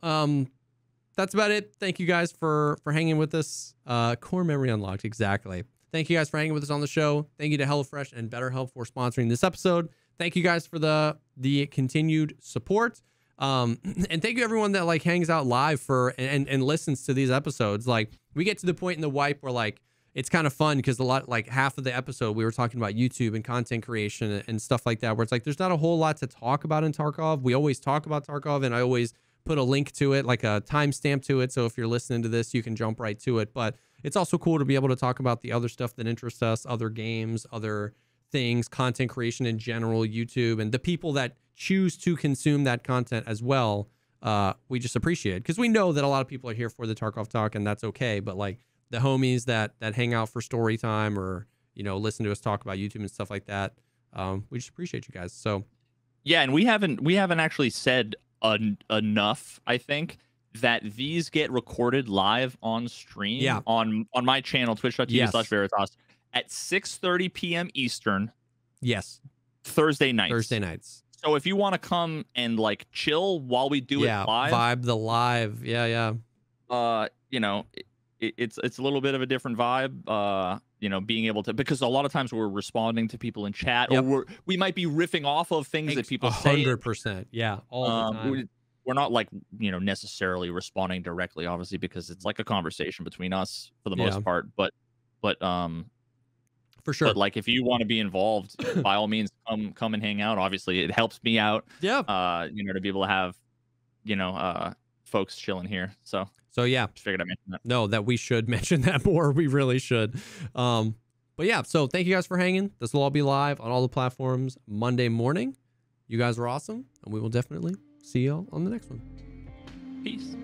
that's about it. Thank you guys for hanging with us. Core Memory Unlocked, exactly. Thank you guys for hanging with us on the show. Thank you to HelloFresh and BetterHelp for sponsoring this episode. Thank you guys for the continued support. And thank you everyone that like hangs out live for and listens to these episodes. Like we get to the point in the wipe where like it's kind of fun because half of the episode we were talking about YouTube and content creation and stuff like that, where it's like there's not a whole lot to talk about in Tarkov. We always talk about Tarkov, and I always put a link to it, like a timestamp to it, so if you're listening to this you can jump right to it. But it's also cool to be able to talk about the other stuff that interests us, other games, other things, content creation in general, YouTube, and the people that choose to consume that content as well. We just appreciate it because we know that a lot of people are here for the Tarkov talk, and that's okay. But like the homies that hang out for story time or, you know, listen to us talk about YouTube and stuff like that, we just appreciate you guys. So yeah, and we haven't actually said enough, I think, that these get recorded live on stream on my channel, twitch.tv/Veritas, at 6:30 p.m. Eastern. Yes. Thursday nights. So if you want to come and like chill while we do it live, vibe the live. You know, it's a little bit of a different vibe. You know, being able to, because a lot of times we're responding to people in chat, or we might be riffing off of things that people say. 100%. Yeah. All the time. We're not like, you know, necessarily responding directly, obviously, because it's like a conversation between us for the most part. But for sure. But like, if you want to be involved, by all means, come and hang out. Obviously, it helps me out. Yeah. You know, to be able to have, you know, folks chilling here. So yeah, just figured I'd mention that. No, that we should mention that more. We really should. But yeah, so thank you guys for hanging. This will all be live on all the platforms Monday morning. You guys are awesome, and we will definitely see y'all on the next one. Peace.